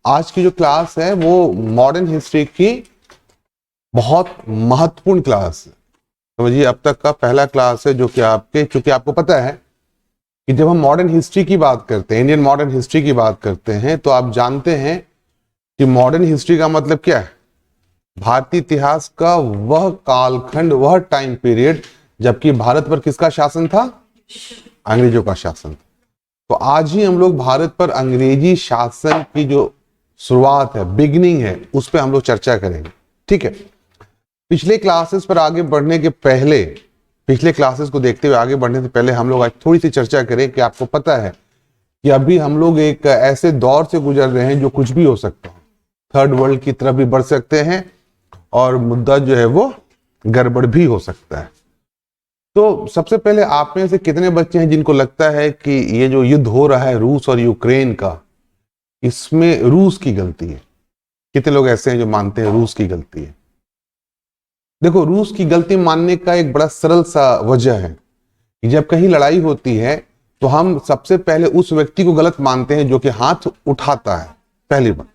आज की जो क्लास है वो मॉडर्न हिस्ट्री की बहुत महत्वपूर्ण क्लास है। समझिए अब तक का पहला क्लास है जो कि चूंकि आपको पता है कि जब हम मॉडर्न हिस्ट्री की बात करते हैं, इंडियन मॉडर्न हिस्ट्री की बात करते हैं, तो आप जानते हैं कि मॉडर्न हिस्ट्री का मतलब क्या है? भारतीय इतिहास का वह कालखंड, वह टाइम पीरियड जबकि भारत पर किसका शासन था? अंग्रेजों का शासन। तो आज ही हम लोग भारत पर अंग्रेजी शासन की जो शुरुआत है, बिगिनिंग है, उस पर हम लोग चर्चा करेंगे। ठीक है, पिछले क्लासेस पर आगे बढ़ने के पहले, पिछले क्लासेस को देखते हुए आगे बढ़ने से पहले हम लोग आज थोड़ी सी चर्चा करें कि आपको पता है कि अभी हम लोग एक ऐसे दौर से गुजर रहे हैं जो कुछ भी हो सकता है, थर्ड वर्ल्ड की तरफ भी बढ़ सकते हैं और मुद्दा जो है वो गड़बड़ भी हो सकता है। तो सबसे पहले आप में से कितने बच्चे हैं जिनको लगता है कि ये जो युद्ध हो रहा है रूस और यूक्रेन का, इसमें रूस की गलती है? कितने लोग ऐसे हैं जो मानते हैं रूस की गलती है? देखो, रूस की गलती मानने का एक बड़ा सरल सा वजह है कि जब कहीं लड़ाई होती है तो हम सबसे पहले उस व्यक्ति को गलत मानते हैं जो कि हाथ उठाता है। पहली बात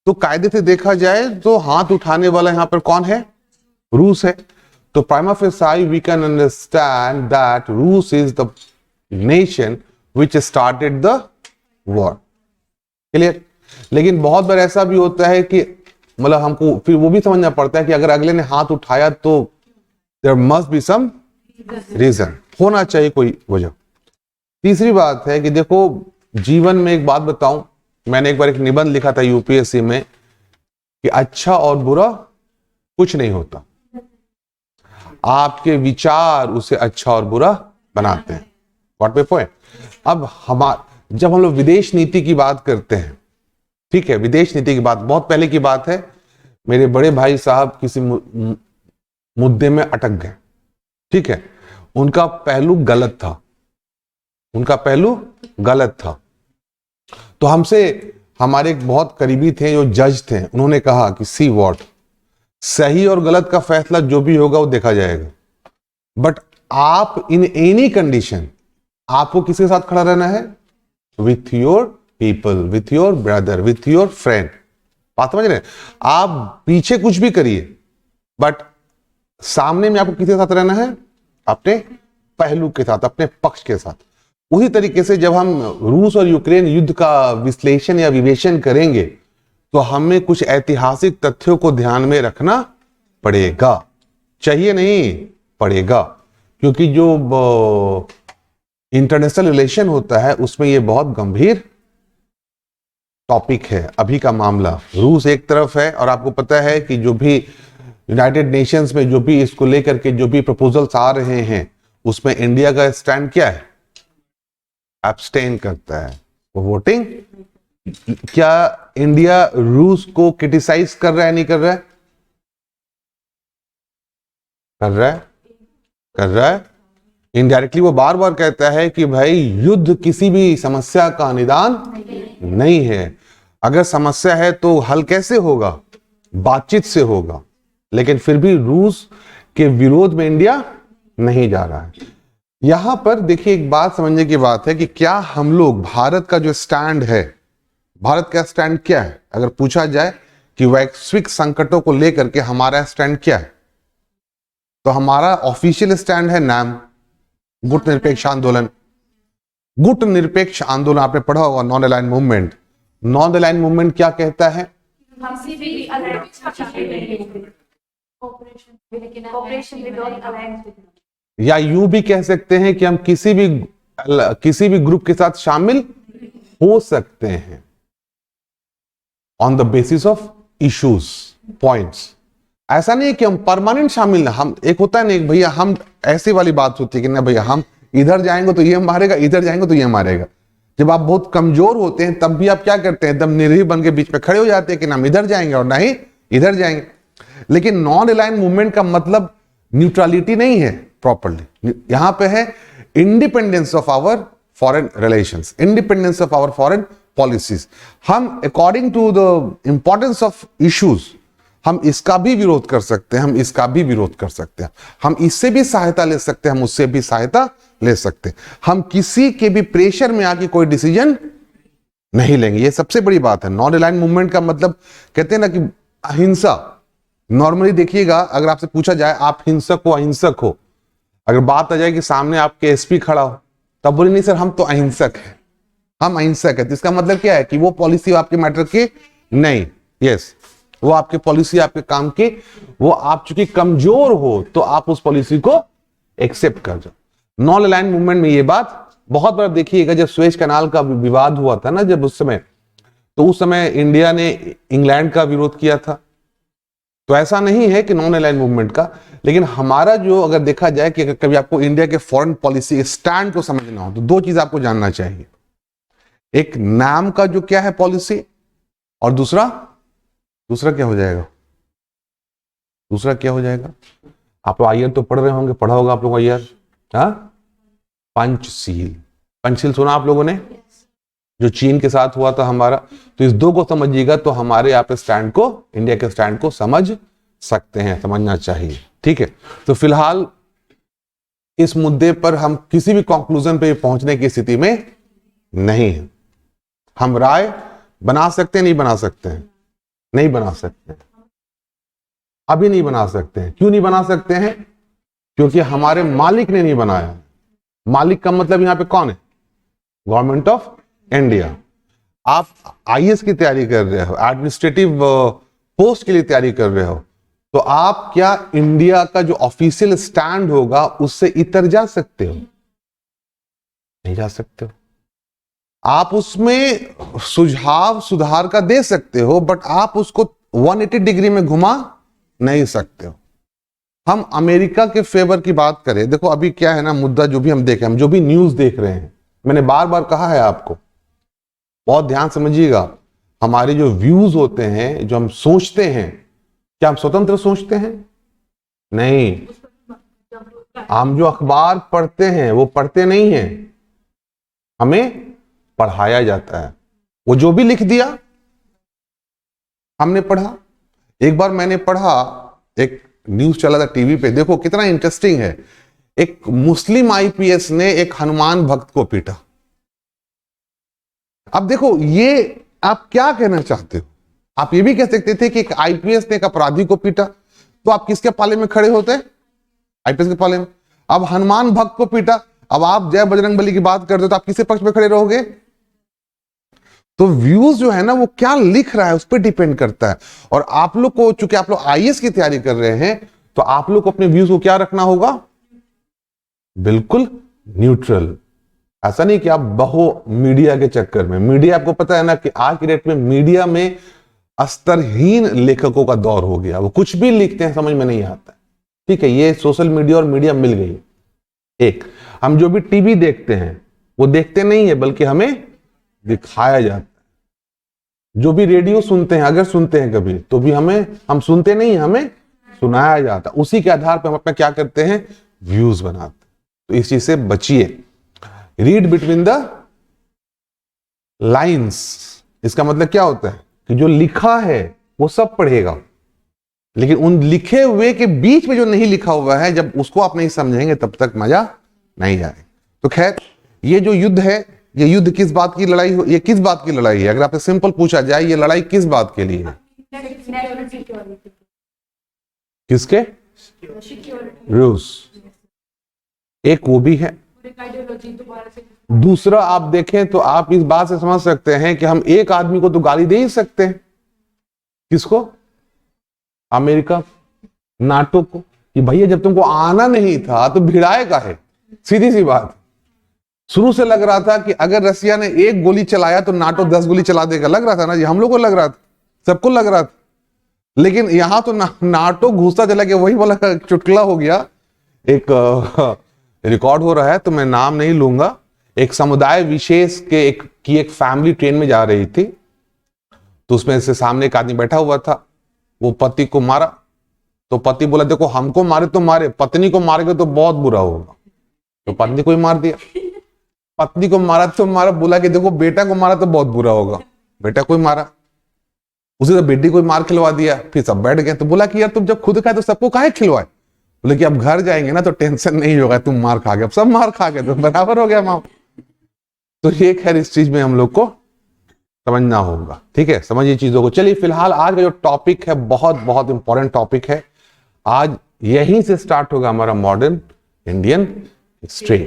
तो कायदे से देखा जाए तो हाथ उठाने वाला यहां पर कौन है? रूस है। तो prima facie we can understand that Rus is the nation which started the war. Clear? लेकिन बहुत बार ऐसा भी होता है कि मतलब हमको फिर वो भी समझना पड़ता है कि अगर अगले ने हाथ उठाया तो there must be some reason, होना चाहिए कोई वजह। तीसरी बात है कि देखो, जीवन में एक बात बताऊं, मैंने एक बार एक निबंध लिखा था यूपीएससी में कि अच्छा और बुरा कुछ नहीं होता, आपके विचार उसे अच्छा और बुरा बनाते हैं। What my point? अब जब हम लोग विदेश नीति की बात करते हैं, ठीक है, विदेश नीति की बात बहुत पहले की बात है, मेरे बड़े भाई साहब किसी मुद्दे में अटक गए, ठीक है, उनका पहलू गलत था, उनका पहलू गलत था। तो हमसे हमारे एक बहुत करीबी थे जो जज थे, उन्होंने कहा कि सी व्हाट, सही और गलत का फैसला जो भी होगा वो देखा जाएगा, बट आप इन एनी कंडीशन आपको किसके साथ खड़ा रहना है? With your people, with your brother, with your friend. बात समझ रहे हैं? आप पीछे कुछ भी करिए बट सामने में आपको किसके साथ रहना है? अपने पहलू के साथ, अपने पक्ष के साथ। उसी तरीके से जब हम रूस और यूक्रेन युद्ध का विश्लेषण या विवेचन करेंगे तो हमें कुछ ऐतिहासिक तथ्यों को ध्यान में रखना पड़ेगा, चाहिए नहीं, पड़ेगा, क्योंकि जो इंटरनेशनल रिलेशन होता है उसमें ये बहुत गंभीर टॉपिक है। अभी का मामला रूस एक तरफ है और आपको पता है कि जो भी यूनाइटेड नेशंस में जो भी इसको लेकर के जो भी प्रपोजल्स आ रहे हैं उसमें इंडिया का स्टैंड क्या है? एब्स्टेन करता है, वो वोटिंग। क्या इंडिया रूस को क्रिटिसाइज कर रहा है? नहीं कर रहा है? कर रहा है, कर रहा है। इनडायरेक्टली वो बार बार कहता है कि भाई युद्ध किसी भी समस्या का निदान नहीं है, अगर समस्या है तो हल कैसे होगा? बातचीत से होगा। लेकिन फिर भी रूस के विरोध में इंडिया नहीं जा रहा है। यहां पर देखिए, एक बात समझने की बात है कि क्या हम लोग, भारत का जो स्टैंड है, भारत का स्टैंड क्या है? अगर पूछा जाए कि वैश्विक संकटों को लेकर के हमारा स्टैंड क्या है, तो हमारा ऑफिशियल स्टैंड है नाम गुट निरपेक्ष आंदोलन। गुट निरपेक्ष आंदोलन आपने पढ़ा होगा, non align movement. Non align movement क्या कहता है? या यूं भी कह सकते हैं कि हम किसी भी ग्रुप के साथ शामिल हो सकते हैं on the basis of issues, points. ऐसा नहीं है कि हम परमानेंट शामिल ना, हम एक होता है ना भैया, हम ऐसी वाली बात होती है कि ना भैया हम इधर जाएंगे तो ये मारेगा, इधर जाएंगे तो ये मारेगा। जब आप बहुत कमजोर होते हैं तब भी आप क्या करते हैं? एकदम निर्भीक बन के बीच में खड़े हो जाते हैं कि ना हम इधर जाएंगे और ना ही इधर जाएंगे। लेकिन नॉन अलाइन मूवमेंट का मतलब न्यूट्रलिटी नहीं है प्रॉपरली, यहां पे है independence of our foreign relations, independence of our foreign policies. हम according to the importance of issues हम इसका भी विरोध कर सकते हैं, हम इसका भी विरोध कर सकते हैं, हम इससे भी सहायता ले सकते हैं, हम उससे भी सहायता ले सकते हैं। हम किसी के भी प्रेशर में आके कोई डिसीजन नहीं लेंगे। ये सबसे बड़ी बात है। नॉन अलाइंड मूवमेंट का मतलब कहते हैं ना कि अहिंसा। नॉर्मली देखिएगा, अगर आपसे पूछा जाए आप हिंसक हो अहिंसक हो, अगर बात आ जाए कि सामने आपके एसपी खड़ा हो, तब बोले नहीं सर हम तो अहिंसक हैं, हम अहिंसक है। तो इसका मतलब क्या है कि वो पॉलिसी आपके मैटर की नहीं। यस, वो आपके पॉलिसी आपके काम की, वो आप चूंकि कमजोर हो तो आप उस पॉलिसी को एक्सेप्ट कर जाओ। नॉन अलाइंड मूवमेंट में ये बात बहुत बार देखिएगा, जब सुएज कैनाल का विवाद हुआ था ना, जब उस समय, तो उस समय इंडिया ने इंग्लैंड का विरोध किया था। तो ऐसा नहीं है कि नॉन अलाइंड मूवमेंट का, लेकिन हमारा जो अगर देखा जाए कि अगर कभी आपको इंडिया के फॉरेन पॉलिसी स्टैंड को समझना हो तो दो चीज आपको जानना चाहिए। एक नाम का जो क्या है पॉलिसी, और दूसरा क्या हो जाएगा, दूसरा क्या हो जाएगा। आप लोग आईआर तो पढ़ रहे होंगे, पढ़ा होगा आप लोग आईआर। हाँ, पंचशील। पंचशील सुना आप लोगों ने, जो चीन के साथ हुआ था हमारा। तो इस दो को समझिएगा तो हमारे यहाँ पे स्टैंड को, इंडिया के स्टैंड को समझ सकते हैं, समझना चाहिए। ठीक है, तो फिलहाल इस मुद्दे पर हम किसी भी कंक्लूजन पे पहुंचने की स्थिति में नहीं है। हम राय बना सकते हैं, नहीं बना सकते हैं, नहीं बना सकते, अभी नहीं बना सकते हैं। क्यों नहीं बना सकते हैं? क्योंकि हमारे मालिक ने नहीं बनाया। मालिक का मतलब यहां पे कौन है? Government of India. आप आईएएस की तैयारी कर रहे हो, एडमिनिस्ट्रेटिव पोस्ट के लिए तैयारी कर रहे हो, तो आप क्या इंडिया का जो ऑफिशियल स्टैंड होगा उससे इतर जा सकते हो? नहीं जा सकते हो। आप उसमें सुझाव सुधार का दे सकते हो, बट आप उसको 180 डिग्री में घुमा नहीं सकते हो। हम अमेरिका के फेवर की बात करें, देखो अभी क्या है ना मुद्दा, जो भी हम देखें, हम जो भी न्यूज देख रहे हैं, मैंने बार बार कहा है आपको, बहुत ध्यान समझिएगा। हमारे जो व्यूज होते हैं, जो हम सोचते हैं, क्या हम स्वतंत्र सोचते हैं? नहीं। हम जो अखबार पढ़ते हैं वो पढ़ते नहीं हैं, हमें पढ़ाया जाता है। वो जो भी लिख दिया हमने पढ़ा। एक बार मैंने पढ़ा, एक न्यूज चला था टीवी पे, देखो कितना इंटरेस्टिंग है। एक मुस्लिम आईपीएस ने एक हनुमान भक्त को पीटा। अब देखो, ये आप क्या कहना चाहते हो? आप ये भी कह सकते थे कि एक आईपीएस ने एक अपराधी को पीटा, तो आप किसके पाले में खड़े होते? आईपीएस के पाले में। अब हनुमान भक्त को पीटा, अब आप जय बजरंगबली की बात करते हो, तो आप किसके पक्ष में खड़े रहोगे? तो व्यूज जो है ना, वो क्या लिख रहा है उस पर डिपेंड करता है। और आप लोग को, चूंकि आप लोग आईएएस की तैयारी कर रहे हैं, तो आप लोग को अपने व्यूज को क्या रखना होगा? बिल्कुल न्यूट्रल। ऐसा नहीं कि आप बहो मीडिया के चक्कर में। मीडिया, आपको पता है ना कि आज की डेट में मीडिया में स्तरहीन लेखकों का दौर हो गया। वो कुछ भी लिखते हैं, समझ में नहीं आता। ठीक है, ये सोशल मीडिया और मीडिया मिल गई। एक, हम जो भी टीवी देखते हैं वो देखते नहीं है, बल्कि हमें दिखाया जाता है। जो भी रेडियो सुनते हैं, अगर सुनते हैं कभी, तो भी हम सुनते नहीं, हमें सुनाया जाता। उसी के आधार पर हम अपना क्या करते हैं? व्यूज बनाते हैं। तो इस चीज से बचिए। Read between the lines. इसका मतलब क्या होता है कि जो लिखा है वो सब पढ़ेगा, लेकिन उन लिखे हुए के बीच में जो नहीं लिखा हुआ है, जब उसको आप नहीं समझेंगे तब तक मजा नहीं आएगा। तो खैर, ये जो युद्ध है, ये युद्ध किस बात की लड़ाई हो? ये किस बात की लड़ाई है? अगर आपसे सिंपल पूछा जाए, ये लड़ाई किस बात के लिए है? किसके? रूस। एक वो भी है। दूसरा, आप देखें तो आप इस बात से समझ सकते हैं कि हम एक आदमी को तो गाली दे ही सकते हैं। किसको? अमेरिका, नाटो को, कि भैया जब तुमको आना नहीं था तो भिड़ाए का है। सीधी सी बात। शुरू से लग रहा था कि अगर रसिया ने एक गोली चलाया तो नाटो 10 गोली चला देगा। लग रहा था ना, ये हम लोग को लग रहा था, सबको लग रहा था। लेकिन यहां तो नाटो घुसता चला गया। वही वाला चुटकुला हो गया। एक रिकॉर्ड हो रहा है तो मैं नाम नहीं लूंगा। एक समुदाय विशेष के एक फैमिली ट्रेन में जा रही थी, तो उसमें से सामने एक आदमी बैठा हुआ था। वो पति को मारा, तो पति बोला देखो हमको मारे तो मारे, पत्नी को मारेगा तो बहुत बुरा होगा। तो पत्नी को ही मार दिया। पत्नी को मारा तो मारा, बोला कि देखो बेटा को मारा तो बहुत बुरा होगा। बेटा को ही मारा, उसी तरह बेटी को मार खिलवा दिया। फिर सब बैठ गए। तो बोला कि यार तुम जब खुद खाए तो सबको काहे खिलवाए? बोले कि अब घर जाएंगे ना तो टेंशन नहीं होगा, तुम मार खा गए। अब सब मार खा गए तो बराबर हो गया माँ। तो ये खैर इस चीज में हम लोग को समझना होगा, ठीक है, समझिए चीजों को। चलिए फिलहाल आज का जो टॉपिक है बहुत बहुत इंपॉर्टेंट टॉपिक है। आज यहीं से स्टार्ट होगा हमारा मॉडर्न इंडियन हिस्ट्री,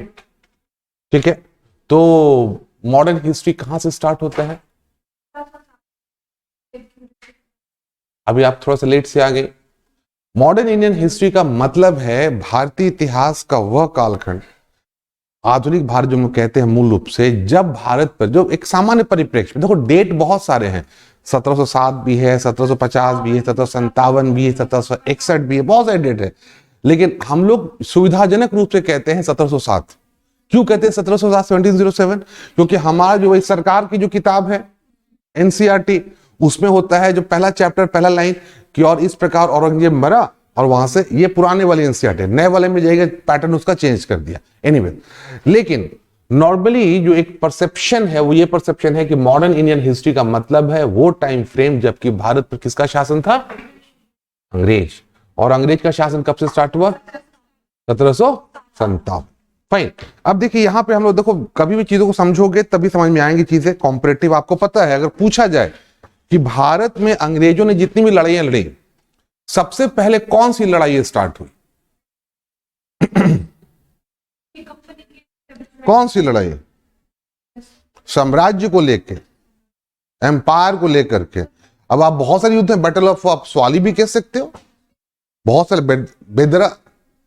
ठीक है। तो मॉडर्न हिस्ट्री कहां से स्टार्ट होता है? अभी आप थोड़ा सा लेट से आ गए। मॉडर्न इंडियन हिस्ट्री का मतलब है भारतीय इतिहास का वह कालखंड, आधुनिक भारत जो हम कहते हैं मूल रूप से, जब भारत पर जो एक सामान्य परिप्रेक्ष्य में, देखो डेट बहुत सारे हैं, 1707 भी है, 1750 भी है, 1757 भी है, 1761 भी है, बहुत सारे डेट है, लेकिन हम लोग सुविधाजनक रूप से कहते हैं 1707। क्यों कहते हैं 1707, 1707? क्योंकि हमारा जो सरकार की जो किताब है एनसीईआरटी, उसमें होता है जो पहला चैप्टर, पहला लाइन कि और इस प्रकार औरंगजेब मरा, और वहां से ये पुराने वाले एनसीईआरटी, नए वाले में जाएगा पैटर्न उसका चेंज कर दिया। एनीवे, लेकिन नॉर्मली जो एक परसेप्शन है वो ये परसेप्शन है कि मॉडर्न इंडियन हिस्ट्री का मतलब है वो टाइम फ्रेम जबकि भारत पर किसका शासन था? अंग्रेज। और अंग्रेज का शासन कब से स्टार्ट हुआ? 1757। फाइन। अब देखिए यहां पे हम लोग, देखो कभी भी चीजों को समझोगे तभी समझ में आएंगी चीजें। कॉम्परेटिव आपको पता है, अगर पूछा जाए कि भारत में अंग्रेजों ने जितनी भी लड़ाइयां लड़ी, सबसे पहले कौन सी लड़ाई स्टार्ट हुई? कौन सी लड़ाई? साम्राज्य को लेके, एम्पायर को लेकर के। अब आप बहुत सारे युद्ध हैं, बैटल ऑफ आप स्वाली भी कह सकते हो, बहुत सारे, बेदरा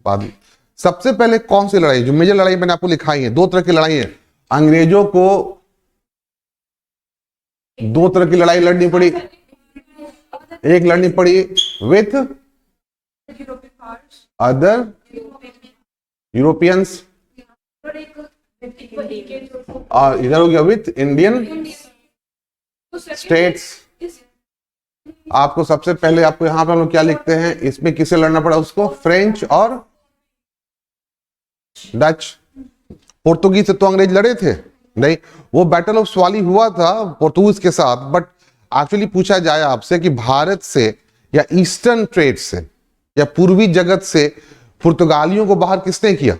बाद में। सबसे पहले कौन सी लड़ाई, जो मेजर लड़ाई मैंने आपको लिखाई है, दो तरह की लड़ाई है, अंग्रेजों को दो तरह की लड़ाई लड़नी पड़ी। एक लड़नी पड़ी विथ अदर यूरोपियंस, और इधर हो गया विथ इंडियन स्टेट्स। आपको सबसे पहले, आपको यहां पर हम लोग क्या लिखते हैं, इसमें किसे लड़ना पड़ा उसको? फ्रेंच और डच। पुर्तगाली से तो अंग्रेज लड़े थे नहीं, वो बैटल ऑफ स्वाली हुआ था पोर्तुगीज के साथ। बट एक्चुअली पूछा जाए आपसे कि भारत से या ईस्टर्न ट्रेड से या पूर्वी जगत से पुर्तगालियों को बाहर किसने किया?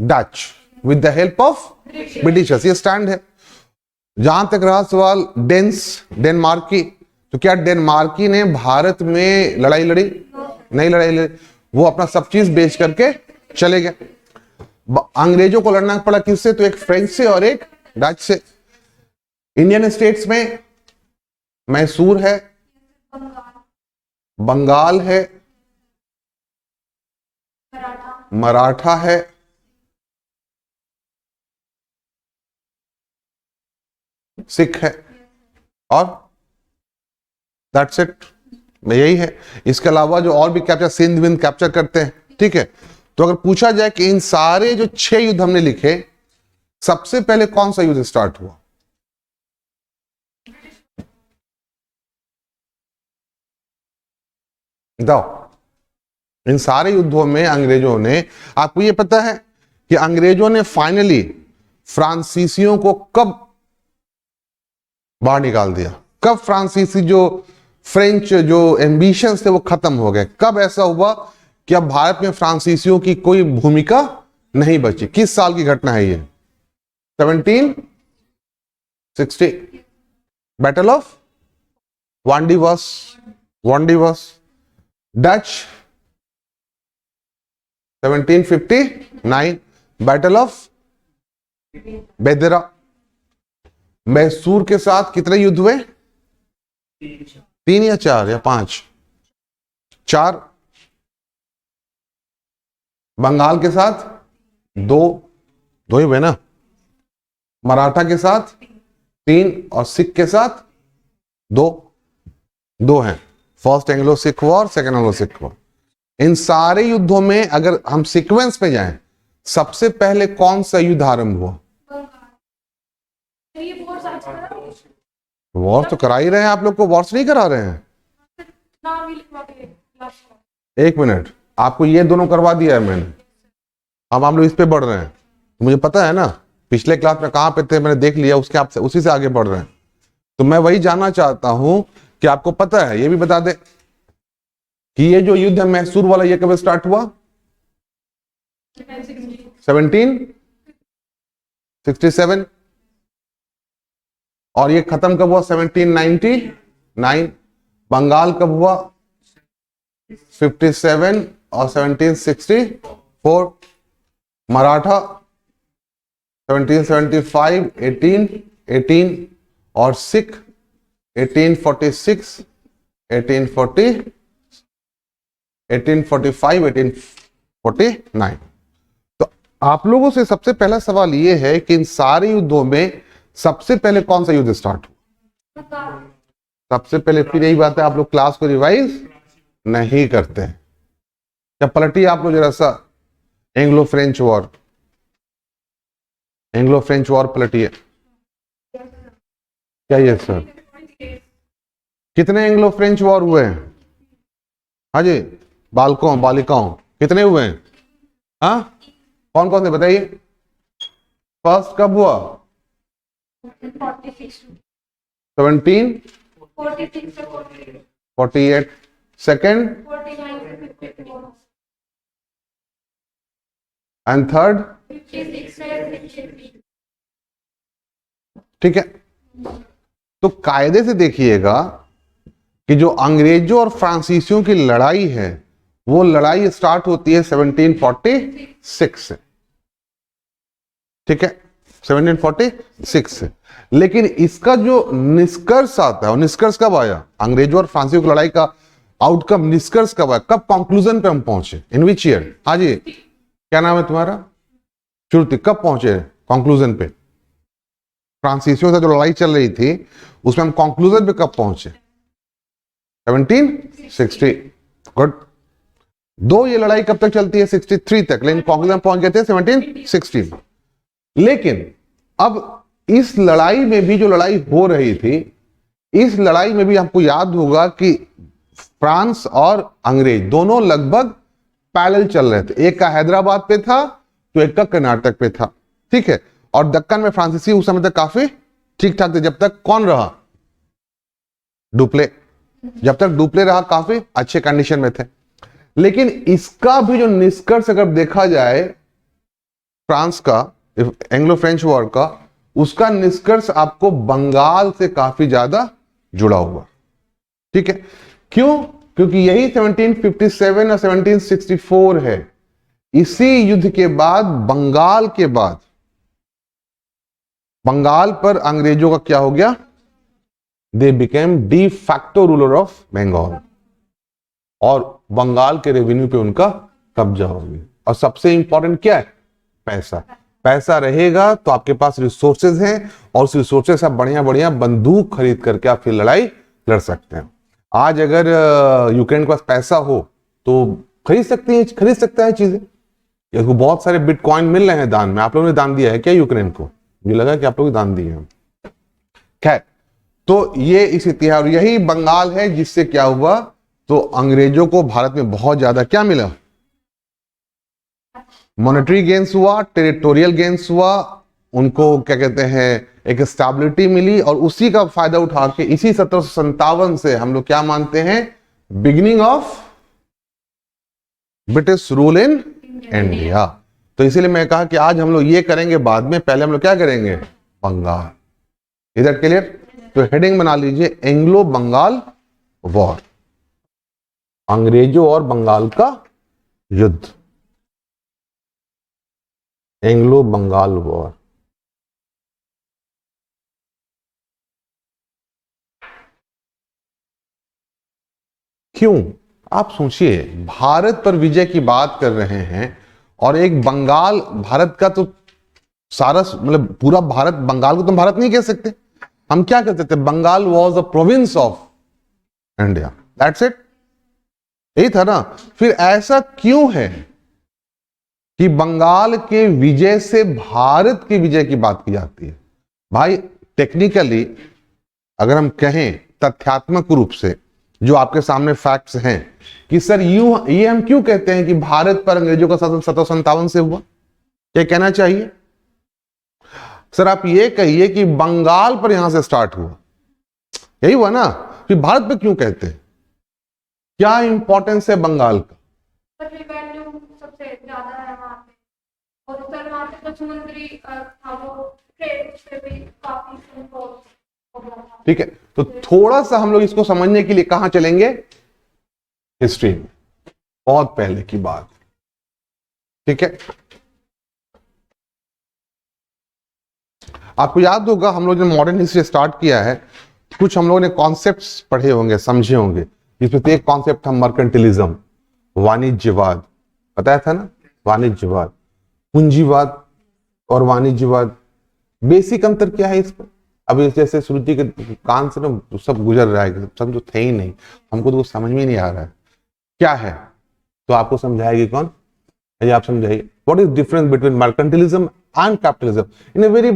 Dutch, with the help of Britishers. ये स्टैंड है। जहां तक रहा सवाल डेनमार्की, तो क्या डेनमार्की ने भारत में लड़ाई लड़ी? नहीं लड़ी। वो अपना सब चीज बेच करके चले गए। अंग्रेजों को लड़ना पड़ा किससे? तो एक फ्रेंच से और एक डच से। इंडियन स्टेट्स में मैसूर है, बंगाल है, मराठा है, सिख है, और दैट्स इट। यही है। इसके अलावा जो और भी कैप्चर, सिंध विंध कैप्चर करते हैं, ठीक है। तो अगर पूछा जाए कि इन सारे जो 6 युद्ध हमने लिखे, सबसे पहले कौन सा युद्ध स्टार्ट हुआ? बताओ। इन सारे युद्धों में अंग्रेजों ने, आपको यह पता है कि अंग्रेजों ने फाइनली फ्रांसीसियों को कब बाहर निकाल दिया? कब फ्रांसीसी जो फ्रेंच जो एम्बिशंस थे वो खत्म हो गए? कब ऐसा हुआ कि अब भारत में फ्रांसीसियों की कोई भूमिका नहीं बची? किस साल की घटना है ये? 1760, battle of Wandiwash. Dutch 1759, battle of Bedara. Mysore के साथ कितने युद्ध हुए? 3 या 4 या 5? 4। बंगाल के साथ 2 ही हुए ना। मराठा के साथ 3 और सिख के साथ 2 हैं। First Anglo Sikh war, second Anglo Sikh war. इन सारे युद्धों में अगर हम सीक्वेंस पे जाएं, सबसे पहले कौन सा युद्ध आरंभ हुआ? वॉर तो करा ही रहे हैं आप लोग को, वॉर्स नहीं करा रहे हैं। एक मिनट, आपको ये दोनों करवा दिया है मैंने, अब हम लोग इस पे बढ़ रहे हैं। तो मुझे पता है ना पिछले क्लास में कहां पे थे, मैंने देख लिया, उसके आपसे उसी से आगे बढ़ रहे हैं। तो मैं वही जानना चाहता हूं कि आपको पता है, ये भी बता दे कि ये जो युद्ध है मैसूर वाला, ये कब स्टार्ट हुआ? 1767। और ये खत्म कब हुआ? 1799। बंगाल कब हुआ? 57 और 1764। मराठा 1775, 1818 और सिख 1846, 1840, 1845, 1849। तो आप लोगों से सबसे पहला सवाल ये है कि इन सारे युद्धों में सबसे पहले कौन सा युद्ध स्टार्ट हुआ? सबसे पहले, फिर यही बात है, आप लोग क्लास को रिवाइज नहीं करते हैं। जब पलटिए आप लोग जरा सा Anglo French war, Anglo French war पलटिए। क्या ये सर? कितने एंग्लो फ्रेंच वॉर हुए हैं? हाँ जी, बालकों बालिकाओं कितने हुए हैं? हाँ, कौन कौन से बताइए। फर्स्ट कब हुआ? 1748। Second and third? ठीक है, तो कायदे से देखिएगा कि जो अंग्रेजों और फ्रांसीसियों की लड़ाई है, वो लड़ाई स्टार्ट होती है 1746 से। ठीक है, 1746 से। लेकिन इसका जो निष्कर्ष आता है, और निष्कर्ष कब आया? अंग्रेजों और फ्रांसीसियों की लड़ाई का आउटकम, निष्कर्ष कब आया? कब कंक्लूजन पे हम पहुंचे? इन विच ईयर? हाँ जी, क्या नाम है तुम्हारा? श्रुति। कब पहुंचे कंक्लूजन पे? फ्रांसीसियों से जो लड़ाई चल रही थी उसमें हम कंक्लूजन पे कब पहुंचे? 1760। गुड। दो ये लड़ाई कब तक चलती है? 63 तक, लेकिन कंक्लूजन पहुंच गए थे 1760। लेकिन अब इस लड़ाई में भी, जो लड़ाई हो रही थी, इस लड़ाई में भी आपको याद होगा कि फ्रांस और अंग्रेज दोनों लगभग पैरेलल चल रहे थे। एक का हैदराबाद पे था तो एक का कर्नाटक पे था। ठीक है, और दक्कन में फ्रांसीसी उस समय तक काफी ठीक ठाक थे, जब तक कौन रहा? डुप्ले। जब तक डुप्ले रहा काफी अच्छे कंडीशन में थे। लेकिन इसका भी जो निष्कर्ष अगर देखा जाए, फ्रांस का, एंग्लो फ्रेंच वॉर का, उसका निष्कर्ष आपको बंगाल से काफी ज्यादा जुड़ा हुआ। ठीक है, क्यों? क्योंकि यही 1757 और 1764 है। इसी युद्ध के बाद बंगाल के बाद, बंगाल पर अंग्रेजों का क्या हो गया? They became de facto ruler of Bengal, और बंगाल के रेवेन्यू पे उनका कब्जा हो गया। और सबसे इंपॉर्टेंट क्या है? पैसा। पैसा रहेगा तो आपके पास रिसोर्सेज हैं, और उस रिसोर्सेज से आप बढ़िया बढ़िया बंदूक खरीद करके आप फिर लड़ाई लड़ सकते हैं। आज अगर यूक्रेन के पास पैसा हो तो खरीद सकता है चीजें। इसको बहुत सारे बिटकॉइन मिल रहे हैं दान में। आप लोगों ने दान दिया है क्या यूक्रेन को? मुझे लगा कि आप लोग दान दिए हैं। खैर, तो ये इस इतिहास, यही बंगाल है जिससे क्या हुआ, तो अंग्रेजों को भारत में बहुत ज्यादा क्या मिला? मॉनेटरी गेन्स हुआ, टेरिटोरियल गेन्स हुआ, उनको क्या कहते हैं, एक स्टेबिलिटी मिली, और उसी का फायदा उठा के इसी 1757 से हम लोग क्या मानते हैं? Beginning of British rule in India. तो इसीलिए मैं कहा कि आज हम लोग ये करेंगे बाद में, पहले हम लोग क्या करेंगे? बंगाल। इधर क्लियर? तो हेडिंग बना लीजिए, एंग्लो बंगाल वॉर, अंग्रेजों और बंगाल का युद्ध, एंग्लो बंगाल वॉर। क्यों? आप सोचिए, भारत पर विजय की बात कर रहे हैं, और एक बंगाल, भारत का तो सारा, मतलब पूरा भारत, बंगाल को तो भारत नहीं कह सकते, हम क्या कह सकते? Bengal was a province of India, that's it. यही था ना। फिर ऐसा क्यों है कि बंगाल के विजय से भारत की विजय की बात की जाती है? भाई टेक्निकली अगर हम कहें, तथ्यात्मक रूप से जो आपके सामने फैक्ट्स हैं, कि सर ये हम क्यों कहते हैं कि भारत पर अंग्रेजों का शासन 1757 से हुआ, ये कहना चाहिए। सर आप ये कहिए कि बंगाल पर यहां से स्टार्ट हुआ, यही हुआ ना, फिर भारत पे क्यों कहते हैं? क्या इंपॉर्टेंस है बंगाल का? सबसे ज्यादा है वहां पे, और उधर वहां पे जो समुद्री था वो ट्रेड पे भी काफी ठीक है, तो थोड़ा सा हम लोग इसको समझने के लिए कहां चलेंगे, हिस्ट्री में, बहुत पहले की बात। ठीक है, आपको याद होगा हम लोग ने मॉडर्न हिस्ट्री स्टार्ट किया है, कुछ हम लोगों ने कॉन्सेप्ट्स पढ़े होंगे, समझे होंगे। इसमें से एक कॉन्सेप्ट था मर्केंटिलिज्म, वाणिज्यवाद, बताया था ना, वाणिज्यवाद, पूंजीवाद और वाणिज्यवाद। बेसिक अंतर क्या है इसमें, अब जैसे श्रुति के कान से ना सब गुजर रहा है, सब तो थे ही नहीं, हमको तो कुछ समझ में नहीं आ रहा है क्या है, तो आपको समझाएगी कौन, ये आप समझाइए। What is difference between mercantilism and capitalism in a very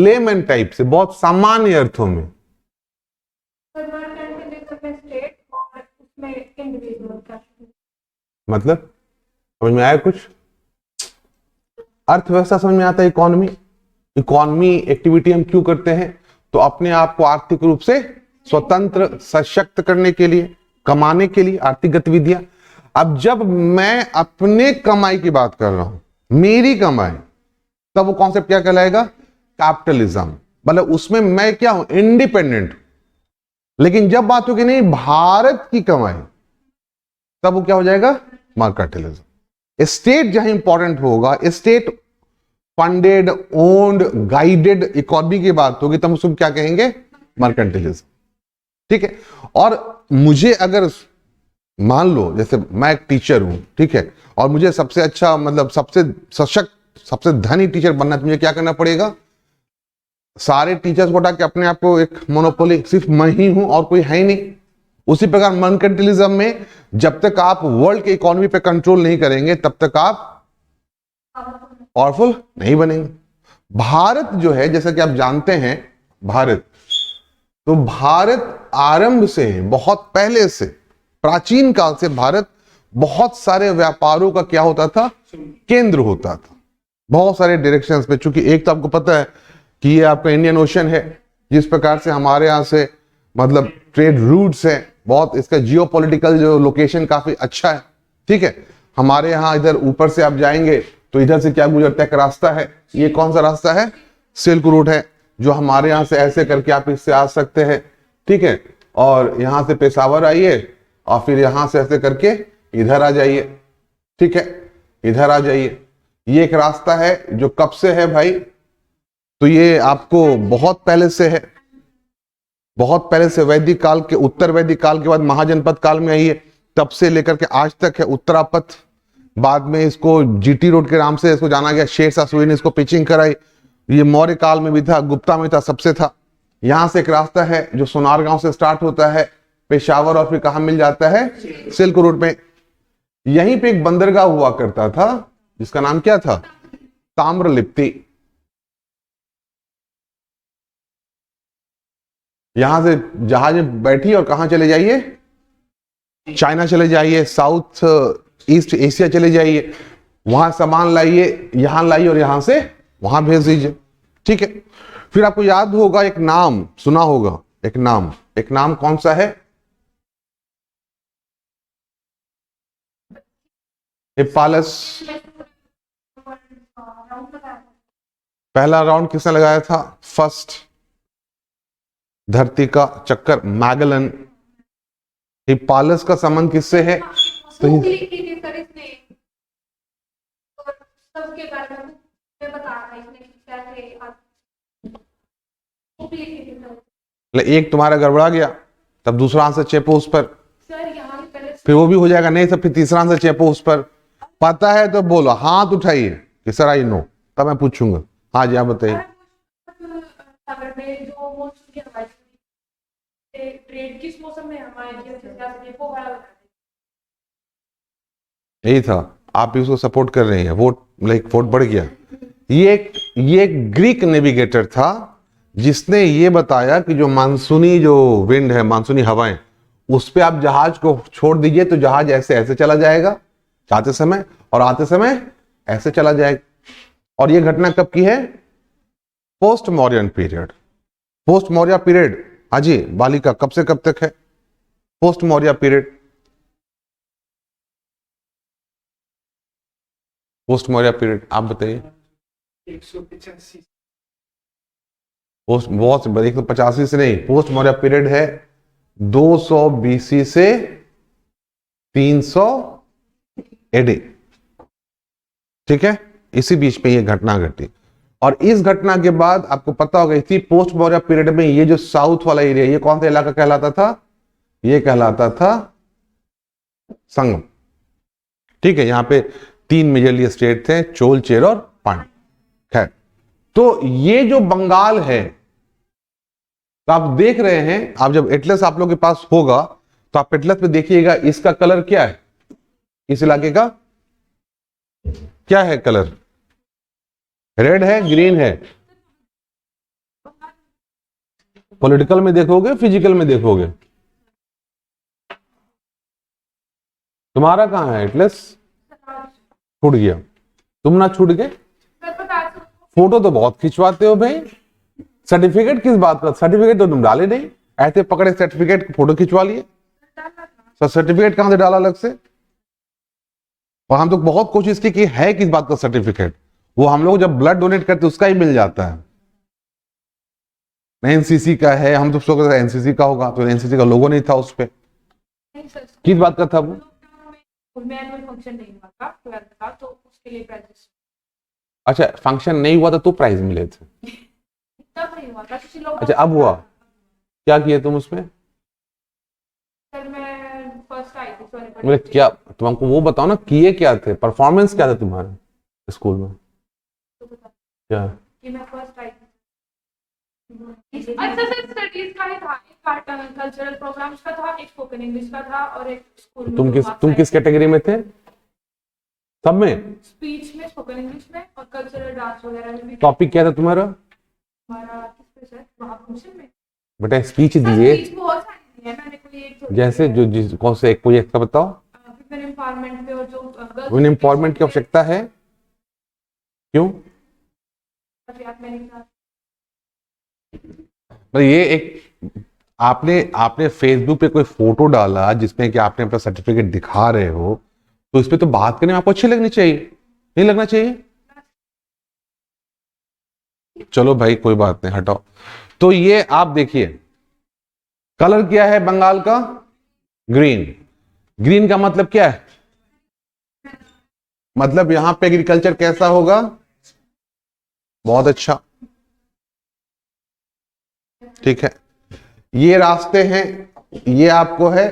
lemon type से, बहुत सामान्य अर्थों में। मर्केंटिलिज्म में स्टेट और उसमें इंडिविजुअल का, मतलब समझ में आया कुछ, अर्थव्यवस्था समझ में आता है, इकोनॉमी, इकोनॉमी एक्टिविटी हम क्यों करते हैं, तो अपने आप को आर्थिक रूप से स्वतंत्र सशक्त करने के लिए, कमाने के लिए, आर्थिक गतिविधियां। अब जब मैं अपने कमाई की बात कर रहा हूं, मेरी कमाई, तब वो कॉन्सेप्ट क्या कहलाएगा, कैपिटलिज्म, मतलब उसमें मैं क्या हूं, इंडिपेंडेंट। लेकिन जब बात होगी नहीं भारत की कमाई, तब वो क्या हो जाएगा, मर्केंटिलिज्म। स्टेट जहां इंपॉर्टेंट होगा, state funded, owned, guided economy की बात होगी, तब उसको क्या कहेंगे, मर्केंटिलिज्म। ठीक है, और मुझे अगर मान लो जैसे मैं एक टीचर हूं, ठीक है, और मुझे सबसे अच्छा, मतलब सबसे सशक्त, सबसे धनी टीचर बनना है, तो मुझे क्या करना पड़ेगा, सारे टीचर्स को हटा के अपने आप को एक मोनोपोली, सिर्फ मैं ही हूं और कोई है ही नहीं। उसी प्रकार मर्केंटिलिज्म में जब तक आप वर्ल्ड के इकोनॉमी पे कंट्रोल नहीं करेंगे, तब तक आप पावरफुल नहीं बनेंगे। भारत जो है, जैसा कि आप जानते हैं, भारत, तो भारत आरंभ से, बहुत पहले से, प्राचीन काल से भारत बहुत सारे व्यापारों का क्या होता था, केंद्र होता था, बहुत सारे डायरेक्शंस पे। चूंकि एक तो आपको पता है कि ये आपका इंडियन ओशन है, जिस प्रकार से हमारे यहां से मतलब ट्रेड रूट्स है बहुत, इसका जियोपॉलिटिकल जो लोकेशन काफी अच्छा है। ठीक है, हमारे यहाँ इधर ऊपर से आप जाएंगे तो इधर से क्या गुजरता है, एक रास्ता है, ये कौन सा रास्ता है, सिल्क रूट है, जो हमारे यहाँ से ऐसे करके आप इससे आ सकते हैं। ठीक है, और यहाँ से पेशावर आइए और फिर यहाँ से ऐसे करके इधर आ जाइए। ठीक है, इधर आ जाइए, ये एक रास्ता है जो कब से है भाई, तो ये आपको बहुत पहले से है, बहुत पहले से, वैदिक काल के, उत्तर वैदिक काल के बाद महाजनपद काल में आई है, तब से लेकर के आज तक है उत्तरापथ। बाद में इसको जीटी रोड के नाम से इसको जाना गया, शेरशाह सूरी ने इसको पिचिंग कराई। ये मौर्य काल में भी था, गुप्ता में था, सबसे था। यहां से एक रास्ता है जो सोनारगांव से स्टार्ट होता है, पेशावर, और फिर कहां मिल जाता है, सिल्क रोड में। यहीं पे एक बंदरगाह हुआ करता था जिसका नाम क्या था, ताम्रलिप्ति। यहां से जहाज बैठी और कहां चले जाइए, चाइना चले जाइए, साउथ ईस्ट एशिया चले जाइए, वहां सामान लाइए, यहां लाइए और यहां से वहां भेज दीजिए। ठीक है, फिर आपको याद होगा एक नाम सुना होगा, एक नाम कौन सा है, हिप्पालस। पहला राउंड किसने लगाया था, फर्स्ट धरती का चक्कर, मैगलन। हिप्पालस का संबंध किससे है, तो सबके बारे में बता रहा है इसने कैसे, एक तुम्हारा गड़बड़ा गया, तब दूसरा आंसर चेपो उस पर, सर यहाँ पहले फिर वो भी हो जाएगा, नहीं तो फिर तीसरा आंसर चेपो उस पर। पता है तो बोलो, हाथ उठाइए कि सर आई नो, तब मैं पूछूंगा। हाँ जी, आप बताइए। सागर में जो मौसम की हवा ट्रेड किस मौसम में हमारे वो वाला यही था, आप भी उसको सपोर्ट कर रहे हैं, वोट लाइक वोट बढ़ गया। ये एक ग्रीक नेविगेटर था जिसने ये बताया कि जो मानसूनी जो विंड है, मानसूनी हवाएं, उस पे आप जहाज को छोड़ दीजिए तो जहाज ऐसे ऐसे चला जाएगा जाते समय, और आते समय ऐसे चला जाएगा। और ये घटना कब की है, post Mauryan period. Post Maurya period, हाँ जी बालिका, कब से कब तक है, post Maurya period. Post Maurya period आप बताइए। 185 पोस्ट बहुत 185 से नहीं, पोस्ट मौर्य पीरियड है 200 BC से 300 AD, ठीक है, इसी बीच में ये घटना घटी। और इस घटना के बाद आपको पता होगा इसी पोस्ट मौर्य पीरियड में ये जो साउथ वाला एरिया, ये कौन सा इलाका कहलाता था? ये कहलाता था संगम, ठीक है। यहां पे 3 मेजरली स्टेट थे, चोल, चेर और पांड्य। खैर, तो ये जो बंगाल है, तो आप देख रहे हैं, आप जब एटलस आप लोग के पास होगा तो आप एटलस में देखिएगा, इसका कलर क्या है? इस इलाके का क्या है कलर? रेड है, ग्रीन है? पॉलिटिकल में देखोगे, फिजिकल में देखोगे? तुम्हारा कहां है एटलस? छूट गया। तुम ना छूट गए? फोटो तो बहुत खिंचवाते हो भाई, सर्टिफिकेट किस बात का? सर्टिफिकेट तो तुम डाले नहीं, ऐसे पकड़े सर्टिफिकेट की फोटो खिंचवा लिए। तो सर्टिफिकेट कहां से डाला अलग से? और हम तो बहुत कोशिश की कि है किस बात का सर्टिफिकेट, वो हम लोग जब ब्लड डोनेट करते उसका ही मिल जाता है। एनसीसी का है, हम तो सोच रहे एनसीसी का होगा, तो एनसीसी का लोगो नहीं था उस पे। किस बात का था वो? फंक्शन नहीं हुआ था 12th का, तो उसके लिए प्राइज। अच्छा, फंक्शन नहीं हुआ था तो प्राइज मिले थे? तब नहीं हुआ था, किसी लोग। अच्छा, अब हुआ? क्या किए तुम उसमें? सर मैं फर्स्ट आई थी, सॉरी। बोले क्या? तुम हमको वो बताओ ना, किए क्या थे, परफॉर्मेंस क्या था तुम्हारा स्कूल में? क्या कि मैं फर्स्ट आई थी। अच्छा सर, स्टडीज का ही था, एक कल्चरल प्रोग्राम्स का था, एक स्पोकन इंग्लिश का था, और एक स्कूल में। तुम किस कैटेगरी में थे? सब में? स्पीच में, स्पोकन इंग्लिश में, और कल्चरल डांस वगैरह में भी। टॉपिक क्या था तुम्हारा? हमारा किस पे सर? महापुरुषन में। बेटा स्पीच दिए, स्पीच बहुत सारी दी है, मैंने कोई एक जैसे जो कौन से एक प्रोजेक्ट का बताओ। वुमेन एम्पावरमेंट पे, और जो वुमेन एम्पावरमेंट की आवश्यकता है, क्यों? ये एक आपने फेसबुक पे कोई फोटो डाला जिसमें कि आपने अपना सर्टिफिकेट दिखा रहे हो, तो इस पे तो बात करने में आपको अच्छी लगनी चाहिए, नहीं लगना चाहिए? चलो भाई कोई बात नहीं, हटाओ। तो ये आप देखिए, कलर क्या है बंगाल का? ग्रीन। ग्रीन का मतलब क्या है? मतलब यहां पे एग्रीकल्चर कैसा होगा? बहुत अच्छा, ठीक है। ये रास्ते हैं, ये आपको है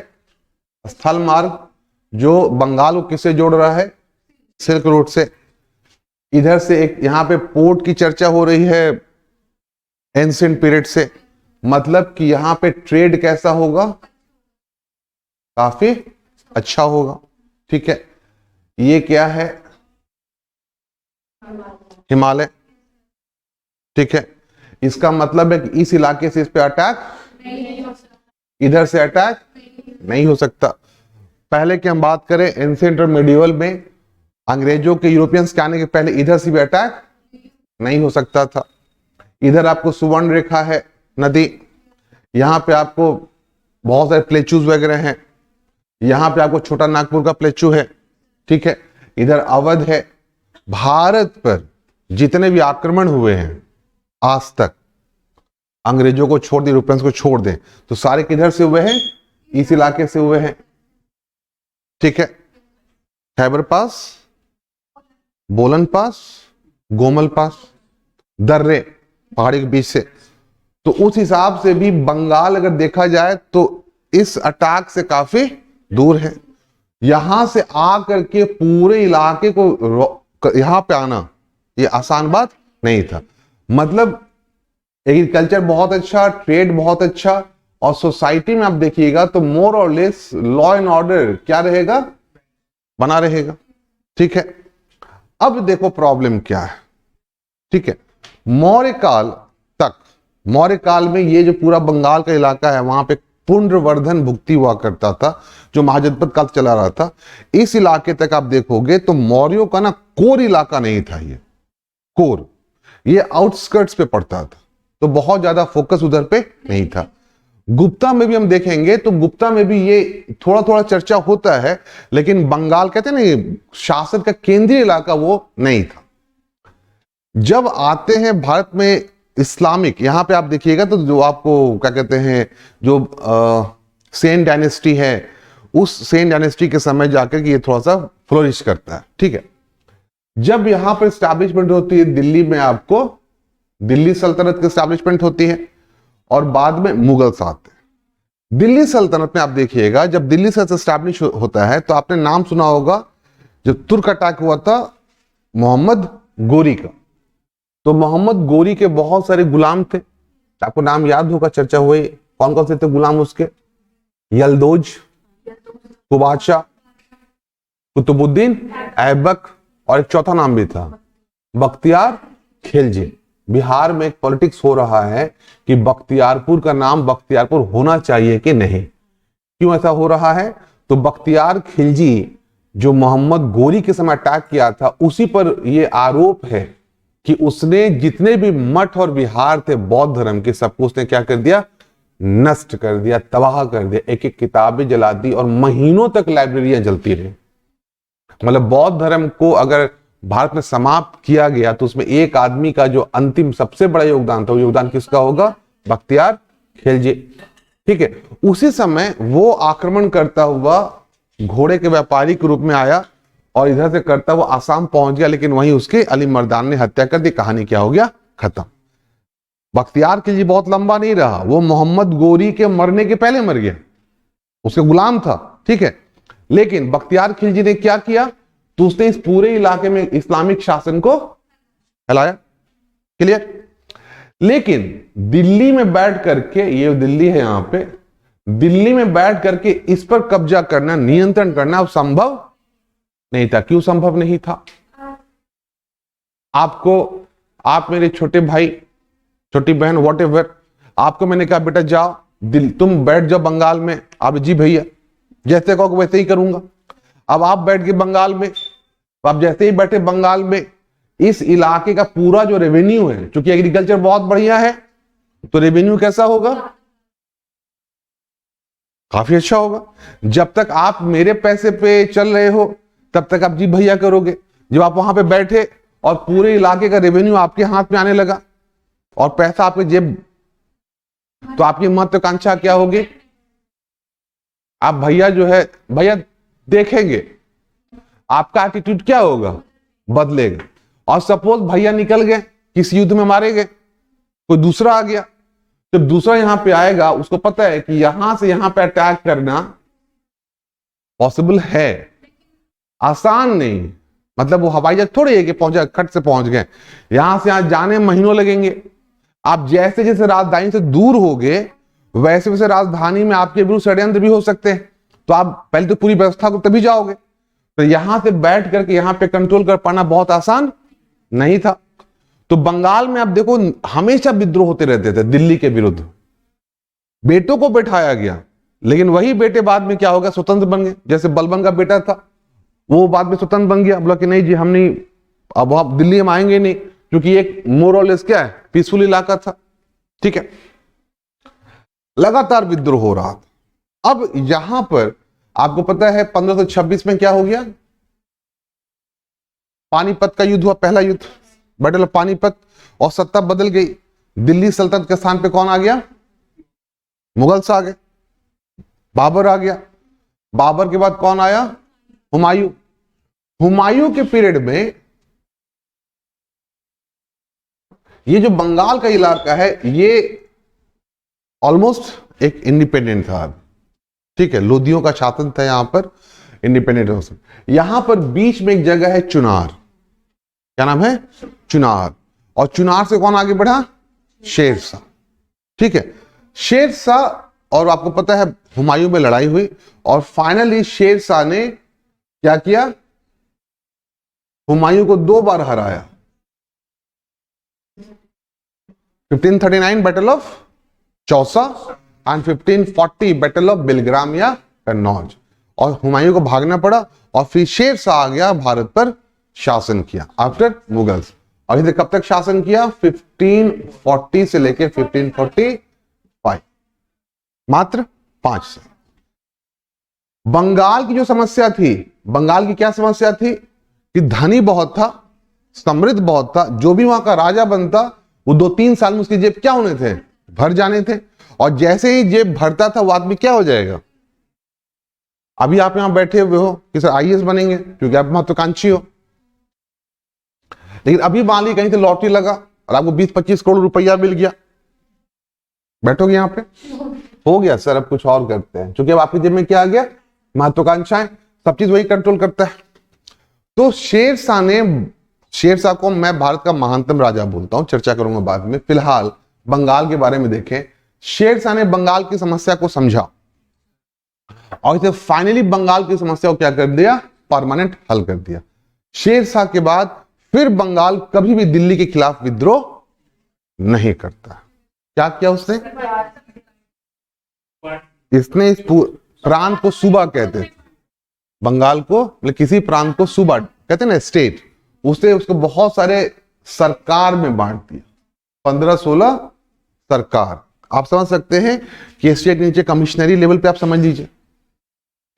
स्थल मार्ग जो बंगाल को किससे जोड़ रहा है? सिल्क रूट से। इधर से एक यहां पे पोर्ट की चर्चा हो रही है एंशिएंट पीरियड से, मतलब कि यहां पे ट्रेड कैसा होगा? काफी अच्छा होगा, ठीक है। ये क्या है? हिमालय, ठीक है। इसका मतलब है कि इस इलाके से इस पे अटैक नहीं हो सकता, इधर से अटैक नहीं हो सकता। पहले की हम बात करें एंशिएंट और मिडिवल में, अंग्रेजों के यूरोपियंस के आने के पहले इधर से भी अटैक नहीं हो सकता था। इधर आपको सुवर्ण रेखा है नदी, यहां पे आपको बहुत सारे प्लेचूज वगैरह हैं, यहां पे आपको छोटा नागपुर का प्लेचू है, ठीक है। इधर अवध है। भारत पर जितने भी आक्रमण हुए हैं आज तक, अंग्रेजों को छोड़ दें, यूरोपियंस को छोड़ दें, तो सारे किधर से हुए हैं? इस इलाके से हुए हैं, ठीक है। खैबर पास, बोलन पास, गोमल पास, दर्रे पहाड़ी के बीच से। तो उस हिसाब से भी बंगाल अगर देखा जाए तो इस अटैक से काफी दूर है। यहां से आकर के पूरे इलाके को यहां पे आना ये आसान बात नहीं था। मतलब एग्रीकल्चर बहुत अच्छा, ट्रेड बहुत अच्छा, और सोसाइटी में आप देखिएगा तो मोर और लेस लॉ एंड ऑर्डर क्या रहेगा? बना रहेगा, ठीक है। अब देखो प्रॉब्लम क्या है, ठीक है। मौर्य काल तक, मौर्य काल में ये जो पूरा बंगाल का इलाका है वहां पे पुनर्वर्धन भुक्ति हुआ करता था, जो महाजनपद काल चला रहा था। इस इलाके तक आप देखोगे तो मौर्यों का ना कोर इलाका नहीं था, ये कोर, ये आउटस्कर्ट्स पे पड़ता था, तो बहुत ज्यादा फोकस उधर पे नहीं था। गुप्ता में भी हम देखेंगे तो गुप्ता में भी ये थोड़ा थोड़ा चर्चा होता है, लेकिन बंगाल कहते हैं ना ये शासन का केंद्रीय इलाका वो नहीं था। जब आते हैं भारत में इस्लामिक, यहां पे आप देखिएगा तो जो आपको क्या कहते हैं, जो सेन डायनेस्टी है, उस सेन डायनेस्टी के समय जाकर के ये थोड़ा सा फ्लोरिश करता है। ठीक है, जब यहां पर स्टैब्लिशमेंट होती है दिल्ली में, आपको दिल्ली सल्तनत की स्टैब्लिशमेंट होती है और बाद में मुगल्स आते हैं। दिल्ली सल्तनत में आप देखिएगा, जब दिल्ली से स्टैब्लिश होता है तो आपने नाम सुना होगा, जब तुर्क अटैक हुआ था मोहम्मद गोरी का, तो मोहम्मद गोरी के बहुत सारे गुलाम थे, आपको नाम याद होगा, चर्चा हुई। कौन कौन से थे गुलाम उसके? यलदोज, कुबाचा, कुतुबुद्दीन ऐबक, और एक चौथा नाम भी था, बख्तियार खिलजी। बिहार में एक पॉलिटिक्स हो रहा है कि बख्तियारपुर का नाम बख्तियारपुर होना चाहिए कि नहीं। क्यों ऐसा हो रहा है? तो बख्तियार खिलजी जो मोहम्मद गोरी के समय अटैक किया था, उसी पर यह आरोप है कि उसने जितने भी मठ और विहार थे बौद्ध धर्म के, सबको उसने क्या कर दिया? नष्ट कर दिया, तबाह कर दिया, एक एक किताबें जला दी और महीनों तक लाइब्रेरियां जलती रही। मतलब बौद्ध धर्म को अगर भारत में समाप्त किया गया तो उसमें एक आदमी का जो अंतिम सबसे बड़ा योगदान था, वो योगदान किसका होगा? बख्तियार खिलजी। ठीक है, उसी समय वो आक्रमण करता हुआ घोड़े के व्यापारी के रूप में आया और इधर से करता हुआ आसाम पहुंच गया, लेकिन वहीं उसके अली मर्दान ने हत्या कर दी। कहानी क्या हो गया? खत्म। बख्तियार खिलजी बहुत लंबा नहीं रहा, वो मोहम्मद गोरी के मरने के पहले मर गया, उसके गुलाम था। ठीक है, लेकिन बख्तियार खिलजी ने क्या किया? तो उसने इस पूरे इलाके में इस्लामिक शासन को फैलाया। क्लियर? लेकिन दिल्ली में बैठ करके, ये दिल्ली है यहां पे, दिल्ली में बैठ करके इस पर कब्जा करना, नियंत्रण करना अब संभव नहीं था। क्यों संभव नहीं था? आप मेरे छोटे भाई, छोटी बहन, वॉट एवर, आपको मैंने कहा बेटा जाओ तुम बैठ जाओ बंगाल में। आप जी भैया, जैसे कहो वैसे ही करूंगा। अब आप बैठ गए बंगाल में, आप जैसे ही बैठे बंगाल में, इस इलाके का पूरा जो रेवेन्यू है, क्योंकि एग्रीकल्चर बहुत बढ़िया है, तो रेवेन्यू कैसा होगा? काफी अच्छा होगा। जब तक आप मेरे पैसे पे चल रहे हो तब तक आप जी भैया करोगे। जब आप वहां पे बैठे और पूरे इलाके का रेवेन्यू आपके हाथ में आने लगा और पैसा आपके जेब, तो आपकी महत्वाकांक्षा क्या होगी? आप भैया जो है, भैया देखेंगे, आपका एटीट्यूड क्या होगा? बदलेगा। और सपोज भैया निकल गए, किसी युद्ध में मारे गए, कोई दूसरा आ गया, जब दूसरा यहां पे आएगा, उसको पता है कि यहां से यहां पे अटैक करना पॉसिबल है, आसान नहीं। मतलब वो हवाई जहाज थोड़ी है कि पहुंचा खट से पहुंच गए, यहां से यहां जाने महीनों लगेंगे। आप जैसे जैसे राजधानी से दूर होगे, वैसे वैसे राजधानी में आपके विरुद्ध षड्यंत्र भी हो सकते हैं। तो आप पहले तो पूरी व्यवस्था को तभी जाओगे। तो यहां से बैठ करके यहां पे कंट्रोल कर पाना बहुत आसान नहीं था। तो बंगाल में आप देखो, हमेशा विद्रोह होते रहते थे दिल्ली के विरुद्ध। बेटों को बैठाया गया, लेकिन वही बेटे बाद में क्या होगा? स्वतंत्र बन गए। जैसे बलबन का बेटा था, वो बाद में स्वतंत्र बन गया, बोला कि नहीं जी हम नहीं, अब आप दिल्ली में आएंगे नहीं, क्योंकि एक मोरलेस क्या है, पीसफुल इलाका था। ठीक है, लगातार विद्रोह हो रहा था। अब यहां पर आपको पता है 1526 में क्या हो गया? पानीपत का युद्ध हुआ, पहला युद्ध, बैटल ऑफ पानीपत, और सत्ता बदल गई। दिल्ली सल्तनत के स्थान पे कौन आ गया? मुगल्स आ गए, बाबर आ गया। बाबर के बाद कौन आया? हुमायूं। हुमायूं के पीरियड में ये जो बंगाल का इलाका है, ये ऑलमोस्ट एक इंडिपेंडेंट था। ठीक है, लोधियों का शासन था यहां पर, इंडिपेंडेंट हो सकता। यहां पर बीच में एक जगह है चुनार, क्या नाम है? चुनार। और चुनार से कौन आगे बढ़ा? शेरशाह। ठीक है, शेरशाह, और आपको पता है हुमायूं में लड़ाई हुई और फाइनली शेरशाह ने क्या किया? हुमायूं को 2 बार हराया। 1539 battle of Chausa and 1540 battle of Bilgram या कन्नौज। और हुमायूं को भागना पड़ा और फिर शेरशाह आ गया, भारत पर शासन किया आफ्टर मुगल्स। और इधर कब तक शासन किया? 1540 से लेकर 1545, मात्र 5 साल। बंगाल की जो समस्या थी, बंगाल की क्या समस्या थी? कि धनी बहुत था, समृद्ध बहुत था, जो भी वहां का राजा बनता वो 2-3 साल में उसकी जेब क्या होने थे, भर जाने थे। और जैसे ही जेब भरता था वो आदमी क्या हो जाएगा। अभी आप यहां बैठे हुए हो कि सर आईएएस बनेंगे क्योंकि आप महत्वाकांक्षी हो, लेकिन अभी मान ली कहीं से लॉटरी लगा और आपको 20-25 करोड़ रुपया मिल गया, बैठोगे यहां पे, हो गया सर अब कुछ और करते हैं, क्योंकि अब आपकी जेब में क्या आ गया, महत्वाकांक्षाएं, सब चीज वही कंट्रोल करता है। तो शेरशाह को मैं भारत का महानतम राजा बोलता हूं, चर्चा करूंगा बाद में। फिलहाल बंगाल के बारे में देखें। शेरशाह ने बंगाल की समस्या को समझा और इसे फाइनली बंगाल की समस्या को क्या कर दिया, परमानेंट हल कर दिया। शेरशाह के बाद फिर बंगाल कभी भी दिल्ली के खिलाफ विद्रोह नहीं करता। क्या किया उसने, इसने इस प्रांत को सूबा कहते थे, बंगाल को मतलब किसी प्रांत को सूबा कहते हैं ना, स्टेट, उसने उसको बहुत सारे सरकार में बांट दिया, 15-16 सरकार। आप समझ सकते हैं कि स्टेट नीचे कमिश्नरी लेवल पे आप समझ लीजिए,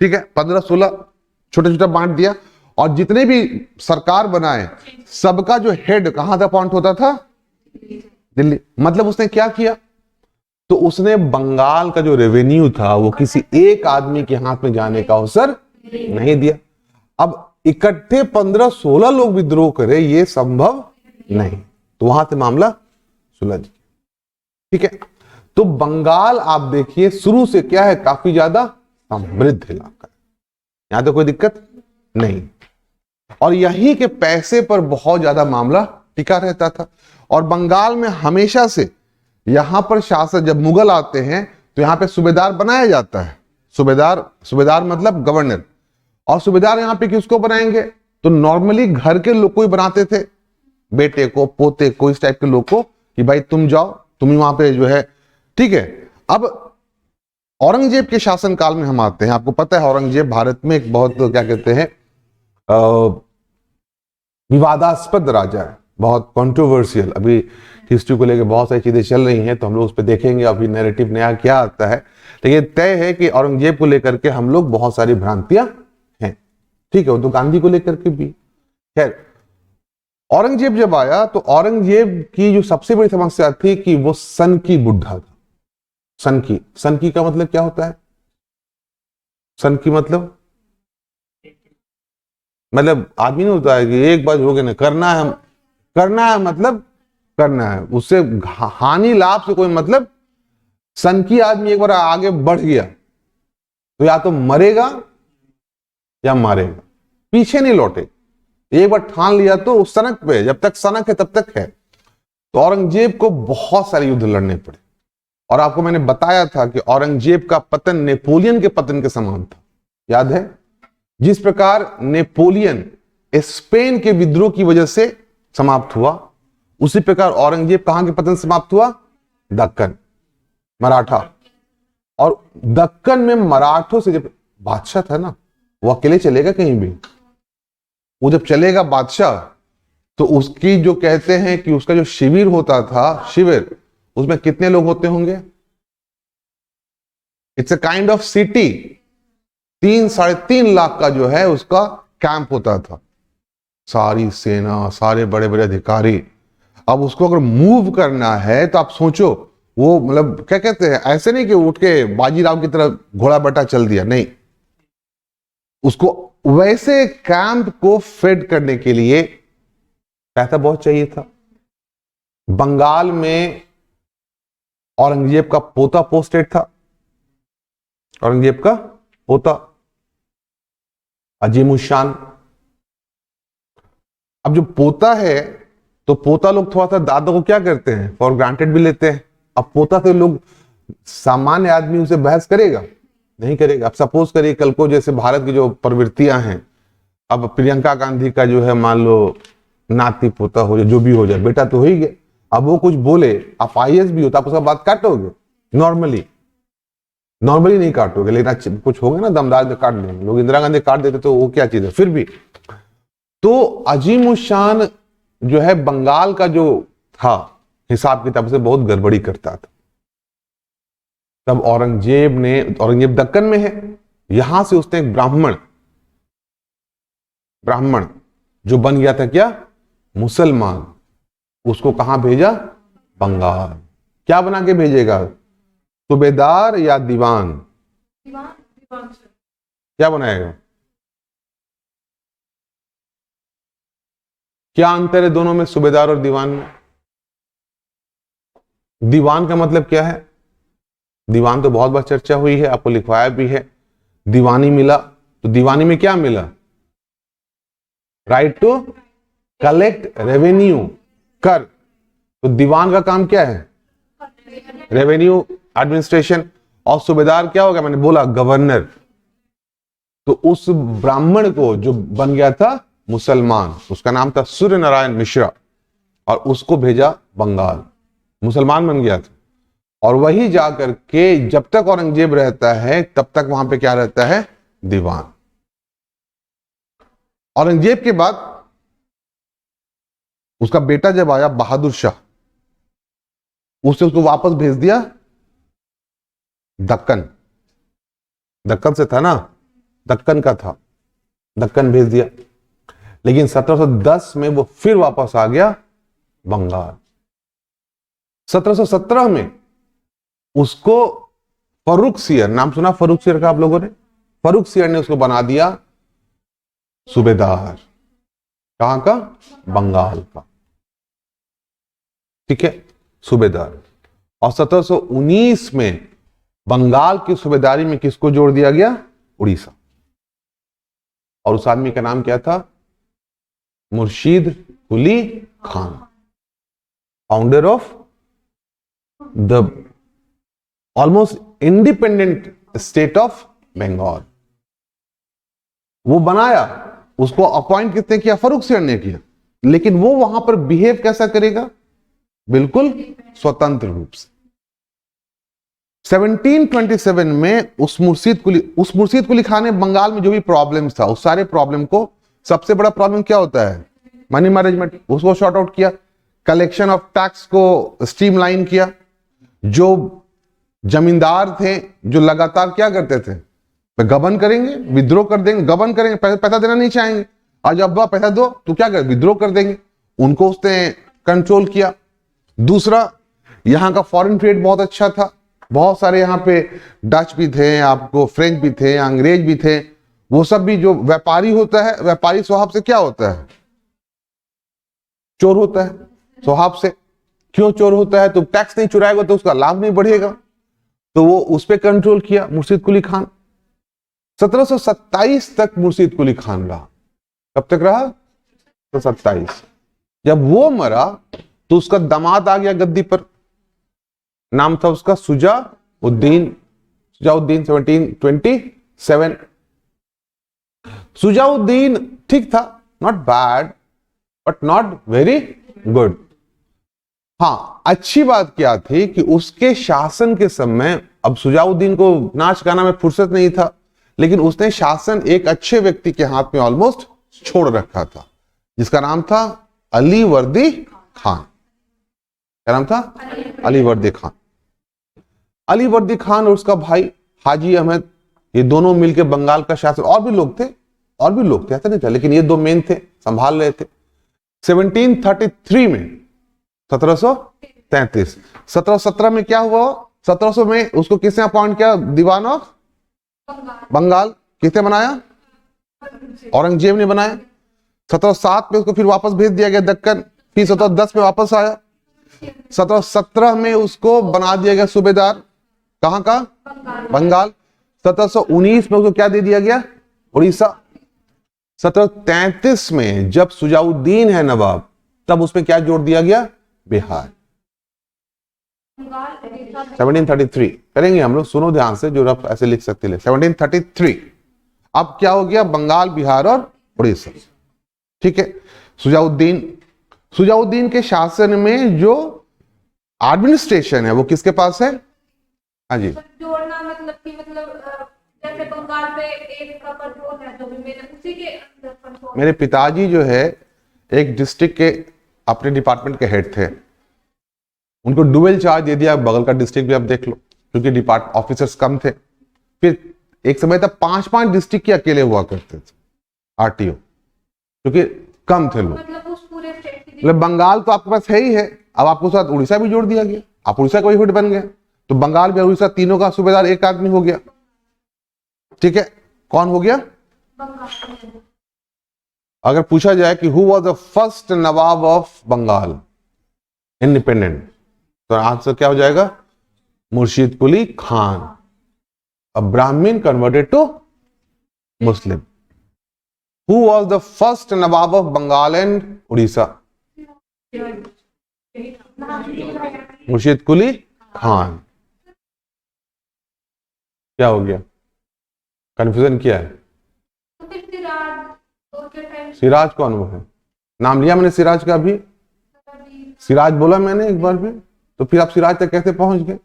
ठीक है, 15-16 छोटे छोटा बांट दिया। और जितने भी सरकार बनाए सबका जो हेड कहां था अपॉइंट होता था, दिल्ली। मतलब उसने क्या किया, तो उसने बंगाल का जो रेवेन्यू था वो किसी एक आदमी के हाथ में जाने का अवसर नहीं दिया। अब इकट्ठे 15-16 लोग विद्रोह करे ये संभव नहीं, तो वहां से मामला सुलझ गया, ठीक है। तो बंगाल आप देखिए शुरू से क्या है, काफी ज्यादा समृद्ध इलाका है, यहां तो कोई दिक्कत नहीं, और यहीं के पैसे पर बहुत ज्यादा मामला टिका रहता था। और बंगाल में हमेशा से यहां पर शासक, जब मुगल आते हैं तो यहां पे सूबेदार बनाया जाता है, सूबेदार मतलब गवर्नर। और सूबेदार यहां पे किसको बनाएंगे, तो नॉर्मली घर के लोग को ही बनाते थे, बेटे को, पोते को, इस टाइप के लोग को, कि भाई तुम जाओ, तुम ही वहां पे जो है, ठीक है। अब औरंगजेब के शासन काल में हम आते हैं। आपको पता है औरंगजेब भारत में एक बहुत क्या कहते हैं विवादास्पद राजा है, बहुत कंट्रोवर्शियल। अभी हिस्ट्री को लेकर बहुत सारी चीजें चल रही हैं, तो हम लोग उस पर देखेंगे अभी नैरेटिव नया क्या आता है। लेकिन तय है कि औरंगजेब को लेकर के हम लोग बहुत सारी भ्रांतियां हैं, ठीक है, वो तो गांधी को लेकर के भी। खैर, औरंगजेब जब आया तो औरंगजेब की जो सबसे बड़ी समस्या थी कि वो सन की बुढ़ा था। सन की का मतलब क्या होता है, सन की मतलब आदमी नहीं होता है कि एक बार हो गया ना, करना है मतलब करना है, उससे हानि लाभ से कोई मतलब। सन की आदमी एक बार आगे बढ़ गया तो या तो मरेगा या मारेगा, पीछे नहीं लौटे। एक बार ठान लिया तो उस सनक पे, जब तक सनक है तब तक है। तो औरंगजेब को बहुत सारे युद्ध लड़ने पड़े, और आपको मैंने बताया था कि औरंगजेब का पतन नेपोलियन के पतन के समान था, याद है। जिस प्रकार नेपोलियन स्पेन के विद्रोह की वजह से समाप्त हुआ, उसी प्रकार औरंगजेब कहां के पतन समाप्त हुआ, दक्कन, मराठा। और दक्कन में मराठों से, जब बादशाह था ना, वो अकेले चलेगा कहीं भी, वो जब चलेगा बादशाह, तो उसकी जो कहते हैं कि उसका जो शिविर होता था, शिविर, उसमें कितने लोग होते होंगे, it's a kind of city, 3-3.5 lakh का जो है उसका कैंप होता था, सारी सेना, सारे बड़े बड़े अधिकारी। अब उसको अगर मूव करना है तो आप सोचो, वो मतलब क्या कहते हैं, ऐसे नहीं कि उठ के बाजीराव की तरह घोड़ा बटा चल दिया, नहीं, उसको वैसे कैंप को फेड करने के लिए पैसा बहुत चाहिए था। बंगाल में औरंगजेब का पोता पोस्टेड था, औरंगजेब का पोता अजीमुशान। अब जो पोता है, तो पोता लोग थोड़ा सा दादा को क्या करते हैं, फॉर ग्रांटेड भी लेते हैं। अब पोता से लोग, सामान्य आदमी उसे बहस करेगा नहीं करेगा। अब सपोज करिए कल को जैसे भारत की जो प्रवृत्तियां हैं, अब प्रियंका गांधी का जो है मान लो नाती पोता हो जाए, जो भी हो जाए, बेटा तो हो ही गया। अब वो कुछ बोले, आप आईएएस भी हो तो आप उसका बात काटोगे, नॉर्मली नहीं काटोगे, लेकिन कुछ हो गया ना दमदार में काट देंगे लोग। इंदिरा गांधी काट देते तो वो क्या चीज है, फिर भी। तो अजीमुशान जो है बंगाल का जो था हिसाब किताब से बहुत गड़बड़ी करता था। तब औरंगजेब दक्कन में है, यहां से उसने एक ब्राह्मण जो बन गया था क्या, मुसलमान, उसको कहां भेजा, बंगाल। क्या बना के भेजेगा? सूबेदार या दीवान? दीवान, दीवान सर। क्या बनाएगा? क्या अंतर है दोनों में, सूबेदार और दीवान में? दीवान का मतलब क्या है? दीवान तो बहुत बार चर्चा हुई है, आपको लिखवाया भी है। दीवानी मिला, तो दीवानी में क्या मिला? राइट टू कलेक्ट रेवेन्यू, कर। तो दीवान का काम क्या है? Revenue administration. और सूबेदार क्या होगा? मैंने बोला गवर्नर। तो उस ब्राह्मण को जो बन गया था मुसलमान, उसका नाम था सूर्य नारायण मिश्रा, और उसको भेजा बंगाल, मुसलमान बन गया था। और वही जाकर के जब तक औरंगजेब रहता है तब तक वहां पे क्या रहता है? दीवान। औरंगजेब के बाद उसका बेटा जब आया बहादुर शाह, उसने उसको वापस भेज दिया दक्कन। दक्कन से था ना, दक्कन का था, दक्कन भेज दिया। लेकिन 1710 में वो फिर वापस आ गया बंगाल। 1717 में उसको फर्रुखसियर, नाम सुना फर्रुखसियर का आप लोगों ने? फर्रुखसियर ने उसको बना दिया सूबेदार। कहां का? बंगाल का। ठीक है, सूबेदार। और 1719 में बंगाल की सूबेदारी में किसको जोड़ दिया गया? उड़ीसा। और उस आदमी का नाम क्या था? Murshid Quli Khan, founder of the almost independent state of Bengal. वो बनाया, उसको अपॉइंट किसने किया? फर्रुखसियर ने किया। लेकिन वो वहां पर बिहेव कैसा करेगा? बिल्कुल स्वतंत्र रूप से। 1727 में उस मुर्शीद कुली खान ने बंगाल में जो भी प्रॉब्लम्स था, उस सारे प्रॉब्लम को, सबसे बड़ा प्रॉब्लम क्या होता है? मनी मैनेजमेंट, उसको शॉर्ट आउट किया। कलेक्शन ऑफ टैक्स को स्ट्रीमलाइन किया। जो जमींदार थे जो लगातार क्या करते थे? गबन करेंगे, विद्रोह कर देंगे, गबन करेंगे, पैसा देना नहीं चाहेंगे। आज अब पैसा दो तो क्या कर, विद्रोह कर देंगे। उनको उसने कंट्रोल किया। दूसरा, यहां का फॉरेन ट्रेड बहुत अच्छा था। बहुत सारे यहाँ पे डच भी थे, आपको फ्रेंच भी थे, अंग्रेज भी थे। वो सब भी, जो व्यापारी होता है, व्यापारी स्वभाव से क्या होता है? चोर होता है स्वभाव से। क्यों चोर होता है? तो टैक्स नहीं चुराएगा तो उसका लाभ नहीं बढ़ेगा। तो वो उस पर कंट्रोल किया मुर्शीद कुली खान। 1727 तक मुर्शीद कुली खान रहा। कब तक रहा? 1727। जब वो मरा तो उसका दामाद आ गया गद्दी पर। नाम था उसका सुजाउद्दीन। 1727। सुजाउद्दीन ठीक था, not bad but not very good. हाँ, अच्छी बात क्या थी कि उसके शासन के समय, अब सुजाउद्दीन को नाच गाना में फुर्सत नहीं था, लेकिन उसने शासन एक अच्छे व्यक्ति के हाथ में ऑलमोस्ट छोड़ रखा था, जिसका नाम था अली वर्दी खान। क्या नाम था? अली वर्दी खान। अली वर्दी खान और उसका भाई हाजी अहमद, ये दोनों मिलकर बंगाल का शासन, और भी लोग थे ऐसा नहीं था, लेकिन ये दो मेन थे, संभाल रहे थे। 1733 में 1733 1717 में क्या हुआ? 1700 में उसको किसने अपॉइंट किया? दीवान ऑफ बंगाल। किसने बनाया? औरंगजेब ने बनाया। 1707 में उसको फिर वापस भेज दिया गया दक्कन। फिर 1710 में वापस आया। 1717 में उसको बना दिया गया सूबेदार। कहां का? बंगाल। 1719 में उसको क्या दे दिया गया? उड़ीसा। 1733 में जब सुजाउद्दीन है नवाब, तब उसमें क्या जोड़ दिया गया? बिहार। 1733 करेंगे हम लोग, सुनो ध्यान से, जो आप ऐसे लिख सकते हैं। 1733 अब क्या हो गया? बंगाल, बिहार और उड़ीसा। ठीक है। सुजाउद्दीन के शासन में जो एडमिनिस्ट्रेशन है वो किसके पास है? हाँ जी, जोड़ना मतलब कि जैसे बंगाल पे एक का कंट्रोल है तो भी मेरे उसी के अंदर कंट्रोल। मेरे पिताजी जो है एक डिस्ट्रिक्ट के अपने डिपार्टमेंट के हेड थे। उनको डुअल चार्ज दे दिया, बगल का डिस्ट्रिक्ट भी आप देख लो, क्योंकि डिपार्ट ऑफिसर्स कम थे। फिर एक समय तक 5-5 डिस्ट्रिक्ट के अकेले हुआ करते थे आरटीओ, क्योंकि कम थे लोग। मतलब उस पूरे स्टेट की मतलब बंगाल तो आपके पास है ही है, अब आपको साथ उड़ीसा भी जोड़ दिया गया, आप उड़ीसा का यूनिट बन गए, तो बंगाल में उड़ीसा तीनों का सूबेदार एक आदमी हो गया। ठीक है, कौन हो गया? अगर पूछा जाए कि who was the first nawab of Bengal independent, तो आंसर क्या हो जाएगा? Murshid Quli Khan, a Brahmin converted to Muslim. Who was the first nawab of Bengal and Orissa? Murshid Quli Khan. क्या हो गया? कंफ्यूजन क्या है? सिराज कौन वो है? नाम लिया मैंने सिराज का अभी, सिराज बोला मैंने एक बार भी, तो फिर आप सिराज तक कैसे पहुंच गए?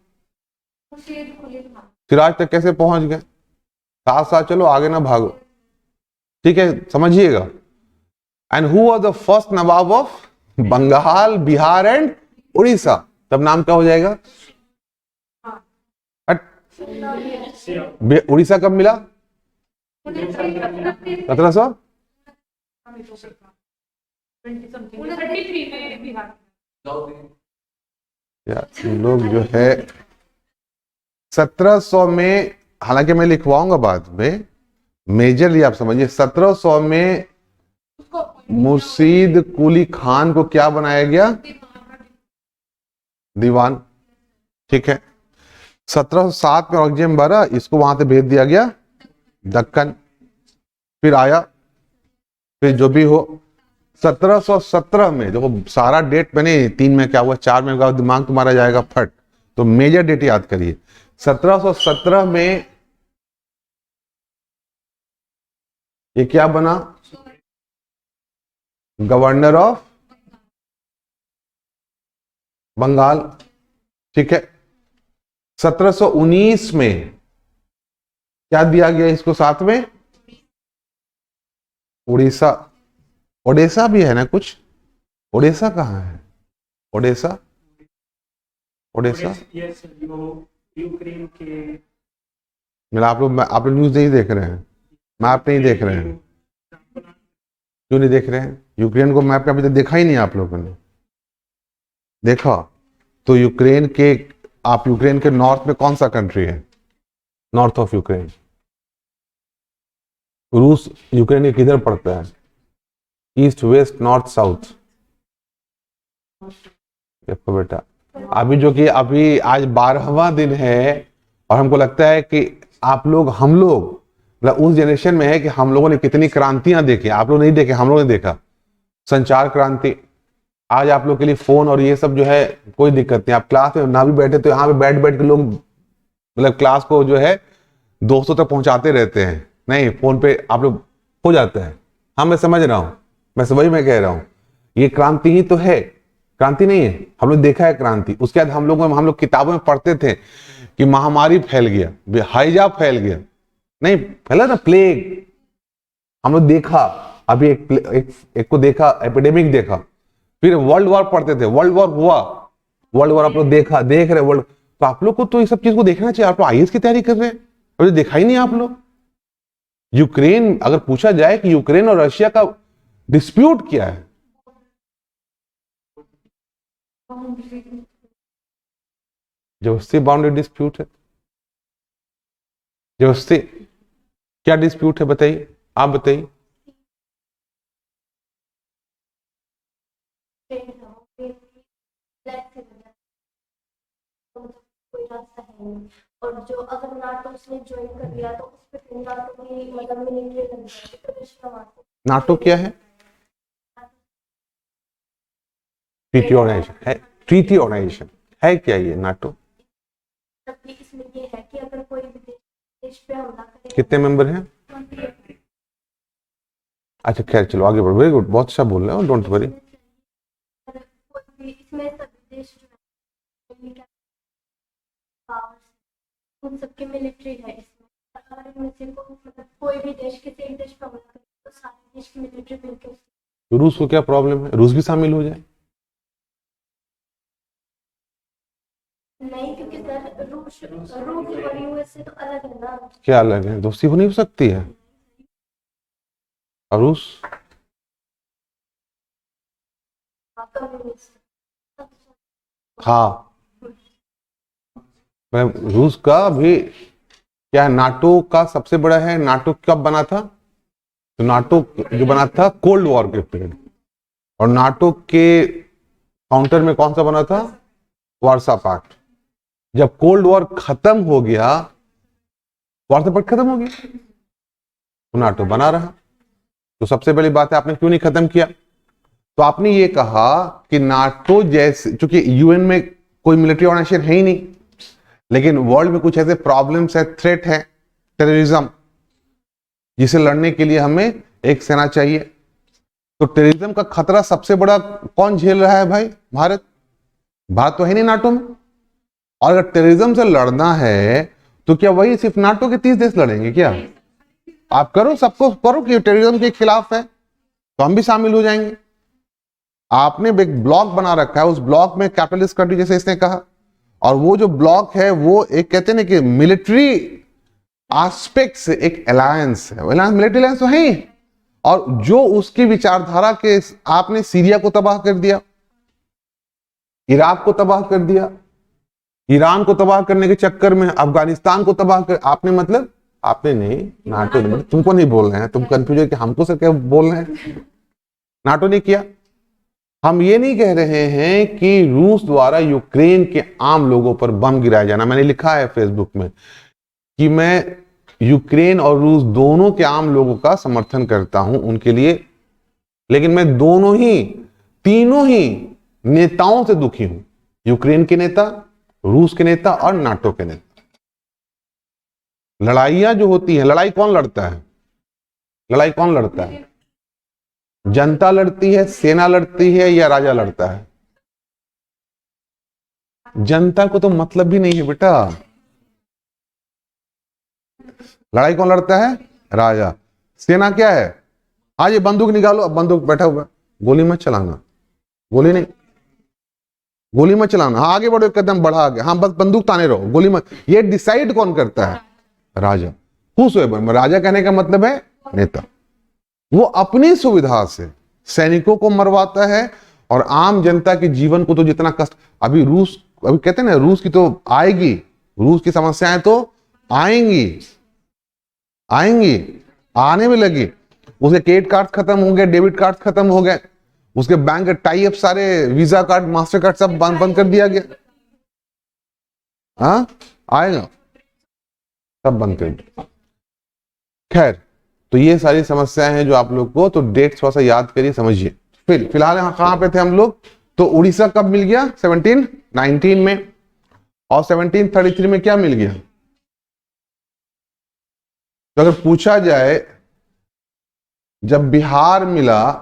सिराज तक कैसे पहुंच गए? साथ साथ चलो, आगे ना भागो। ठीक है, समझिएगा। And who was the first nawab of Bengal, Bihar and Orissa? तब नाम क्या हो जाएगा? उड़ीसा कब मिला? 1700 लोग जो है 1700 में, हालांकि मैं लिखवाऊंगा बाद में, मेजरली आप समझिए 1700 में मुर्शीद कुली खान को क्या बनाया गया? दीवान। ठीक है, 1707 में औरंगजेब मरा, इसको वहां से भेज दिया गया दक्कन, फिर आया, फिर जो भी हो 1717 में, देखो सारा डेट मैंने 3 में क्या हुआ, 4 में क्या हुआ, दिमाग तुम्हारा जाएगा फट, तो मेजर डेट याद करिए। 1717 में ये क्या बना? Governor of Bengal. ठीक है, 1719 में क्या दिया गया इसको साथ में? उड़ीसा। ओडिशा भी है ना कुछ? ओडिशा कहाँ है? ओडिशा, ओडिशा यूक्रेन के। मेरा आप लोग न्यूज नहीं देख रहे हैं, मैप नहीं देख रहे हैं। क्यों नहीं देख रहे हैं? यूक्रेन को मैप पे अभी तक देखा ही नहीं आप लोगों ने। देखा तो यूक्रेन के, आप यूक्रेन के नॉर्थ में कौन सा कंट्री है? North of Ukraine. रूस यूक्रेन के किधर पड़ता है? East, west, north, south. देखो बेटा, अभी जो कि अभी आज 12वां दिन है, और हमको लगता है कि आप लोग, हम लोग मतलब उस जनरेशन में है कि हम लोगों ने कितनी क्रांतियां देखी, आप लोग नहीं देखे, हम लोगों ने देखा। संचार क्रांति, आज आप लोग के लिए फोन और ये सब जो है कोई दिक्कत नहीं, आप क्लास में ना भी बैठे तो यहाँ पे बैठ बैठ के लोग मतलब क्लास को जो है दोस्तों तक पहुंचाते रहते हैं, नहीं फोन पे आप लोग हो जाता है। हाँ मैं समझ रहा हूं, मैं वही मैं कह रहा हूं, ये क्रांति ही तो है, क्रांति नहीं है? हम लोग देखा है क्रांति। उसके बाद हम लोग किताबों में पढ़ते थे कि महामारी फैल गया, हाइजा फैल गया, नहीं फैला ना, प्लेग, हम लोग देखा। अभी एक को देखा, एपिडेमिक देखा, फिर वर्ल्ड वॉर पढ़ते थे, वर्ल्ड वॉर हुआ, वर्ल्ड वॉर आप लोग देखा, देख रहे वर्ल्ड, तो आप लोग को तो ये सब चीज को देखना चाहिए। आप लोग आईएएस की तैयारी कर रहे हैं, अभी देखा ही नहीं आप लोग। यूक्रेन, अगर पूछा जाए कि यूक्रेन और रशिया का डिस्प्यूट क्या है, जबरदस्ती बाउंड्री डिस्प्यूट है, जबरदस्ती। क्या डिस्प्यूट है बताइए, आप बताइए। कोई रास्ता है नहीं, और जो अगर नाटो उसने ज्वाइन कर लिया तो उस पर नाटो की मतलब मिलिट्री लग जाएगी, तो रशिया वहां से। नाटो क्या है? ट्रीटी ऑर्गेनाइजेशन है, ट्रीटी ऑर्गेनाइजेशन है क्या ये नाटो? तभी इसमें ये है कि अगर कोई भी देश पे हमला करे। कितने मेंबर हैं? अच्छा खैर चलो आगे बढ़ो, वेरी गुड, बहुत अच्छा बोल रहे हो, डोंट वरी। इसमें सभी देश जो है उन सबकी मिलिट्री है इसमें, अगर इनमें से मतलब कोई भी देश किसी एक देश पे हमला करे तो सारे देश की मिलिट्री मिलकर। तो रूस को क्या प्रॉब्लम है? रूस भी शामिल हो जाए? नहीं, क्योंकि सर रूस और यूएस से तो अलग है ना। क्या अलग है? दोस्ती हो नहीं सकती है? और रूस हाँ, रूस का भी क्या है, नाटो का सबसे बड़ा है। नाटो कब बना था? तो नाटो जो बना था कोल्ड वॉर के पीरियड, और नाटो के काउंटर में कौन सा बना था? Warsaw Pact. जब कोल्ड वॉर खत्म हो गया, वार्सा पैक्ट खत्म हो गया, तो नाटो बना रहा। तो सबसे बड़ी बात है, आपने क्यों नहीं खत्म किया? तो आपने ये कहा कि नाटो जैसे, चूंकि यूएन में कोई मिलिट्री ऑर्गेनाइजेशन है ही नहीं, लेकिन वर्ल्ड में कुछ ऐसे प्रॉब्लम्स है, थ्रेट है, टेररिज्म, जिसे लड़ने के लिए हमें एक सेना चाहिए। तो टेररिज्म का खतरा सबसे बड़ा कौन झेल रहा है भाई? भारत। भारत तो है नहीं नाटो में। और अगर टेररिज्म से लड़ना है तो क्या वही सिर्फ नाटो के 30 देश लड़ेंगे क्या? आप करो, सबको करो कि टेररिज्म के खिलाफ है, तो हम भी शामिल हो जाएंगे। आपने एक ब्लॉक बना रखा है, उस ब्लॉक में कैपिटलिस्ट कंट्री, जैसे इसने कहा, और वो जो ब्लॉक है वो एक कहते हैं ना कि मिलिट्री एस्पेक्ट से एक अलायंस है। मिलिट्री अलायंस तो है ही, और जो उसकी विचारधारा के, आपने सीरिया को तबाह कर दिया, इराक को तबाह कर दिया, ईरान को तबाह करने के चक्कर में अफगानिस्तान को तबाह कर, आपने मतलब आपने नहीं, नाटो ने, मतलब तुमको नहीं बोल रहे हैं, तुम कंफ्यूज है कि हमको से क्या बोल रहे हैं, नाटो ने किया। हम ये नहीं कह रहे हैं कि रूस द्वारा यूक्रेन के आम लोगों पर बम गिराया जाना, मैंने लिखा है फेसबुक में कि मैं यूक्रेन और रूस दोनों के आम लोगों का समर्थन करता हूं, उनके लिए, लेकिन मैं दोनों ही, तीनों ही नेताओं से दुखी हूं, यूक्रेन के नेता, रूस के नेता और नाटो के नेता। लड़ाइयां जो होती हैं, लड़ाई कौन लड़ता है? लड़ाई कौन लड़ता है? जनता लड़ती है, सेना लड़ती है, या राजा लड़ता है? जनता को तो मतलब भी नहीं है बेटा। लड़ाई कौन लड़ता है? राजा। सेना क्या है? आज ये बंदूक निकालो, अब बंदूक बैठा हुआ, गोली मत चलाना, गोली नहीं, गोली मत चलाना, हाँ आगे बढ़ो, एक कदम बढ़ा आगे, हाँ बस बंदूक ताने रहो, गोली मत। ये डिसाइड कौन करता है? राजा। राजा कहने का मतलब है नेता। वो अपनी सुविधा से सैनिकों को मरवाता है, और आम जनता के जीवन को तो जितना कष्ट, अभी रूस, अभी कहते हैं ना, रूस की तो आएगी, रूस की समस्याएं तो आएंगी, आएंगी, आने में लगी। उसके क्रेडिट कार्ड खत्म हो गए, डेबिट कार्ड खत्म हो गए, उसके बैंक टाई अप सारे, वीजा कार्ड, मास्टर कार्ड सब बंद कर दिया गया। हाँ आएगा, सब बंद कर दिया। खैर, तो ये सारी समस्याएं हैं जो आप लोग को, तो डेट थोड़ा सा याद करिए, समझिए। फिर फिलहाल यहाँ कहां पे थे हम लोग? तो उड़ीसा कब मिल गया? 1719 में। और 1733 में क्या मिल गया? तो अगर पूछा जाए जब बिहार मिला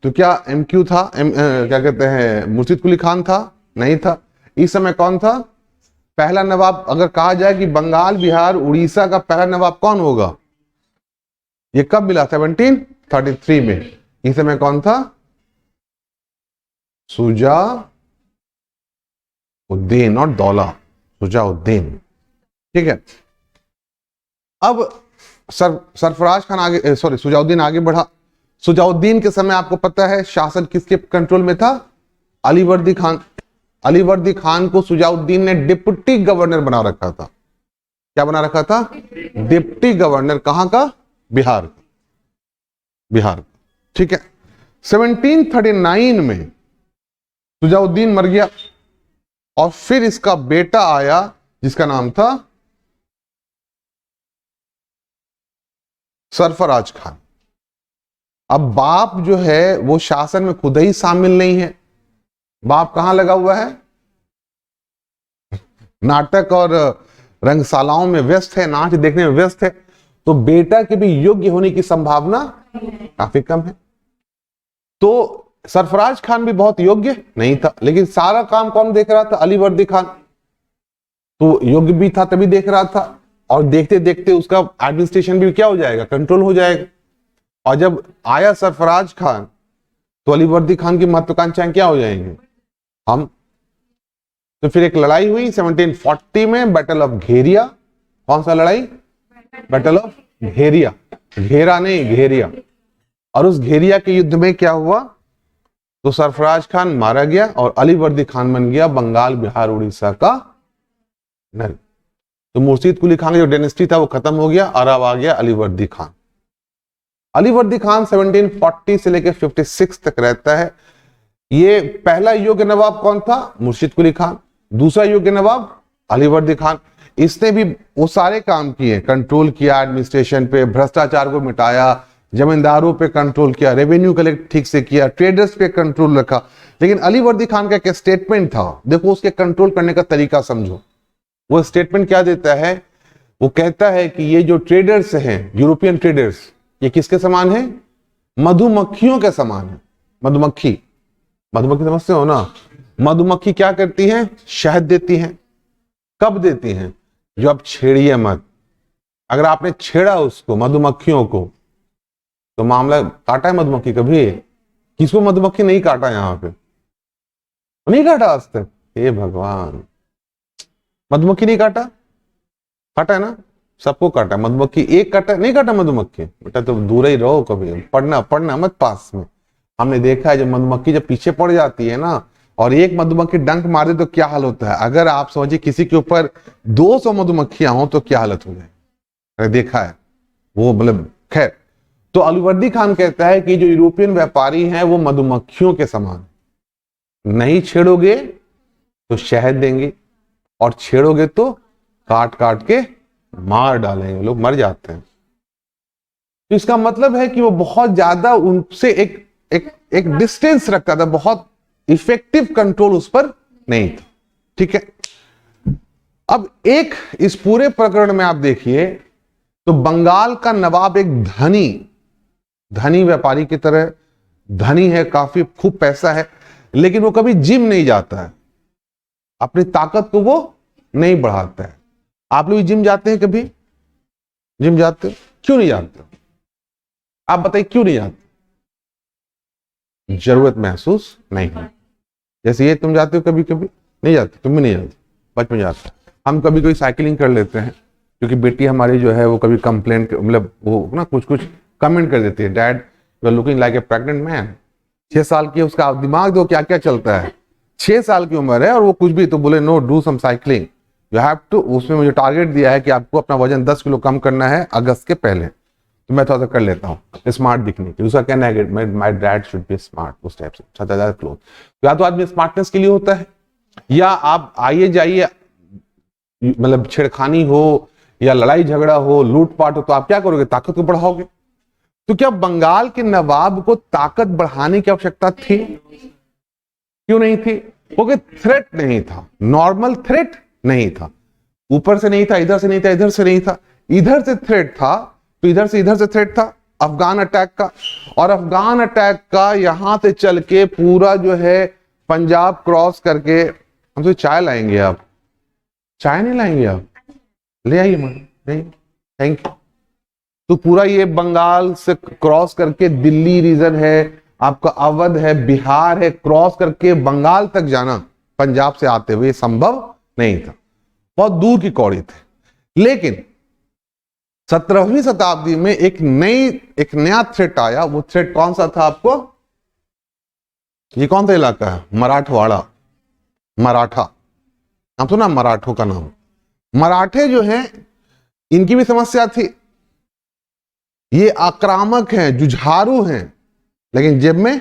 तो क्या एमक्यू था? क्या कहते हैं, मुर्शिद कुली खान था? नहीं था। इस समय कौन था पहला नवाब? अगर कहा जाए कि बंगाल, बिहार, उड़ीसा का पहला नवाब कौन होगा, ये कब मिला? 1733 में। इस समय कौन था? सुजाउद्दीन और दौला, सुजाउद्दीन। ठीक है। अब सरफराज खान आगे, सॉरी, सुजाउद्दीन आगे बढ़ा। सुजाउद्दीन के समय आपको पता है शासन किसके कंट्रोल में था? अलीवर्दी खान। अलीवर्दी खान को सुजाउद्दीन ने डिप्टी गवर्नर बना रखा था। क्या बना रखा था? Deputy governor. कहां का? बिहार का, बिहार। ठीक है। 1739 में सुजाउद्दीन मर गया, और फिर इसका बेटा आया जिसका नाम था सरफराज खान। अब बाप जो है वो शासन में खुद ही शामिल नहीं है, बाप कहां लगा हुआ है? नाटक और रंगशालाओं में व्यस्त है, नाच देखने में व्यस्त है। तो बेटा के भी योग्य होने की संभावना काफी कम है। तो सरफराज खान भी बहुत योग्य नहीं था, लेकिन सारा काम कौन देख रहा था? अलीवर्दी खान। तो योग्य भी था तभी देख रहा था, और देखते देखते उसका एडमिनिस्ट्रेशन भी क्या हो जाएगा? कंट्रोल हो जाएगा। और जब आया सरफराज खान तो अलीवर्दी खान की महत्वाकांक्षाएं क्या हो जाएंगी? हम। तो फिर एक लड़ाई हुई 1740 में, बैटल ऑफ घेरिया। कौन सा लड़ाई? Battle of Gheria. घेरा नहीं, घेरिया। और उस घेरिया के युद्ध में क्या हुआ? तो सरफराज खान मारा गया और अली वर्दी खान बन गया बंगाल बिहार उड़ीसा का नर। तो मुर्शीद कुली खान का जो डायनेस्टी था वो खत्म हो गया और अब आ गया अली वर्दी खान। अली वर्दी खान 1740 से लेकर 56 तक रहता है। ये पहला योग्य नवाब कौन था? मुर्शीद कुली खान। दूसरा योग्य नवाब अली वर्दी खान। इसने भी वो सारे काम किए, कंट्रोल किया एडमिनिस्ट्रेशन पे, भ्रष्टाचार को मिटाया, जमींदारों पे कंट्रोल किया, रेवेन्यू कलेक्ट ठीक से किया, ट्रेडर्स पे कंट्रोल रखा। लेकिन अली वर्दी खान का एक स्टेटमेंट था, देखो उसके कंट्रोल करने का तरीका समझो। वो स्टेटमेंट क्या देता है? वो कहता है कि ये जो ट्रेडर्स हैं, यूरोपियन ट्रेडर्स, ये किसके समान है? मधुमक्खियों के समान है। मधुमक्खी, मधुमक्खी समझते हो ना? मधुमक्खी क्या करती है? शहद देती है। कब देती हैं? जो आप छेड़िए मत। अगर आपने छेड़ा उसको, मधुमक्खियों को, तो मामला काटा है मधुमक्खी कभी? किसको मधुमक्खी नहीं काटा यहाँ पे? नहीं काटा आज तक? हे भगवान, मधुमक्खी नहीं काटा? काटा है ना? सबको काटा। मधुमक्खी एक काटा नहीं काटा मधुमक्खी? बेटा तो दूर ही रहो, कभी पढ़ना मत पास में। हमने देखा है जब मधुमक्खी जब पीछे पड़ जाती है ना और एक मधुमक्खी डंक मार दे तो क्या हाल होता है। अगर आप समझिए किसी के ऊपर 200 मधुमक्खियां हो तो क्या हालत हो जाए, देखा है वो, मतलब खैर। तो अली वर्दी खान कहता है कि जो यूरोपियन व्यापारी हैं वो मधुमक्खियों के समान, नहीं छेड़ोगे तो शहद देंगे और छेड़ोगे तो काट काट के मार डालेंगे, लोग मर जाते हैं। तो इसका मतलब है कि वो बहुत ज्यादा उनसे एक डिस्टेंस रखता था, बहुत इफेक्टिव कंट्रोल उस पर नहीं था। ठीक है, अब एक इस पूरे प्रकरण में आप देखिए तो बंगाल का नवाब एक धनी व्यापारी की तरह धनी है, काफी खूब पैसा है, लेकिन वो कभी जिम नहीं जाता है, अपनी ताकत को वो नहीं बढ़ाता है। आप लोग जिम जाते हैं? कभी जिम जाते हो? क्यों नहीं जाते? आप बताइए क्यों नहीं जाते? जरूरत महसूस नहीं है। जैसे ये तुम जाते हो कभी कभी? नहीं जाते? तुम भी नहीं जाते? बचपन जाते। हम कभी कोई साइकिलिंग कर लेते हैं, क्योंकि बेटी हमारी जो है वो कभी कंप्लेंट, मतलब वो ना कुछ कमेंट कर देती है, dad you are looking like a pregnant man. 6 साल की, उसका दिमाग दो क्या क्या चलता है। 6 साल की उम्र है और वो कुछ भी तो बोले no do some cycling, you have to. उसमें मुझे टारगेट दिया है कि आपको अपना वजन 10 किलो कम करना है अगस्त के पहले, तो मैं थोड़ा सा कर लेता हूँ स्मार्ट दिखने के। उसका कहना है कि my dad should be smart, उस टाइप से ज्यादा क्लोथ। या तो आदमी स्मार्टनेस के लिए होता है, या आप आइए जाइए, मतलब छेड़खानी हो या लड़ाई झगड़ा हो, लूटपाट हो, तो आप क्या करोगे? ताकत को बढ़ाओगे। तो क्या बंगाल के नवाब को ताकत बढ़ाने की आवश्यकता थी? क्यों नहीं थी? क्योंकि थ्रेट नहीं था, नॉर्मल थ्रेट नहीं था, ऊपर से नहीं था, इधर से नहीं था, इधर से नहीं था। इधर से थ्रेट था तो इधर से थ्रेट था अफगान अटैक का, और अफगान अटैक का यहां से चल के पूरा जो है पंजाब क्रॉस करके, हम तो चाय लाएंगे। आप चाय नहीं लाएंगे? आप ले आइए मैडम, थैंक यू। तो पूरा ये बंगाल से क्रॉस करके दिल्ली रीजन है, आपका अवध है, बिहार है, क्रॉस करके बंगाल तक जाना पंजाब से आते हुए संभव नहीं था, बहुत दूर की कौड़ी थे। लेकिन 17वीं शताब्दी में एक नया थ्रेट आया। वो थ्रेट कौन सा था आपको? ये कौन सा इलाका है? मराठवाड़ा, मराठा। आप सुना मराठों का नाम? मराठे जो हैं इनकी भी समस्या थी, ये आक्रामक हैं, जुझारू हैं, लेकिन जेब में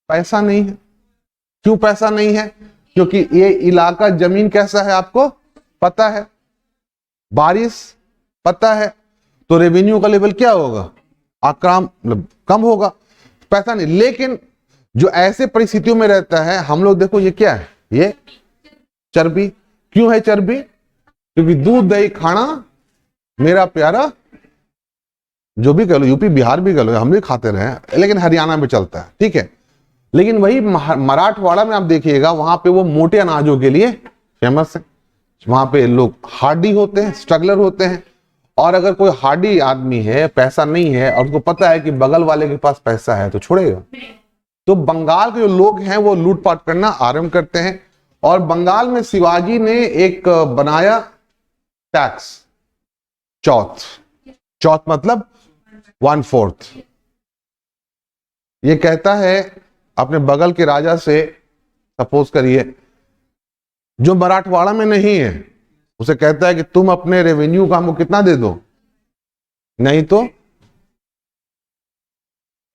पैसा नहीं है। क्यों पैसा नहीं है? क्योंकि ये इलाका, जमीन कैसा है आपको पता है, बारिश पता है, तो रेवेन्यू का लेवल क्या होगा? मतलब कम होगा, पैसा नहीं। लेकिन जो ऐसे परिस्थितियों में रहता है, हम लोग देखो ये क्या है, ये चर्बी। क्यों है चर्बी? क्योंकि दूध दही खाना मेरा प्यारा, जो भी कह लो, यूपी बिहार भी कह लो, हम भी खाते रहे, लेकिन हरियाणा में चलता है, ठीक है। लेकिन वही मराठवाड़ा में आप देखिएगा, वहां पे वो मोटे अनाजों के लिए फेमस है। वहां पे लोग हार्डी होते हैं, स्ट्रगलर होते हैं। और अगर कोई हार्डी आदमी है, पैसा नहीं है, और उसको पता है कि बगल वाले के पास पैसा है, तो छोड़ेगा। तो बंगाल के जो लोग हैं वो लूटपाट करना आरंभ करते हैं। और बंगाल में शिवाजी ने एक बनाया टैक्स, चौथ मतलब 1/4। ये कहता है अपने बगल के राजा से, सपोज करिए जो मराठवाड़ा में नहीं है, उसे कहता है कि तुम अपने रेवेन्यू का हमको कितना दे दो, नहीं तो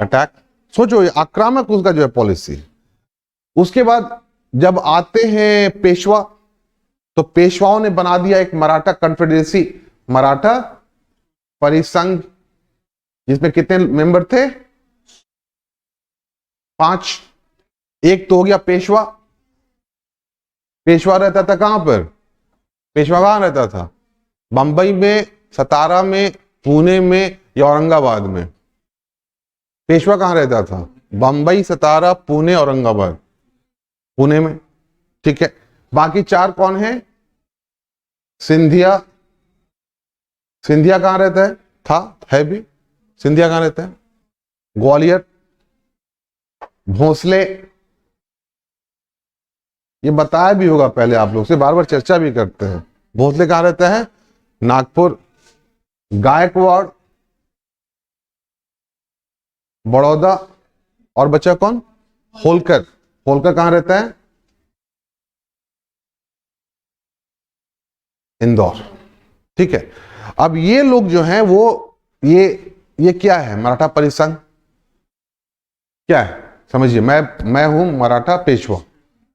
अटैक। सोचो ये आक्रामक उसका जो है पॉलिसी। उसके बाद जब आते हैं पेशवा, तो पेशवाओं ने बना दिया एक मराठा कॉन्फेडरेसी, मराठा परिसंघ, जिसमें कितने मेंबर थे, 5। एक तो हो गया पेशवा। पेशवा रहता था कहां पर, पेशवा कहां रहता था, बंबई में, सतारा में, पुणे में या औरंगाबाद में। पेशवा कहां रहता था, बंबई, सतारा, पुणे, औरंगाबाद। पुणे में, ठीक है। बाकी 4 कौन है, सिंधिया। सिंधिया कहां रहता है, है भी। सिंधिया कहां रहता है, ग्वालियर। भोसले, ये बताया भी होगा पहले, आप लोग से बार बार चर्चा भी करते हैं। भोसले कहां रहता है, नागपुर। गायकवाड़, बड़ौदा। और बचा कौन, होलकर। होलकर कहां रहता है, इंदौर। ठीक है। अब ये लोग जो हैं वो ये क्या है, मराठा परिसंघ क्या है, समझिए। मैं हूं मराठा पेशवा,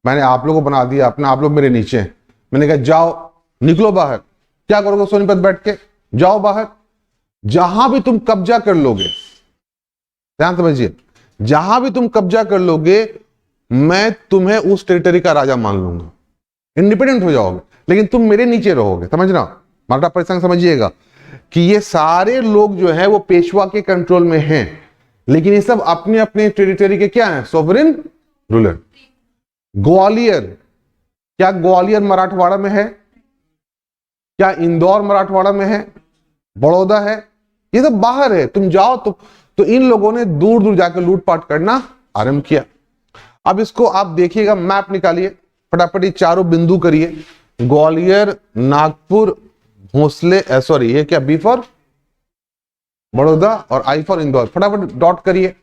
मैंने आप लोगों को बना दिया अपना, आप लोग मेरे नीचे हैं। मैंने कहा जाओ, निकलो बाहर। क्या करोगे सोनीपत बैठ के, जाओ बाहर। जहां भी तुम कब्जा कर लोगे, ध्यान समझिए, जहां भी तुम कब्जा कर लोगे, मैं तुम्हें उस टेरिटरी का राजा मान लूंगा। इंडिपेंडेंट हो जाओगे, लेकिन तुम मेरे नीचे रहोगे। समझना, मराठा परिसंघ समझिएगा कि ये सारे लोग जो है वो पेशवा के कंट्रोल में हैं, लेकिन ये सब अपने अपने टेरिटरी के क्या है, सोवरेन रूलर। ग्वालियर, क्या ग्वालियर मराठवाड़ा में है, क्या इंदौर मराठवाड़ा में है, बड़ौदा है, ये सब बाहर है। तुम जाओ तो इन लोगों ने दूर दूर जाकर लूटपाट करना आरंभ किया। अब इसको आप देखिएगा, मैप निकालिए फटाफट, ये चारों बिंदु करिए, ग्वालियर, नागपुर, भोसले, सॉरी ये क्या, बी फॉर बड़ौदा और आई फॉर इंदौर, फटाफट डॉट करिए।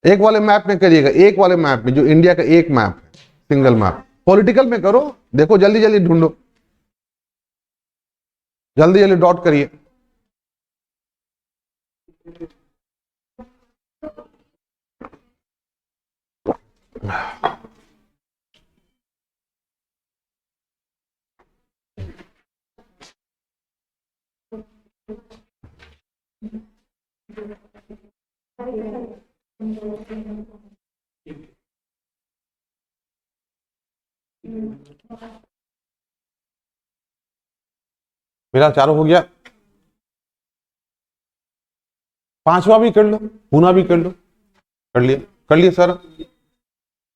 एक वाले मैप में करिएगा, एक वाले मैप में जो इंडिया का एक मैप है, सिंगल मैप। पॉलिटिकल में करो, देखो जल्दी जल्दी ढूंढो, जल्दी जल्दी डॉट करिए। मेरा चारों हो गया, 5वां भी कर लो, पूना भी कर लो, कर लिया, कर लिए सर,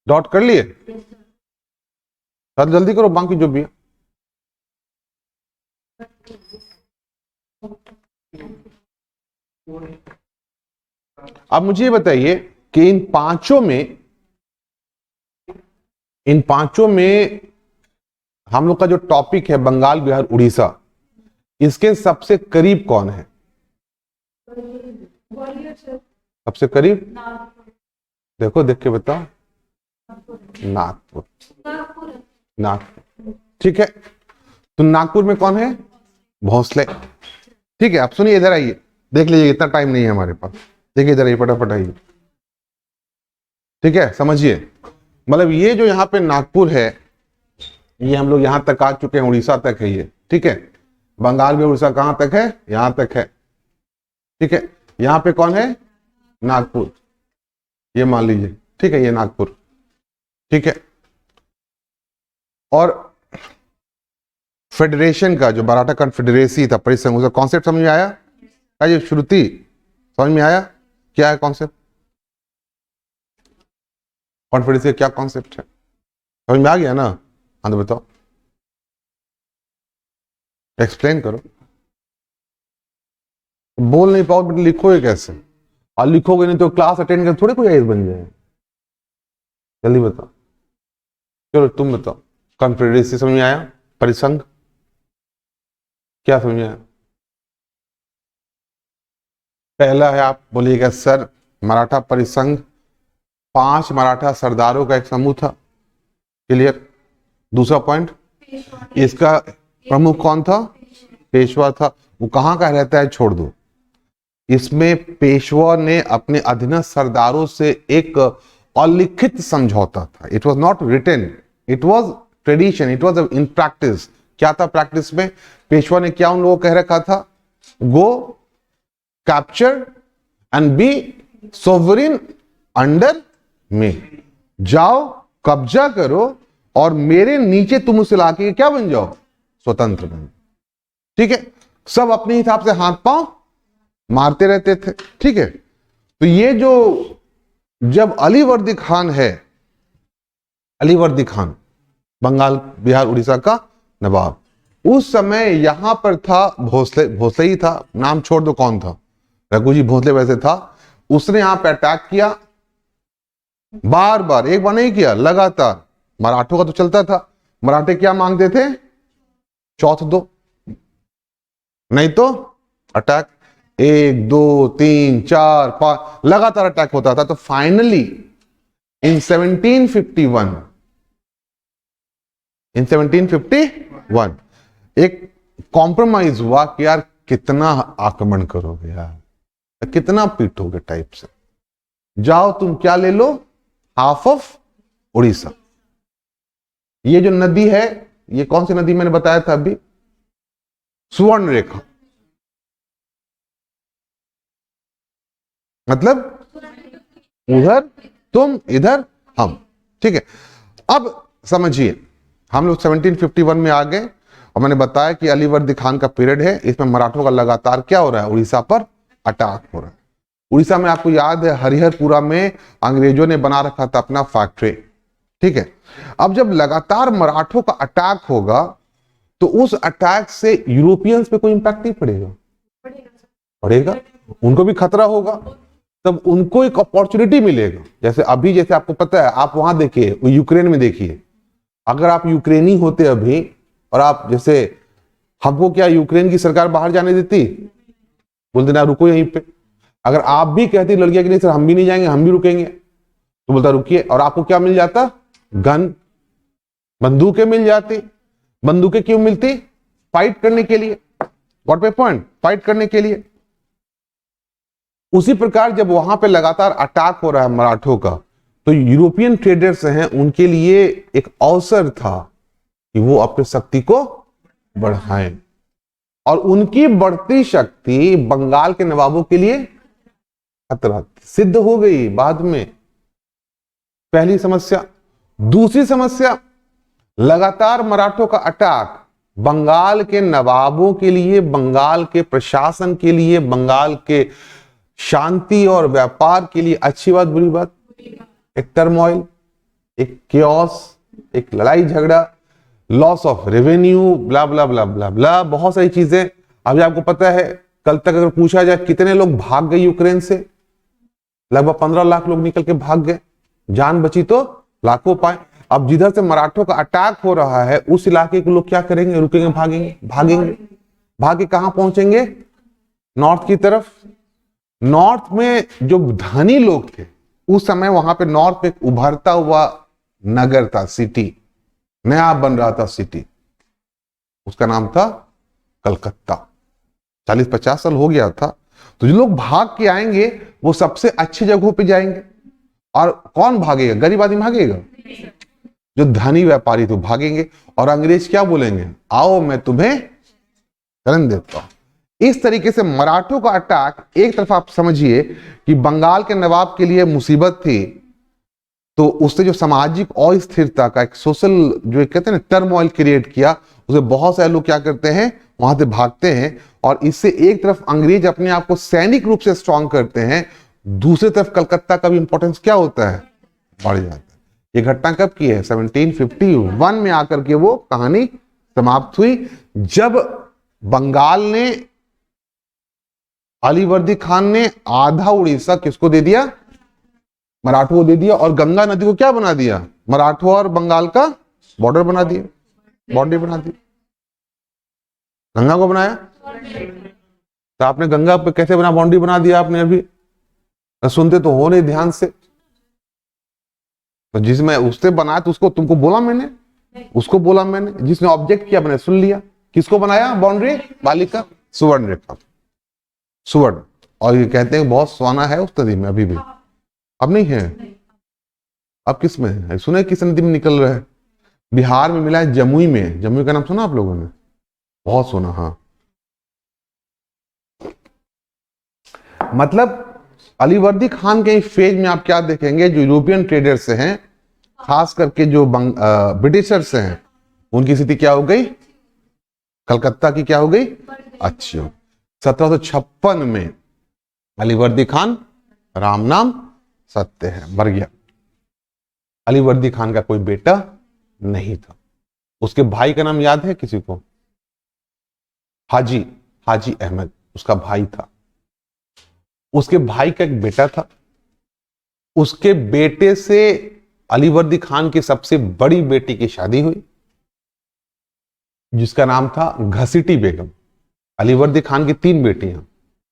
डॉट कर लिए सर, जल्दी करो बाकी जो भी है। अब मुझे ये बताइए कि इन पांचों में हम लोग का जो टॉपिक है बंगाल, बिहार, उड़ीसा, इसके सबसे करीब कौन है, ग्वालियर सर। सबसे करीब, देखो देख के बताओ, नागपुर। नागपुर, ठीक है। तो नागपुर में कौन है, भोसले। ठीक है, आप सुनिए, इधर आइए, देख लीजिए, इतना टाइम नहीं है हमारे पास। देखिए इधर आइए, फटाफट आइए। ठीक है, समझिए, मतलब ये जो यहाँ पे नागपुर है, ये हम लोग यहां तक आ चुके हैं, उड़ीसा तक है ये। ठीक है, बंगाल में उड़ीसा कहां तक है, यहां तक है। ठीक है, यहां पे कौन है, नागपुर, ये मान लीजिए। ठीक है, ये नागपुर। ठीक है, और फेडरेशन का जो मराठा कॉन्फेडरेसी था, परिसंघ, उसका कॉन्सेप्ट समझ में आया, क्या ये श्रुति समझ में आया, क्या है कॉन्सेप्ट, कॉन्फेडरेसी क्या कॉन्सेप्ट है, समझ में आ गया ना। हाँ तो बताओ, एक्सप्लेन करो। बोल नहीं पाओ, बट लिखोगे कैसे, और लिखोगे नहीं तो क्लास अटेंड कर थोड़े कोई आईएएस बन जाए। जल्दी बताओ, चलो तुम बताओ, कॉन्फेडरेसी समझ में आया, परिसंघ क्या समझ में आया, पहला है, आप बोलिएगा सर, मराठा परिसंघ 5 मराठा सरदारों का एक समूह था। क्लियर। दूसरा पॉइंट, इसका प्रमुख कौन था? पेशवा था। वो कहाँ का रहता है छोड़ दो। इसमें पेशवा ने अपने अधीनस्थ सरदारों से एक अलिखित समझौता था। It was not written, it was tradition, it was in practice. क्या था प्रैक्टिस में? पेशवा ने क्या उन लोगों को कह रखा था? Go capture and be sovereign under में। जाओ, कब्जा करो और मेरे नीचे तुम उस इलाके के क्या बन जाओ? स्वतंत्र बन। ठीक है। सब अपने हिसाब से हाथ पांव मारते रहते थे। ठीक है। तो ये जो जब अलीवर्दी खान है, अलीवर्दी खान बंगाल, बिहार, उड़ीसा का नवाब, उस समय यहां पर था भोसले, भोसले ही था, नाम छोड़ दो कौन था, रघुजी भोसले वैसे था। उसने यहां पे अटैक किया बार बार, एक बार नहीं किया, लगातार। मराठों का तो चलता था, मराठे क्या मांगते थे? चौथ दो, नहीं तो अटैक। 1 2 3 4 5 लगातार अटैक होता था। तो फाइनली इन 1751 एक कॉम्प्रोमाइज हुआ कि यार कितना आक्रमण करोगे यार, कितना पीटोगे टाइप से। जाओ तुम क्या ले लो? Half of Orissa. ये जो नदी है, ये कौन सी नदी मैंने बताया था अभी? सुवर्ण रेखा। मतलब उधर तुम, इधर हम। ठीक है। अब समझिए, हम लोग 1751 में आ गए और मैंने बताया कि अलीवर्दी खान का पीरियड है। इसमें मराठों का लगातार क्या हो रहा है? उड़ीसा पर अटैक हो रहा है। उड़ीसा में आपको याद है हरिहरपुरा में अंग्रेजों ने बना रखा था अपना फैक्ट्री। ठीक है। अब जब लगातार मराठों का अटैक होगा तो उस अटैक से यूरोपियंस पे कोई इंपैक्ट नहीं पड़ेगा? पड़ेगा। उनको भी खतरा होगा, तब उनको एक अपॉर्चुनिटी मिलेगा। जैसे अभी, जैसे आपको पता है, आप वहां देखिए, यूक्रेन में देखिए, अगर आप यूक्रेनी होते अभी और आप जैसे, हमको क्या यूक्रेन की सरकार बाहर जाने देती? बोलते ना रुको यहीं पे। अगर आप भी कहती लड़कियां कि नहीं सर हम भी नहीं जाएंगे, हम भी रुकेंगे, तो बोलता रुकिए। और आपको क्या मिल जाता? गन, बंदूकें मिल जाती। बंदूकें क्यों मिलती? फाइट करने के लिए। What my point? फाइट करने के लिए। उसी प्रकार जब वहां पे लगातार अटैक हो रहा है मराठों का, तो यूरोपियन ट्रेडर्स हैं, उनके लिए एक अवसर था कि वो अपनी शक्ति को बढ़ाएं। और उनकी बढ़ती शक्ति बंगाल के नवाबों के लिए खतरा सिद्ध हो गई बाद में। पहली समस्या। दूसरी समस्या, लगातार मराठों का अटैक बंगाल के नवाबों के लिए, बंगाल के प्रशासन के लिए, बंगाल के शांति और व्यापार के लिए अच्छी बात बुरी बात? एक टर्मोइल, एक केओस, एक लड़ाई झगड़ा, loss of revenue, blah blah blah blah ब्ला, बहुत सारी चीजें। अभी आपको पता है, कल तक अगर पूछा जाए कितने लोग भाग गए यूक्रेन से, लगभग 15 लाख लोग निकल के भाग गए। जान बची तो लाखों पाए। अब जिधर से मराठों का अटैक हो रहा है उस इलाके के लोग क्या करेंगे? रुकेंगे, भागेंगे। भागेंगे, भाग के कहां पहुंचेंगे? नॉर्थ की तरफ। नॉर्थ में जो धनी लोग थे उस समय, वहां पे नॉर्थ में उभरता हुआ नगर था, सिटी, नया बन रहा था सिटी, उसका नाम था कलकत्ता। 40-50 साल हो गया था। तो जो लोग भाग के आएंगे वो सबसे अच्छी जगहों पे जाएंगे। और कौन भागेगा? गरीब आदमी भागेगा? जो धनी व्यापारी थे भागेंगे। और अंग्रेज क्या बोलेंगे? आओ मैं तुम्हें शरण देता हूं। इस तरीके से मराठों का अटैक, एक तरफ आप समझिए कि बंगाल के नवाब के लिए मुसीबत थी, तो उससे जो सामाजिक अस्थिरता का एक सोशल, जो कहते हैं ना, टर्मोइल क्रिएट किया, उसे बहुत सारे लोग क्या करते हैं? वहां से भागते हैं। और इससे एक तरफ अंग्रेज अपने आप को सैनिक रूप से स्ट्रांग करते हैं, दूसरी तरफ कलकत्ता का भी इंपॉर्टेंस क्या होता है? बढ़ जाता है। ये घटना कब की है? 1751 में आकर के वो कहानी समाप्त हुई, जब बंगाल ने, अलीवर्दी खान ने आधा उड़ीसा किसको दे दिया? मराठों को दे दिया। और गंगा नदी को क्या बना दिया? मराठों और बंगाल का बॉर्डर बना दिया, बाउंड्री बना दी। गंगा को बनाया। तो आपने गंगा पे कैसे बना, बाउंड्री बना दिया आपने अभी, सुनते तो हो नहीं ध्यान से। तो जिसमें उसने बनाया तो उसको तुमको बोला मैंने, उसको बोला मैंने, जिसने ऑब्जेक्ट किया मैंने सुन लिया। किसको बनाया बाउंड्री, बालिका, सुवर्ण रेखा, सुवर्ण। और ये कहते हैं बहुत सोना है उस नदी में अभी भी, अब नहीं है, अब किस में है, सुने किस नदी में निकल रहा है, बिहार में मिला है जमुई में, जमुई का नाम सुना आप लोगों ने, बहुत सोना। हाँ मतलब अलीवर्दी खान के फेज में आप क्या देखेंगे, जो यूरोपियन ट्रेडर्स से हैं, खास करके जो ब्रिटिशर्स से हैं, उनकी स्थिति क्या हो गई, कलकत्ता की क्या हो गई, अच्छी हो। 1756 में अलीवर्दी खान, राम नाम सत्य है, मर गया। अलीवर्दी खान का कोई बेटा नहीं था। उसके भाई का नाम याद है किसी को, हाजी, हाजी अहमद उसका भाई था। उसके भाई का एक बेटा था, उसके बेटे से अलीवर्दी खान की सबसे बड़ी बेटी की शादी हुई, जिसका नाम था घसीटी बेगम। अलीवर्दी खान की 3 बेटियां,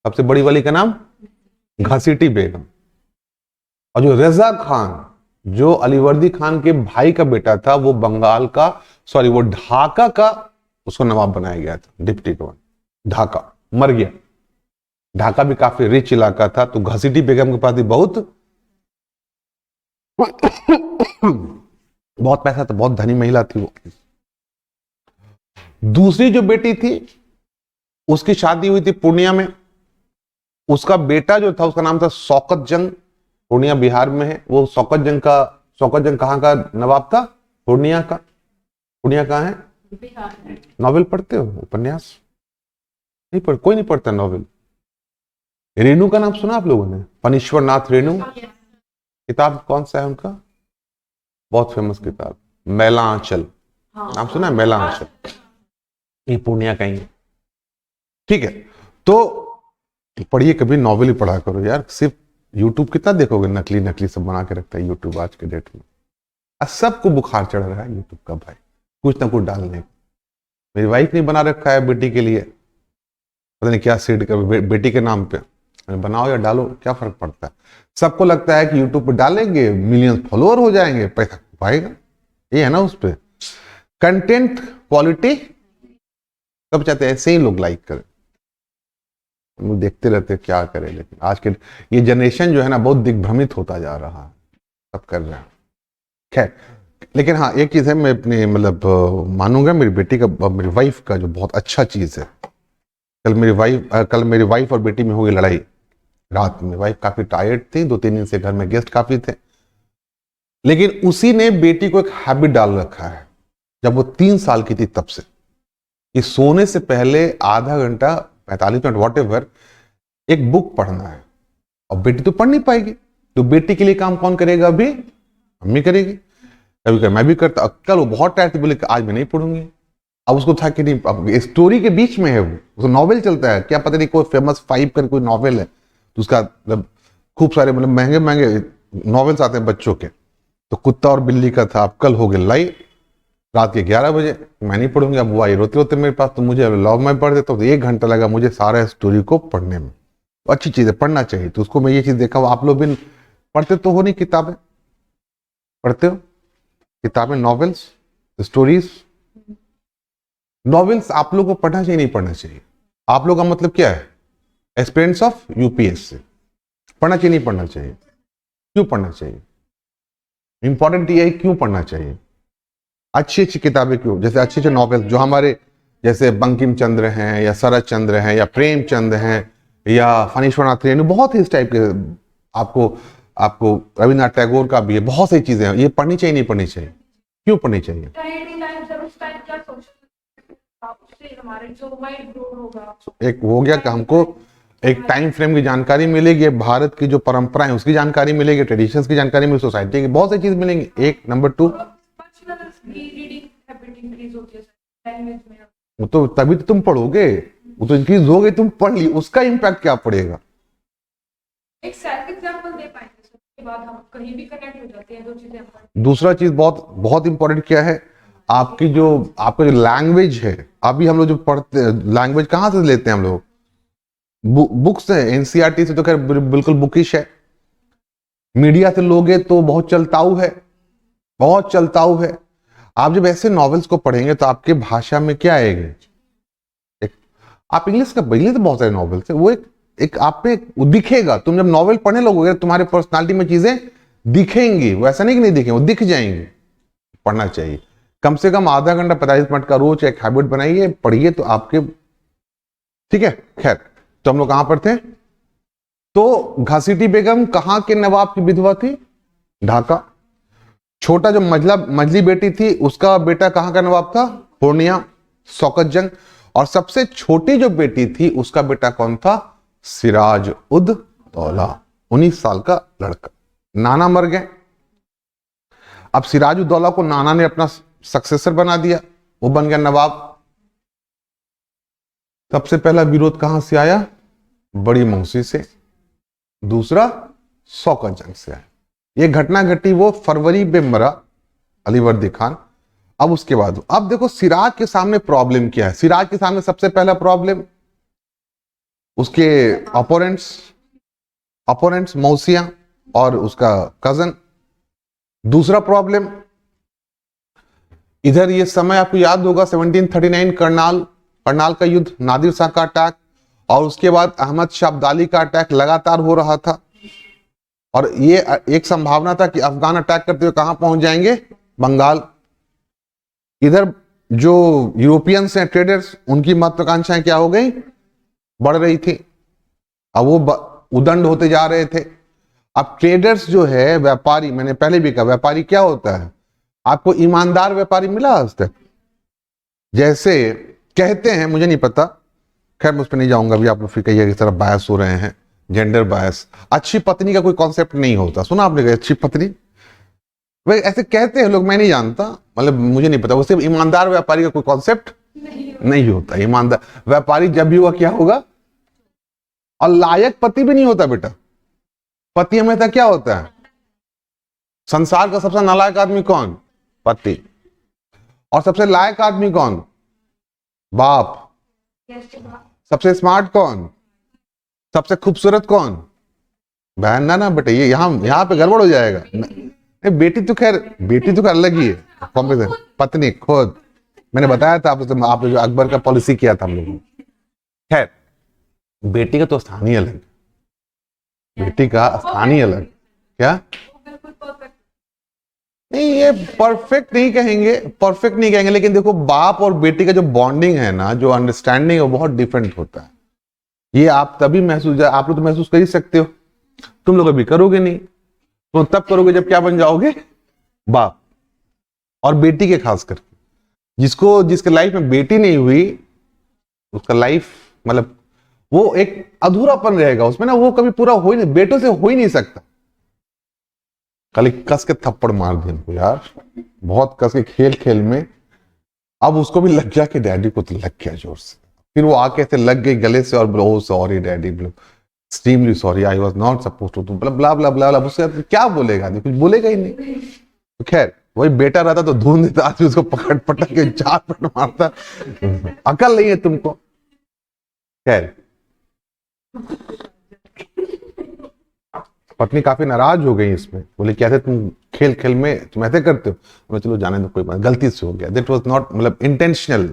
सबसे बड़ी वाली का नाम घसीटी बेगम। और जो रजा खान, जो अलीवर्दी खान के भाई का बेटा था, वो बंगाल का, सॉरी वो ढाका का, उसको नवाब बनाया गया था, डिप्टी गवर्नर। ढाका मर गया। ढाका भी काफी रिच इलाका था, तो घसीटी बेगम के पास भी बहुत बहुत पैसा था, बहुत धनी महिला थी वो। दूसरी जो बेटी थी उसकी शादी हुई थी पूर्णिया में। उसका बेटा जो था उसका नाम था शौकत जंग, पूर्णिया बिहार में है। वो शौकत जंग कहाँ का नवाब था, पूर्णिया का। पूर्णिया कहाँ है, बिहार। नॉवेल पढ़ते हो, उपन्यास नहीं पढ़, कोई नहीं पढ़ता नॉवेल। रेणु का नाम सुना आप लोगों ने, फणीश्वर नाथ रेणु, किताब कौन सा है उनका, बहुत फेमस किताब, मैला आंचल, नाम सुना है, मैला आंचल, ये पूर्णिया का ही है। ठीक है, तो पढ़िए, कभी नॉवेल ही पढ़ा करो यार, सिर्फ यूट्यूब कितना देखोगे, नकली नकली सब बना के रखता है यूट्यूब आज के डेट में। सबको बुखार चढ़ रहा है यूट्यूब का भाई, कुछ ना कुछ डालने। मेरी वाइफ ने बना रखा है बेटी के लिए, पता नहीं क्या सीड कर बेटी के नाम पे, बनाओ या डालो क्या फर्क पड़ता है। सबको लगता है कि यूट्यूब पे डालेंगे मिलियंस फॉलोअर हो जाएंगे, पैसा पाएगा, ये है ना उस पे कंटेंट क्वालिटी, सब चाहते हैं ऐसे ही लोग लाइक करें। हम लोग देखते रहते हैं क्या करें, लेकिन आज के ये जनरेशन जो है ना बहुत दिग्भ्रमित होता जा रहा है, सब कर रहे हैं। खैर, लेकिन हाँ एक चीज है, मैं अपनी मतलब मानूंगा मेरी बेटी का, मेरी वाइफ का जो बहुत अच्छा चीज है। कल मेरी वाइफ और बेटी में हो गई लड़ाई रात में। वाइफ काफी टायर्ड थी, 2-3 दिन से घर में गेस्ट काफी थे, लेकिन उसी ने बेटी को एक हैबिट डाल रखा है, जब वो 3 साल की थी तब से, कि सोने से पहले आधा घंटा 45 मिनट वॉट एवर एक बुक पढ़ना है। और बेटी तो पढ़ नहीं पाएगी, तो बेटी के लिए काम कौन करेगा, अभी मम्मी करेगी। कभी कभी मैं भी करता, कल वो बहुत टायर्ड थी, बोले आज मैं नहीं पढ़ूंगी। अब उसको था कि नहीं, अब स्टोरी के बीच में है वो नॉवेल चलता है, क्या पता नहीं कोई फेमस 5 कर कोई नॉवेल है, तो उसका मतलब खूब सारे मतलब महंगे महंगे नॉवेल्स आते हैं बच्चों के। तो कुत्ता और बिल्ली का था, अब कल हो गई लड़ाई रात के 11 बजे, मैं नहीं पढ़ूंगी। अब वो आई रोते रोते मेरे पास, तो मुझे लॉ में पढ़ देता हूँ, तो 1 घंटा लगा मुझे सारा स्टोरी को पढ़ने में। अच्छी चीज है, पढ़ना चाहिए। तो उसको मैं ये चीज देखा, आप लोग भी पढ़ते तो हो नहीं, किताबें पढ़ते हो, किताबें, नॉवेल्स, स्टोरीज। नॉवेल्स आप लोग को पढ़ना चाहिए, नहीं पढ़ना चाहिए? आप लोग का मतलब क्या है, एस्पिरेंट्स ऑफ यूपीएससी, पढ़ना चाहिए नहीं पढ़ना चाहिए? क्यों पढ़ना चाहिए? इंपॉर्टेंट ये है क्यों पढ़ना चाहिए। अच्छी अच्छी किताबें क्यों, जैसे अच्छे अच्छे नॉवेल जो हमारे जैसे बंकिम चंद्र हैं या शरद चंद्र हैं या प्रेमचंद हैं या फणीश्वर नाथ रेणु, बहुत ही इस टाइप के, आपको रविन्द्रनाथ टैगोर का भी है, बहुत सारी चीजें हैं। ये पढ़नी चाहिए नहीं पढ़नी चाहिए? क्यों पढ़नी चाहिए? हमारे जो माइंड ग्रो होगा, एक हो गया कि हमको एक टाइम फ्रेम की जानकारी मिलेगी, भारत की जो परंपरा है उसकी जानकारी मिलेगी, ट्रेडिशंस की जानकारी मिलेगी, सोसाइटी की बहुत सारी चीज मिलेंगी। एक नंबर 2 रीडिंग हैबिट इंक्रीज होती है लैंग्वेज में। वो तो तभी तो तुम पढ़ोगे, वो तो इंक्रीज हो गई, तुम पढ़ ली, उसका इम्पैक्ट क्या पड़ेगा? एक सेल्फ एग्जांपल दे पाएंगे, उसके बाद हम कहीं भी कनेक्ट हो जाते हैं, 2 चीजें। दूसरा चीज बहुत बहुत इंपॉर्टेंट क्या है, आपका जो लैंग्वेज है। अभी हम लोग जो पढ़ते हैं, लैंग्वेज कहाँ से लेते हैं हम लोग? बुक्स है, एनसीईआरटी से तो खैर बिल्कुल बुकिश है। मीडिया से लोगे तो बहुत चलताऊ है, बहुत चलताऊ है। आप जब ऐसे नॉवेल्स को पढ़ेंगे तो आपके भाषा में क्या आएगा, आप इंग्लिश तो बहुत सारे नॉवेल्स है, वो एक आप पे दिखेगा। तुम जब नॉवेल पढ़ने लगोगे तुम्हारे पर्सनालिटी में चीजें दिखेंगी, वो ऐसा नहीं कि नहीं दिखेंगे, वो दिख जाएंगी। पढ़ना चाहिए कम से कम आधा घंटा 45 मिनट का रोज एक हैबिट बनाइए, पढ़िए तो आपके ठीक है। खैर तो हम लोग कहां पर थे, तो घासीटी बेगम कहां के नवाब की विधवा थी, ढाका। छोटा जो मजली बेटी थी उसका बेटा कहां का नवाब था, पूर्णिया, शौकत जंग। और सबसे छोटी जो बेटी थी उसका बेटा कौन था, सिराज उद दौला, 19 साल का लड़का। नाना मर गए, अब सिराज उद दौला को नाना ने अपना सक्सेसर बना दिया, वो बन गया नवाब। सबसे पहला विरोध कहां से आया, बड़ी मौसी से, दूसरा शौकत जंग से आया। ये घटना घटी वो फरवरी में मरा अलीवर्दी खान। अब उसके बाद अब देखो सिराज के सामने प्रॉब्लम क्या है, सिराज के सामने सबसे पहला प्रॉब्लम उसके अपोनेंट्स मौसिया और उसका कजन। दूसरा प्रॉब्लम इधर ये समय आपको याद होगा 1739 करनाल का युद्ध, नादिर शाह का अटैक, और उसके बाद अहमद शाह अब्दाली का अटैक लगातार हो रहा था। और ये एक संभावना था कि अफगान अटैक करते हुए कहां पहुंच जाएंगे, बंगाल। इधर जो यूरोपियंस हैं ट्रेडर्स, उनकी महत्वाकांक्षाएं क्या हो गई, बढ़ रही थी। अब वो उदंड होते जा रहे थे। अब ट्रेडर्स जो है, व्यापारी, मैंने पहले भी कहा व्यापारी क्या होता है, आपको ईमानदार व्यापारी मिला आज तक? जैसे कहते हैं, मुझे नहीं पता, खैर मैं उस पर नहीं जाऊंगा अभी, आप लोग फिर कहिए किस तरह बायस हो रहे हैं, जेंडर बायस। अच्छी पत्नी का कोई कॉन्सेप्ट नहीं होता, सुना आपने कहा अच्छी पत्नी, वे ऐसे कहते हैं लोग, मैं नहीं जानता, मतलब मुझे नहीं पता। वो सिर्फ ईमानदार व्यापारी का कोई कॉन्सेप्ट नहीं होता। ईमानदार व्यापारी जब भी होगा क्या होगा, और लायक पति भी नहीं होता बेटा। पति हमेशा क्या होता है, संसार का सबसे नालायक आदमी कौन, पति। और सबसे लायक आदमी कौन, बाप। सबसे स्मार्ट कौन, सबसे खूबसूरत कौन, बहन। ना बेटा, ये यहाँ पे गड़बड़ हो जाएगा। बेटी तो खैर अलग ही है, पत्नी खुद। मैंने बताया था आपने जो अकबर का पॉलिसी किया था हम लोगों ने। खैर बेटी का तो स्थान ही अलग, बेटी का स्थान ही अलग। क्या नहीं, ये परफेक्ट नहीं कहेंगे, लेकिन देखो बाप और बेटी का जो बॉन्डिंग है ना, जो अंडरस्टैंडिंग है, वो बहुत डिफरेंट होता है। ये आप तभी महसूस, आप लोग तो महसूस कर ही सकते हो, तुम लोग अभी करोगे नहीं, तो तब करोगे जब क्या बन जाओगे, बाप। और बेटी के खास करके जिसके लाइफ में बेटी नहीं हुई, उसका लाइफ मतलब वो एक अधूरापन रहेगा उसमें ना, वो कभी पूरा हो ही नहीं, बेटों से हो ही नहीं सकता। कल कस के थप्पड़ मार दिया उनको यार, बहुत कस के खेल में। अब उसको भी लग गया कि डैडी को तो लग गया जोर से, फिर वो आके ऐसे लग गई गले से और बोलो sorry daddy, extremely sorry, I was not supposed to, blah blah blah. उससे क्या बोलेगा, कुछ बोलेगा ही नहीं। तो खैर वही बेटा रहता तो धून देता, आदमी उसको पकड़ के 4 पट मारता। अकल नहीं है तुमको। खैर पत्नी काफी नाराज हो गई इसमें, बोले क्या थे तुम खेल में तुम ऐसे करते हो। मैं चलो जाने दो, कोई बात, गलती से हो गया, दैट वाज नॉट मतलब इंटेंशनल।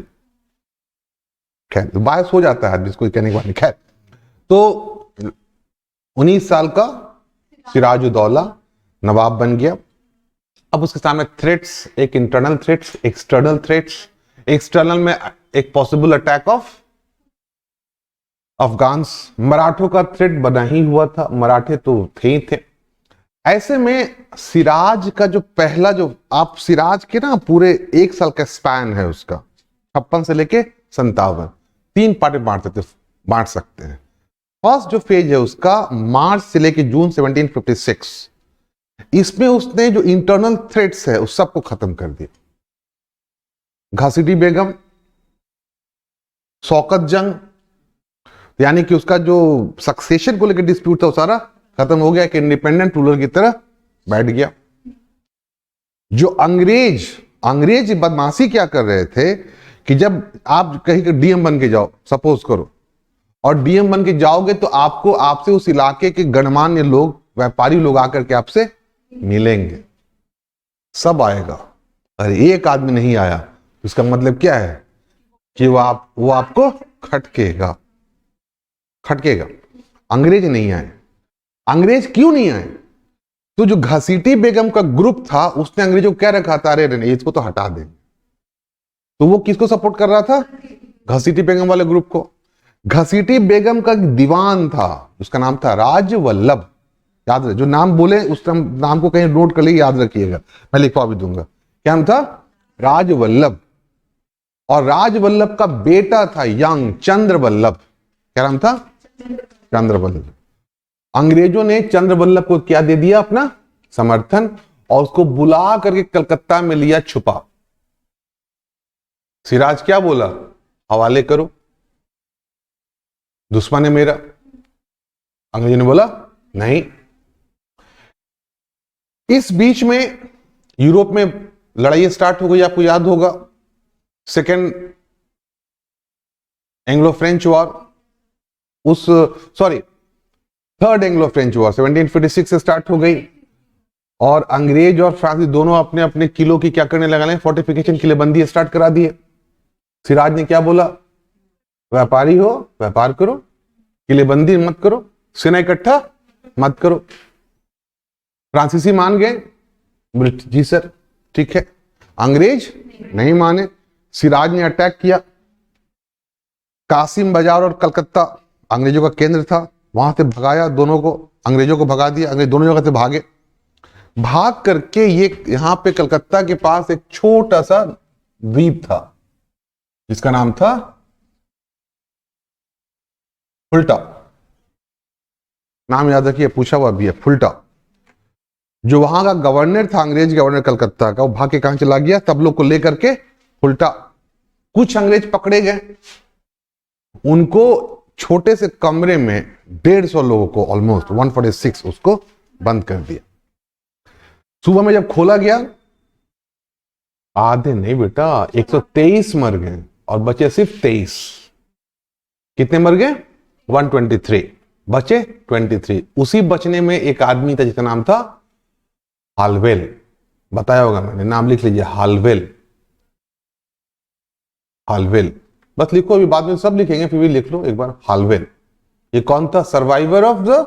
खैर बायस हो जाता है जिसको कहने के बाद। खैर तो 19 साल का सिराजुद्दौला नवाब बन गया। अब उसके सामने थ्रेट्स, एक internal threats, external threats. External में एक पॉसिबल अटैक ऑफ अफगान्स, मराठों का थ्रेट बना ही हुआ था, मराठे तो थे ही थे। ऐसे में सिराज का जो पहला, जो आप सिराज के ना पूरे 1 साल का स्पैन है उसका, 56 से लेके 57, 3 पार्ट में बांट सकते हैं। फर्स्ट जो फेज है उसका मार्च से लेके जून 1756, इसमें उसने जो इंटरनल थ्रेट्स है उस सबको खत्म कर दिया। घासीटी बेगम, शौकत जंग, यानी कि उसका जो सक्सेशन को लेकर डिस्प्यूट था वो सारा खत्म हो गया, कि इंडिपेंडेंट रूलर की तरह बैठ गया। जो अंग्रेज बदमाशी क्या कर रहे थे कि जब आप कहीं डीएम बन के जाओ, सपोज करो, और डीएम बन के जाओगे तो आपको आपसे उस इलाके के गणमान्य लोग, व्यापारी लोग आकर के आपसे मिलेंगे, सब आएगा। अरे एक आदमी नहीं आया, इसका मतलब क्या है कि वो आपको खटकेगा। अंग्रेज नहीं आए। अंग्रेज क्यों नहीं आए? तो जो घसीटी बेगम का ग्रुप था उसने अंग्रेजों को क्या रखा था, अरे नहीं इसको तो हटा दें। तो वो किसको सपोर्ट कर रहा था? घसीटी बेगम वाले ग्रुप को। घसीटी बेगम का दीवान था, उसका नाम था राजवल्लभ। याद रहे, जो नाम बोले उस नाम को कहीं नोट कर लिए, याद रखिएगा, मैं लिखवा भी दूंगा। क्या नाम था? राजवल्लभ। और राजवल्लभ का बेटा था यंग चंद्रवल्लभ। क्या नाम था? चंद्रवल्लभ। अंग्रेजों ने चंद्रवल्लभ को क्या दे दिया? अपना समर्थन, और उसको बुला करके कलकत्ता में लिया छुपा। सिराज क्या बोला? हवाले करो, दुश्मन है मेरा। अंग्रेजों ने बोला नहीं। इस बीच में यूरोप में लड़ाई स्टार्ट हो गई, आपको याद होगा, second Anglo French war, third Anglo French war 1756 से स्टार्ट हो गई। और अंग्रेज और फ्रांसीसी दोनों अपने अपने किलों की क्या करने लगा, फोर्टिफिकेशन, किलेबंदी स्टार्ट करा दिए। सिराज ने क्या बोला? व्यापारी हो, व्यापार करो, किलेबंदी मत करो, सेना इकट्ठा मत करो। फ्रांसीसी मान गए, जी सर ठीक है। अंग्रेज नहीं माने। सिराज ने अटैक किया। कासिम बाजार और कलकत्ता अंग्रेजों का केंद्र था, वहां से भगाया दोनों को, अंग्रेजों को भगा दिया। अंग्रेज दोनों जगह से भागे। भाग करके ये यहां पे कलकत्ता के पास एक छोटा सा द्वीप था जिसका नाम था फुल्टा। नाम याद रखिए, पूछा हुआ भी है, फुल्टा। जो वहां का गवर्नर था, अंग्रेज गवर्नर कलकत्ता का, वो भाग के कहां चला गया? सब लोग को लेकर के फुल्टा। कुछ अंग्रेज पकड़े गए, उनको छोटे से कमरे में 150 लोगों को, ऑलमोस्ट 146, उसको बंद कर दिया। सुबह में जब खोला गया, आधे नहीं बेटा, 123 मर गए और बचे सिर्फ 23। कितने मर गए? 123, बचे 23। उसी बचने में एक आदमी था जिसका नाम था हालवेल। बताया होगा मैंने, नाम लिख लीजिए, हालवेल। हालवेल बस लिखो, अभी बाद में सब लिखेंगे, फिर भी लिख लो एक बार, हालवेल। ये कौन था? Survivor of the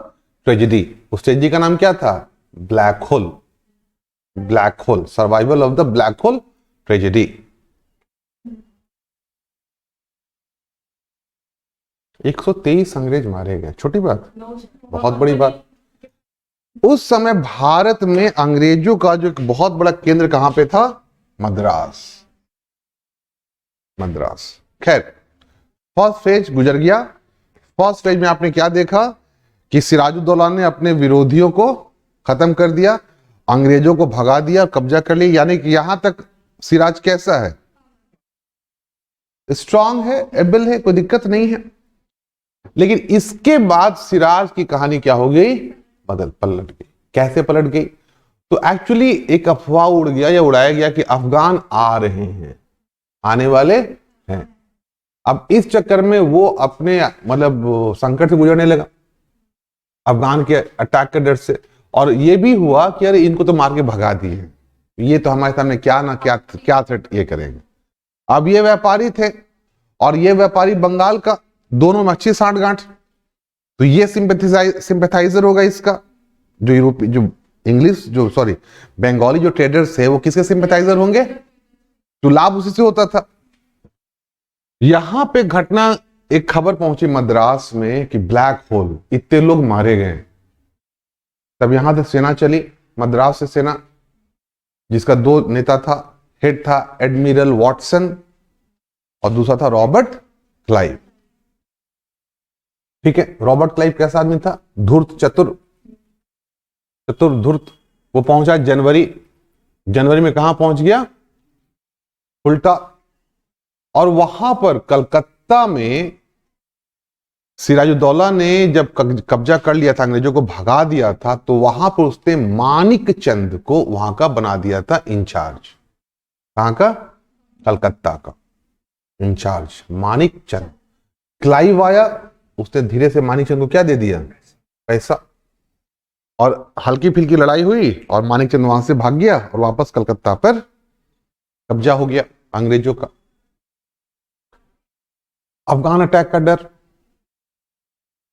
tragedy. उस ट्रेजेडी का नाम क्या था? Black hole. Black hole, survival of the black hole tragedy. एक 123 अंग्रेज मारे गए, छोटी बात? बहुत बड़ी बात। उस समय भारत में अंग्रेजों का जो एक बहुत बड़ा केंद्र कहां पे था? मद्रास। मद्रास। खैर, फर्स्ट फेज गुजर गया। फर्स्ट फेज में आपने क्या देखा कि सिराजुद्दौला ने अपने विरोधियों को खत्म कर दिया, अंग्रेजों को भगा दिया, कब्जा कर लिया। यानी कि यहां तक सिराज कैसा है? स्ट्रांग है, एबल है, कोई दिक्कत नहीं है। लेकिन इसके बाद सिराज की कहानी क्या हो गई? पलट गई। कैसे पलट गई? तो एक्चुअली एक अफवाह उड़ गया या उड़ाया गया कि अफगान आ रहे हैं, आने वाले हैं। अब इस चक्कर में वो अपने मतलब संकट से गुजरने लगा, अफगान के अटैक के डर से। और ये भी हुआ कि अरे इनको तो मार के भगा दिए, ये तो हमारे सामने क्या ना क्या क्या थ्रेट ये करेंगे। अब ये व्यापारी थे और ये व्यापारी बंगाल का, दोनों में अच्छी साठ गांठ। तो ये सिंपैथाइजर होगा इसका, जो यूरोपी, जो इंग्लिश, जो सॉरी बंगाली जो ट्रेडर्स है वो किसके सिंपैथाइजर होंगे? तो लाभ उसी से होता था। यहां पे घटना, एक खबर पहुंची मद्रास में कि ब्लैक होल, इतने लोग मारे गए। तब यहां से सेना चली, मद्रास से सेना, जिसका दो नेता था, हेड था एडमिरल वॉटसन और दूसरा था रॉबर्ट क्लाइव। ठीक है, रॉबर्ट क्लाइव कैसा आदमी था? धूर्त, चतुर धूर्त। वो पहुंचा जनवरी में कहां पहुंच गया? फुल्टा। और वहां पर कलकत्ता में सिराजुद्दौला ने जब कब्जा कर लिया था, अंग्रेजों को भगा दिया था, तो वहां पर उसने मानिक चंद को वहां का बना दिया था इंचार्ज। कहां का? कलकत्ता का इंचार्ज, मानिक चंद। क्लाइव आया, उसने धीरे से मानिकचंद को क्या दे दिया, पैसा। और हल्की फुल्की लड़ाई हुई और मानिकचंद वहां से भाग गया और वापस कलकत्ता पर कब्जा हो गया अंग्रेजों का। अफगान अटैक का डर,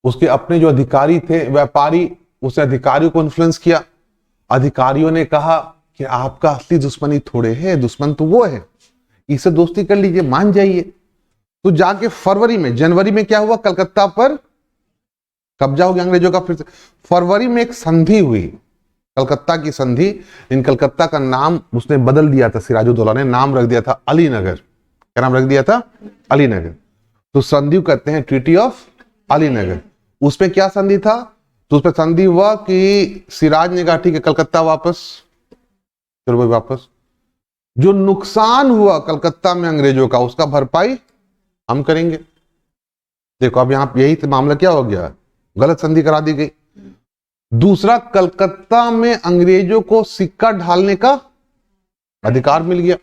उसके अपने जो अधिकारी थे व्यापारी, उसने अधिकारियों को इन्फ्लुएंस किया। अधिकारियों ने कहा कि आपका असली दुश्मनी थोड़े है, दुश्मन तो वो है, इससे दोस्ती कर लीजिए, मान जाइए। तो जाके जनवरी में क्या हुआ, कलकत्ता पर कब्जा हो गया अंग्रेजों का फिर से। फरवरी में एक संधि हुई, कलकत्ता की संधि। इन कलकत्ता का नाम उसने बदल दिया था, सिराजुद्दौला ने नाम रख दिया था अलीनगर। क्या नाम रख दिया था, अलीनगर। तो संधि कहते हैं ट्रीटी ऑफ अलीनगर। उसमें क्या संधि था, तो उसमें संधि हुआ कि सिराज ने कहा ठीक है कलकत्ता वापस, चलो भाई वापस। जो नुकसान हुआ कलकत्ता में अंग्रेजों का, उसका भरपाई हम करेंगे। देखो अब यहां यही मामला क्या हो गया, गलत संधि करा दी गई। दूसरा, कलकत्ता में अंग्रेजों को सिक्का ढालने का अधिकार मिल गया।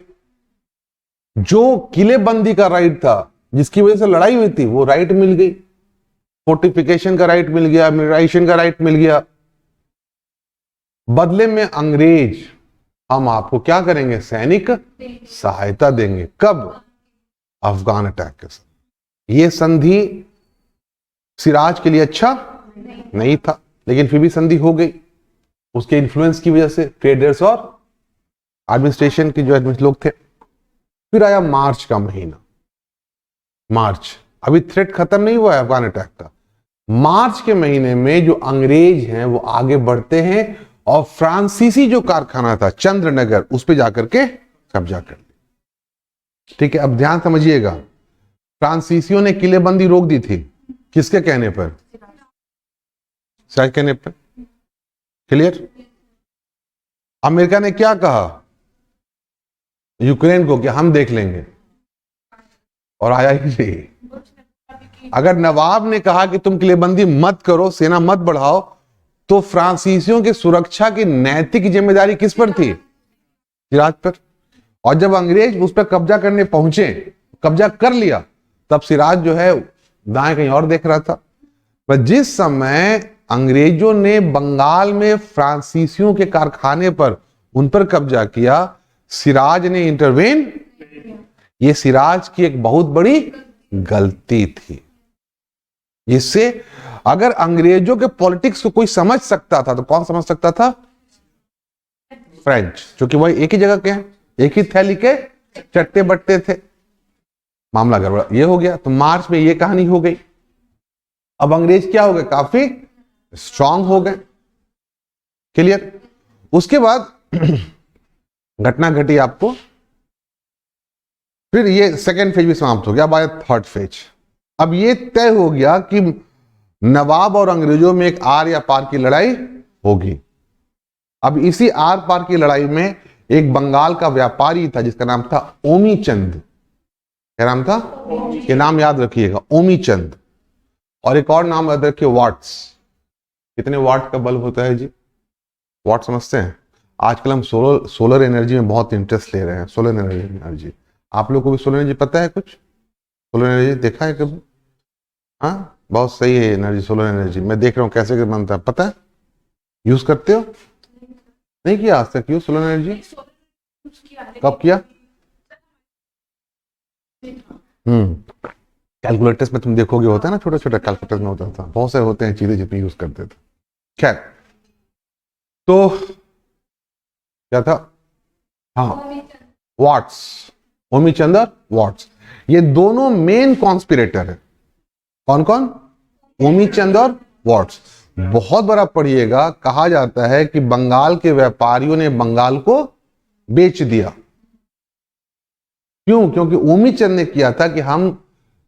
जो किलेबंदी का राइट था, जिसकी वजह से लड़ाई हुई थी, वो राइट मिल गई। फोर्टिफिकेशन का राइट मिल गया, मिलिटाइजेशन का राइट मिल गया। बदले में अंग्रेज हम आपको क्या करेंगे, सैनिक सहायता देंगे। कब, अफगान अटैक के समय। यह संधि सिराज के लिए अच्छा नहीं था, लेकिन फिर भी संधि हो गई उसके इन्फ्लुएंस की वजह से, ट्रेडर्स और एडमिनिस्ट्रेशन के जो लोग थे। फिर आया मार्च का महीना। मार्च, अभी थ्रेट खत्म नहीं हुआ है अफगान अटैक का। मार्च के महीने में जो अंग्रेज हैं वो आगे बढ़ते हैं और फ्रांसीसी जो कारखाना था चंद्रनगर, उस पे जाकर के कब्जा कर लिया। ठीक है, अब ध्यान समझिएगा। फ्रांसीसियों ने किलेबंदी रोक दी थी, किसके कहने पर, सिराज कहने पर। क्लियर। अमेरिका ने क्या कहा यूक्रेन को कि हम देख लेंगे, और आया ही नहीं। अगर नवाब ने कहा कि तुम किलेबंदी मत करो, सेना मत बढ़ाओ, तो फ्रांसीसियों की सुरक्षा की नैतिक जिम्मेदारी किस पर थी, सिराज पर। और जब अंग्रेज उस पर कब्जा करने पहुंचे, कब्जा कर लिया, तब सिराज जो है दाएं कहीं और देख रहा था। पर जिस समय अंग्रेजों ने बंगाल में फ्रांसीसियों के कारखाने पर उन पर कब्जा किया, सिराज ने इंटरवेन। ये सिराज की एक बहुत बड़ी गलती थी। जिससे अगर अंग्रेजों के पॉलिटिक्स को कोई समझ सकता था तो कौन समझ सकता था, फ्रेंच, क्योंकि वही एक ही जगह के हैं, एक ही थैली के चट्टे बट्टे थे। मामला गड़बड़ा ये हो गया। तो मार्च में ये कहानी हो गई। अब अंग्रेज क्या हो गए, काफी स्ट्रांग हो गए। क्लियर। उसके बाद घटना घटी आपको, फिर ये सेकेंड फेज भी समाप्त हो गया। अब आया थर्ड फेज। अब ये तय हो गया कि नवाब और अंग्रेजों में एक आर या पार की लड़ाई होगी। अब इसी आर पार की लड़ाई में एक बंगाल का व्यापारी था जिसका नाम था ओमी चंद। क्या नाम था, ये नाम याद रखिएगा, ओमी चंद। और एक और नाम याद रखिए, वाट्स। कितने वाट का बल्ब होता है जी, वाट समझते हैं। आजकल हम सोलर एनर्जी में बहुत इंटरेस्ट ले रहे हैं। सोलर एनर्जी, आप लोग को भी सोलर एनर्जी पता है, कुछ सोलर एनर्जी देखा है कभी? हाँ, बहुत सही है एनर्जी, सोलर एनर्जी। मैं देख रहा हूँ कैसे बनता है, पता है, यूज करते हो? नहीं किया आज तक यूज सोलर एनर्जी? कब किया? कैलकुलेटर्स में तुम देखोगे होता है ना, छोटा छोटा कैलकुलेटर्स में होता था, बहुत से होते हैं चीजें जितनी यूज करते थे। खैर, तो क्या था, हाँ, वाट्स, ओमी चंद और वाट्स, ये दोनों मेन कॉन्स्पिरेटर है। कौन कौन? ओमी चंद और वाट्स। बहुत बड़ा पढ़िएगा, कहा जाता है कि बंगाल के व्यापारियों ने बंगाल को बेच दिया। क्यों? क्योंकि ओमी चंद ने किया था कि हम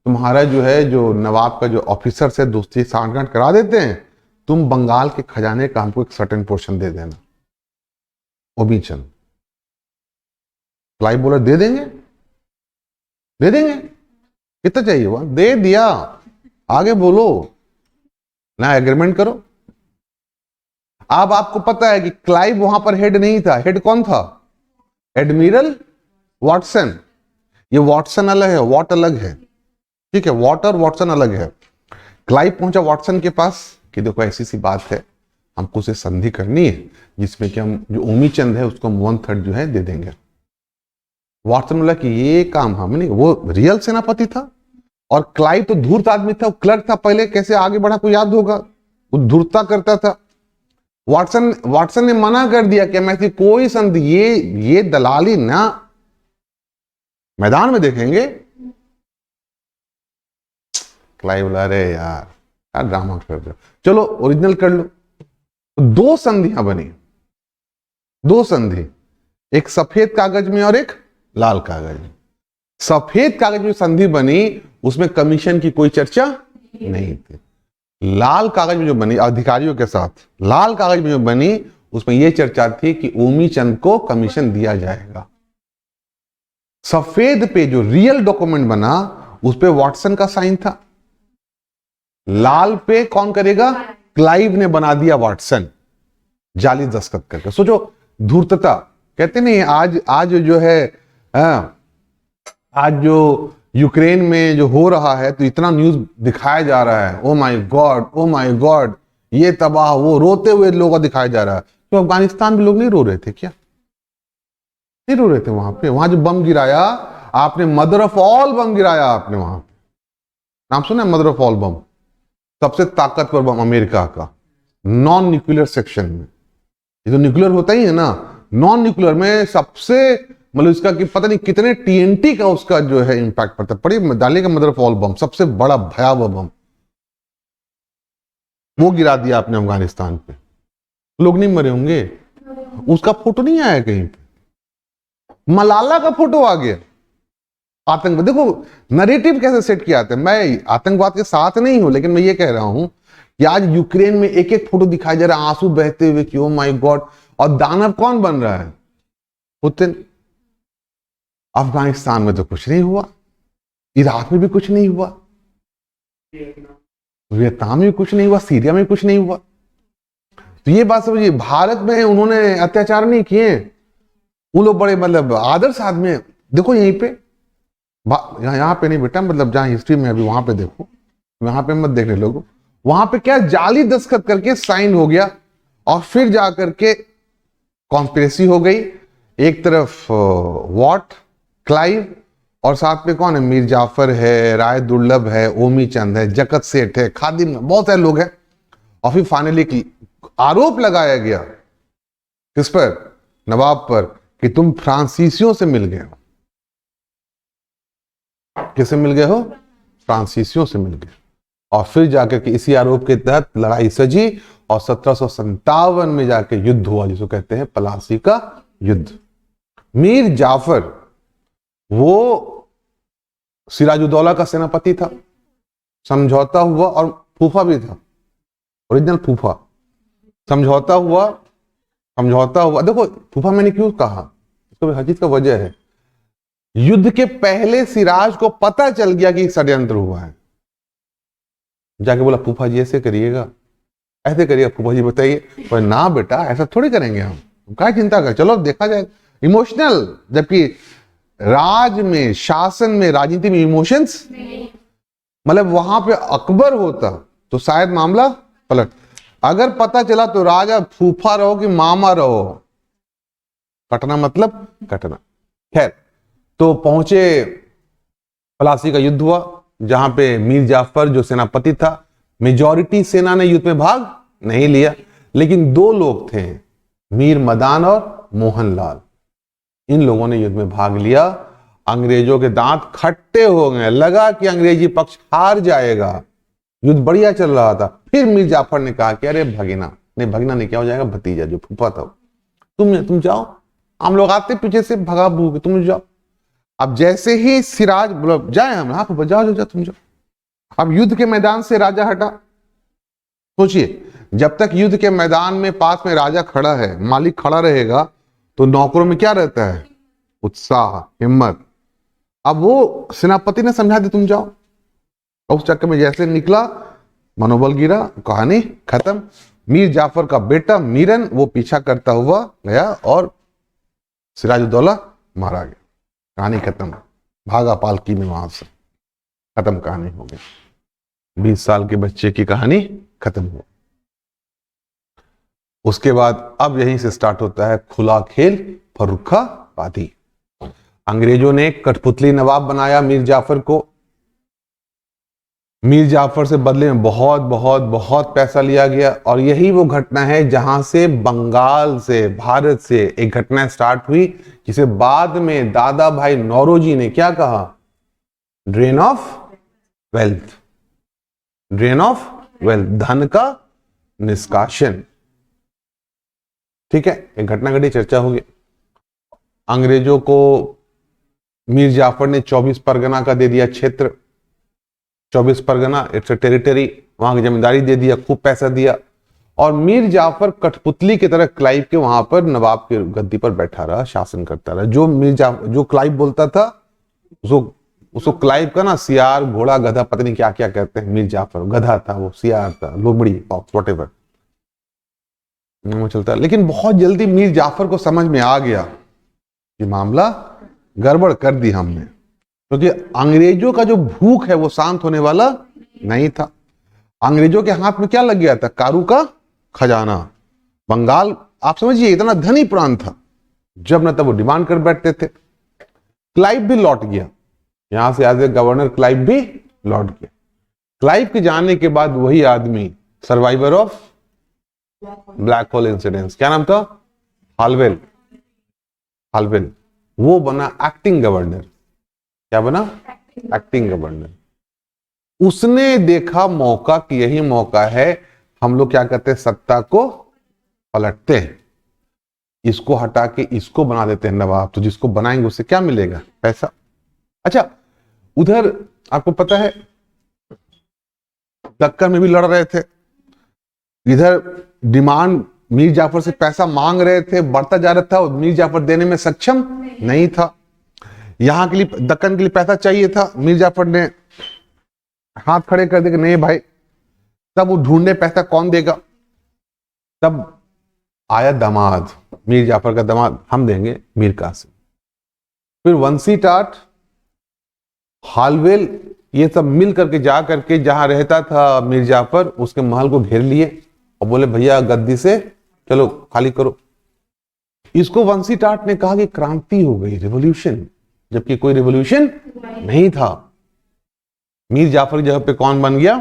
तुम्हारा जो है, जो नवाब का जो ऑफिसर से दोस्ती सांठगांठ करा देते हैं, तुम बंगाल के खजाने का हमको एक सर्टेन पोर्शन दे देना। ओमी चंद फ्लाई बोलर दे देंगे, दे देंगे, कितना चाहिए वो, दे दिया, आगे बोलो ना, एग्रीमेंट करो। अब आपको पता है कि क्लाइव वहां पर हेड नहीं था। हेड कौन था? Admiral Watson. ये वाटसन अलग है, वॉट अलग है, ठीक है, वॉट और वाटसन अलग है। क्लाइव पहुंचा वॉटसन के पास कि देखो ऐसी सी बात है, हमको उसे संधि करनी है जिसमें कि हम जो ओमीचंद है उसको हम 1/3 जो है दे देंगे। वॉटसन बोला कि ये काम हम नहीं, वो रियल सेनापति था और क्लाइव तो धूर्त आदमी था, वो क्लर्क था पहले, कैसे आगे बढ़ा कोई याद होगा, वो धूर्तता करता था। वाटसन ने मना कर दिया कि मैं ऐसी कोई संधि, ये दलाली ना, मैदान में देखेंगे। क्लाइव बोला अरे यार क्या ड्रामा कर रहे हो, चलो ओरिजिनल कर लो। दो संधियां बनी, दो संधि, एक सफेद कागज में और एक लाल कागज में। सफेद कागज में संधि बनी उसमें कमीशन की कोई चर्चा नहीं थी। लाल कागज में जो बनी अधिकारियों के साथ, लाल कागज में जो बनी उसमें यह चर्चा थी कि ओमीचंद को कमीशन दिया जाएगा। सफेद पे जो रियल डॉक्यूमेंट बना उस पे वाटसन का साइन था, लाल पे कौन करेगा, क्लाइव ने बना दिया वाटसन जाली दस्तखत करके। सोचो धूर्तता, कहते नहीं आज जो है आज जो यूक्रेन में जो हो रहा है तो इतना न्यूज दिखाया जा रहा है, ओ माय गॉड ये तबाह, वो रोते हुए लोगों को दिखाया जा रहा है। तो अफगानिस्तान में लोग नहीं रो रहे थे क्या, नहीं रो रहे थे वहां पे? वहां जो बम गिराया आपने, मदर ऑफ ऑल बम गिराया आपने वहां पे, नाम सुना मदर ऑफ ऑल बम? सबसे ताकतवर बम अमेरिका का, नॉन न्यूक्लियर सेक्शन में। ये तो न्यूक्लियर होता ही है ना, नॉन न्यूक्लियर में सबसे मतलब इसका कि पता नहीं कितने टीएनटी का उसका जो है इंपैक्ट पड़ता है। पड़ी डालेगा मदर ऑफ ऑल बम, सबसे बड़ा भयावह बम, वो गिरा दिया आपने अफगानिस्तान पे। लोग नहीं मरे होंगे? उसका फोटो नहीं आया कहीं पे, मलाला का फोटो आ गया। आतंकवाद, देखो नरेटिव कैसे सेट किया जाता है। मैं आतंकवाद के साथ नहीं हूं, लेकिन मैं ये कह रहा हूं कि आज यूक्रेन में एक एक फोटो दिखाया जा रहा है आंसू बहते हुए कि ओ माय गॉड, और दानव कौन बन रहा है? पुतिन। अफगानिस्तान में तो कुछ नहीं हुआ, इराक में भी कुछ नहीं हुआ, वियतनाम में कुछ नहीं हुआ, सीरिया में कुछ नहीं हुआ। तो ये बात समझिए, भारत में उन्होंने अत्याचार नहीं किए, वो लोग बड़े मतलब आदर्श आदमी हैं। देखो यहीं पे, यहाँ पे नहीं बेटा, मतलब जहां हिस्ट्री में अभी वहां पे देखो, वहां पे मत देखने लोगों। वहां पे क्या जाली दस्तखत करके साइन हो गया और फिर जाकर के कॉन्स्पिरेसी हो गई। एक तरफ वॉट, क्लाइव, और साथ में कौन है, मीर जाफर है, राय दुर्लभ है, ओमीचंद है, जगत सेठ है, खादिम, बहुत सारे लोग हैं। और फिर फाइनली आरोप लगाया गया किस पर, नवाब पर, कि तुम फ्रांसीसियों से मिल गए हो। किससे मिल गए हो? फ्रांसीसियों से मिल गए। और फिर जाकर के इसी आरोप के तहत लड़ाई सजी और 1757 में जाके युद्ध हुआ जिसको कहते हैं प्लासी का युद्ध। मीर जाफर वो सिराजुद्दौला का सेनापति था, समझौता हुआ, और फूफा भी था, ओरिजिनल फूफा। समझौता हुआ। देखो फूफा मैंने क्यों कहा, इसको हर चीज का वजह है। युद्ध के पहले सिराज को पता चल गया कि षड्यंत्र हुआ है, जाके बोला फूफा जी ऐसे करिएगा, ऐसे करिएगा फूफा जी बताइए। पर ना बेटा ऐसा थोड़ी करेंगे हम क्या चिंता कर, चलो देखा जाए। इमोशनल, जबकि राज में, शासन में, राजनीति में इमोशंस, मतलब वहां पे अकबर होता तो शायद मामला पलट। अगर पता चला तो राजा फूफा रहो कि मामा रहो, कटना मतलब कटना। खैर, तो पहुंचे, प्लासी का युद्ध हुआ जहां पे मीर जाफर जो सेनापति था, मेजॉरिटी सेना ने युद्ध में भाग नहीं लिया, लेकिन दो लोग थे, मीर मदान और मोहनलाल, इन लोगों ने युद्ध में भाग लिया। अंग्रेजों के दांत खट्टे हो गए, लगा कि अंग्रेजी पक्ष हार जाएगा, युद्ध बढ़िया चल रहा था। फिर मीर जाफर ने कहा कि अरे भगीना नहीं, क्या हो जाएगा, भतीजा जो फूफा था, तुम जाओ, हम लोग आते पीछे से भगा भूग, तुम जाओ। अब जैसे ही सिराज बोला जाए हम, हाँ फूफा जाओ तुम जाओ। अब युद्ध के मैदान से राजा हटा। सोचिए, जब तक युद्ध के मैदान में पास में राजा खड़ा है, मालिक खड़ा रहेगा, तो नौकरों में क्या रहता है, उत्साह, हिम्मत। अब वो सेनापति ने समझा दिया तुम जाओ, और उस चक्कर में जैसे निकला, मनोबल गिरा, कहानी खत्म। मीर जाफर का बेटा मीरन वो पीछा करता हुआ गया और सिराजुद्दौला मारा गया, कहानी खत्म, भागा पालकी में, वहां से खत्म, कहानी हो गई। 20 साल के बच्चे की कहानी खत्म हो। उसके बाद अब यहीं से स्टार्ट होता है खुला खेल फर्रुखाबादी। अंग्रेजों ने कठपुतली नवाब बनाया मीर जाफर को। मीर जाफर से बदले में बहुत बहुत बहुत पैसा लिया गया, और यही वो घटना है जहां से बंगाल से, भारत से एक घटना स्टार्ट हुई जिसे बाद में दादा भाई नौरोजी ने क्या कहा, drain of wealth. Drain of wealth, धन का निष्कासन। ठीक है, एक घटना घटी, चर्चा होगी। अंग्रेजों को मीर जाफर ने 24 परगना का दे दिया क्षेत्र। 24 परगना इट्स अ टेरिटरी, वहां की जमींदारी दे दिया, खूब पैसा दिया। और मीर जाफर कठपुतली की तरह क्लाइव के वहां पर नवाब की गद्दी पर बैठा रहा, शासन करता रहा। जो क्लाइव बोलता था उसको क्लाइव का ना सियार, घोड़ा, गधा, पता नहीं क्या क्या कहते हैं। मीर जाफर गधा था, वो सियार था, लोमड़ी, व्हाटएवर चलता। लेकिन बहुत जल्दी मीर जाफर को समझ में आ गया कि मामला गड़बड़ कर दी हमने, क्योंकि अंग्रेजों का जो भूख है वो शांत होने वाला नहीं था। अंग्रेजों के हाथ में क्या लग गया था, कारू का खजाना। बंगाल आप समझिए इतना धनी प्रांत था, जब न तब वो डिमांड कर बैठते थे। क्लाइव भी लौट गया, यहां से एज ए गवर्नर क्लाइव भी लौट गया। क्लाइव के जाने के बाद वही आदमी, survivor of black hole incidence, क्या नाम था, हालवेल। हालवेल वो बना एक्टिंग गवर्नर। क्या बना, एक्टिंग गवर्नर। उसने देखा मौका कि यही मौका है, हम लोग क्या करते हैं, सत्ता को पलटते हैं, इसको हटा के इसको बना देते हैं नवाब। तो जिसको बनाएंगे उससे क्या मिलेगा, पैसा। अच्छा, उधर आपको पता है दक्कन में भी लड़ रहे थे, इधर डिमांड मीर जाफर से पैसा मांग रहे थे, बढ़ता जा रहा था, मीर जाफर देने में सक्षम नहीं था। यहां के लिए, दक्कन के लिए पैसा चाहिए था, मीर जाफर ने हाथ खड़े कर दिए कि नहीं भाई। तब वो ढूंढे पैसा कौन देगा, तब आया दामाद, मीर जाफर का दामाद, हम देंगे, मीर कासिम। फिर वंशी टाट, हालवेल, ये सब मिल करके जा करके जहां रहता था मीर जाफर, उसके महल को घेर लिए और बोले भैया गद्दी से चलो खाली करो। इसको वंशी टाट ने कहा कि क्रांति हो गई, रिवॉल्यूशन, जबकि कोई रिवॉल्यूशन नहीं था। मीर जाफर की जगह पे कौन बन गया,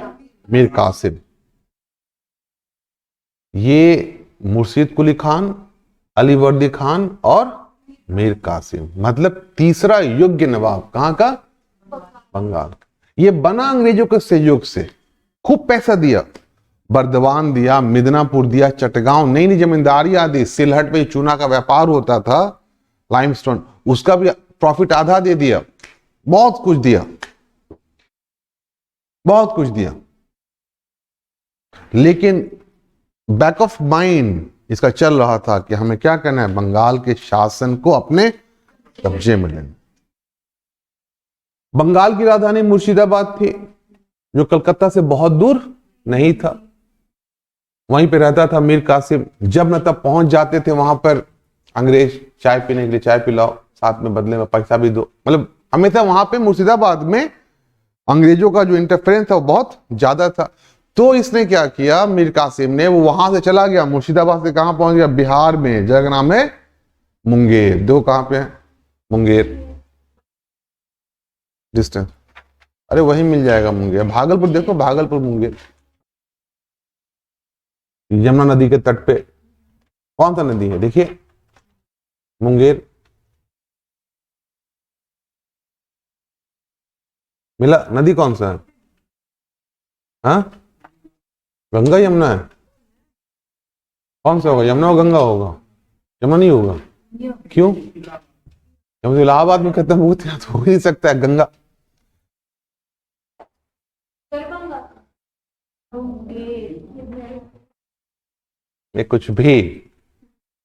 मीर कासिम। ये मुर्शिद कुली खान, अली वर्दी खान और मीर कासिम, मतलब तीसरा योग्य नवाब कहां का, बंगाल का। ये बना अंग्रेजों के सहयोग से, खूब पैसा दिया, बर्दवान दिया, मिदनापुर दिया, चटगांव, नई नई जमींदारी आदि, सिलहट पे चूना का व्यापार होता था, लाइमस्टोन, उसका भी प्रॉफिट आधा दे दिया, बहुत कुछ दिया, बहुत कुछ दिया। लेकिन बैक ऑफ माइंड इसका चल रहा था कि हमें क्या करना है, बंगाल के शासन को अपने कब्जे में लेना। बंगाल की राजधानी मुर्शिदाबाद थी, जो कलकत्ता से बहुत दूर नहीं था। वहीं पे रहता था मीर कासिम। जब न तब पहुंच जाते थे वहां पर अंग्रेज, चाय पीने के लिए, चाय पिलाओ, साथ में बदले में पैसा भी दो। मतलब हमेशा वहां पे मुर्शिदाबाद में अंग्रेजों का जो इंटरफेरेंस था वो बहुत ज्यादा था। तो इसने क्या किया, मीर कासिम ने, वो वहां से चला गया, मुर्शिदाबाद से कहां पहुंच गया, बिहार में, जगह का नाम है मुंगेर। दो कहां पे है, मुंगेर, डिस्टेंस, अरे वही मिल जाएगा मुंगेर। भागलपुर देखो, भागलपुर मुंगेर, यमुना नदी के तट पे कौन सा नदी है, देखिए, मुंगेर। मिला, नदी कौन सा है, हाँ, गंगा यमुना है, कौन सा होगा, यमुना और गंगा होगा, यमुना नहीं होगा, क्यों, जब इलाहाबाद में खत्म होती है तो हो ही सकता है गंगा। ये कुछ भी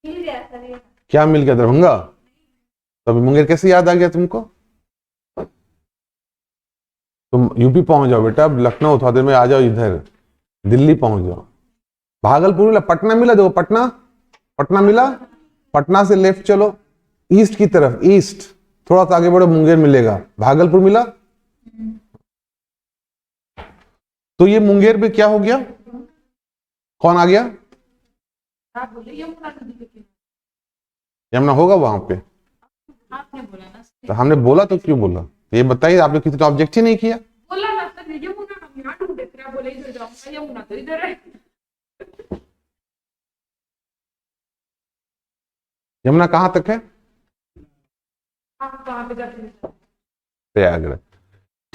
क्या मिल गया, दरभंगा। तो अभी मुंगेर कैसे याद आ गया तुमको, तुम यूपी पहुंच जाओ बेटा, लखनऊ थोड़ा देर में आ जाओ, इधर दिल्ली पहुंच जाओ। भागलपुर मिला, पटना मिला, देखो पटना, पटना मिला, पटना से लेफ्ट चलो ईस्ट की तरफ, ईस्ट थोड़ा सा आगे बढ़ो, मुंगेर मिलेगा। भागलपुर मिला, तो ये मुंगेर में क्या हो गया, कौन आ गया? आप बोले यमुना नदी के किनारे। यमुना होगा वहां पे? आपने बोला ना सर। तो हमने बोला तो क्यों बोला ये बताइए, आपने किसी तो ऑब्जेक्ट ही नहीं किया। बोला ना सर, यमुना हम यहाँ ढूंढे थे, आप बोले इधर जाऊंगा, यमुना तो इधर है। यमुना कहां तक है? आप कहाँ पे जाते हैं? प्रयागराज।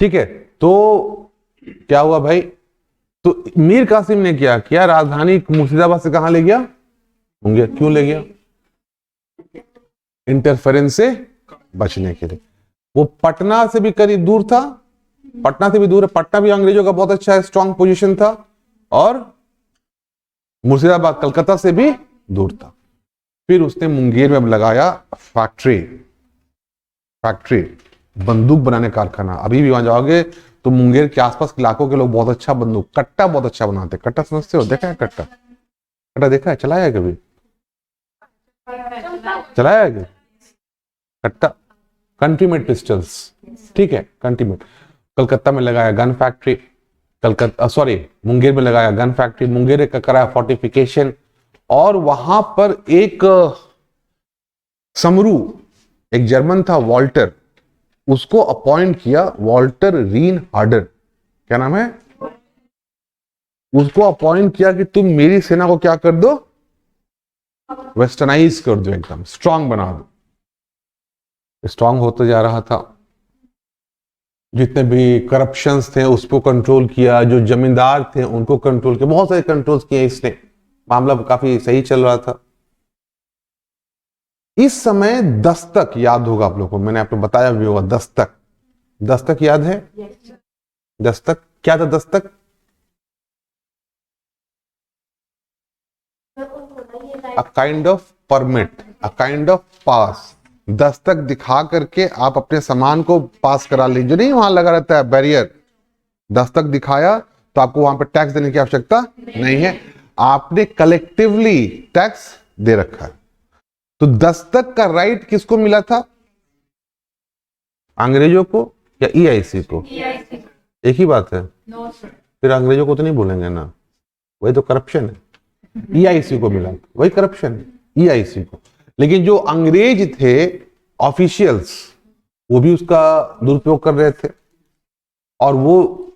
ठीक है, तो क्या हुआ भाई, तो मीर कासिम ने क्या किया, राजधानी मुर्शिदाबाद से कहां ले गया? मुंगेर। क्यों ले गया? इंटरफेरेंस से बचने के लिए। वो पटना से भी करीब दूर था, पटना से भी दूर है, पटना भी अंग्रेजों का बहुत अच्छा स्ट्रॉन्ग पोजीशन था, और मुर्शिदाबाद कलकत्ता से भी दूर था। फिर उसने मुंगेर में लगाया फैक्ट्री, बंदूक बनाने कारखाना। अभी भी वहां जाओगे तो मुंगेर के आसपास के इलाकों के लोग बहुत अच्छा बंदूक, कट्टा बहुत अच्छा बनाते। कट्टा समझते हो? देखा है कट्टा? कट्टा देखा है? चलाया है कभी? चलाया है क्या कट्टा? कंट्रीमेड पिस्टल्स, ठीक है, कंट्रीमेड। कलकत्ता में लगाया गन फैक्ट्री, मुंगेर में लगाया गन फैक्ट्री, मुंगेर का कराया फोर्टिफिकेशन, और वहां पर एक समरू, एक जर्मन था वॉल्टर, उसको अपॉइंट किया, वॉल्टर रीन हार्डर, क्या नाम है, उसको अपॉइंट किया कि तुम मेरी सेना को क्या कर दो, वेस्टर्नाइज कर दो, एकदम स्ट्रांग बना दो। स्ट्रांग होता जा रहा था, जितने भी करप्शंस थे उसको कंट्रोल किया, जो जमींदार थे उनको कंट्रोल किया, बहुत सारे कंट्रोल्स किए इसने, मामला काफी सही चल रहा था। इस समय दस्तक याद होगा आप लोगों को, मैंने आपको बताया भी होगा, दस्तक याद है? दस्तक क्या था? दस्तक a kind of permit, a kind of pass. दस्तक दिखा करके आप अपने सामान को पास करा लीजिए, नहीं वहां लगा रहता है बैरियर। दस्तक दिखाया तो आपको वहां पर टैक्स देने की आवश्यकता नहीं है, आपने कलेक्टिवली टैक्स दे रखा है। तो दस्तक का राइट किसको मिला था? अंग्रेजों को या ईआईसी को? एक ही बात है। No sir. फिर अंग्रेजों को तो नहीं बोलेंगे ना, वही तो करप्शन है। ईआईसी को मिला, वही करप्शन है, ईआईसी को। लेकिन जो अंग्रेज थे ऑफिशियल्स, वो भी उसका दुरुपयोग कर रहे थे, और वो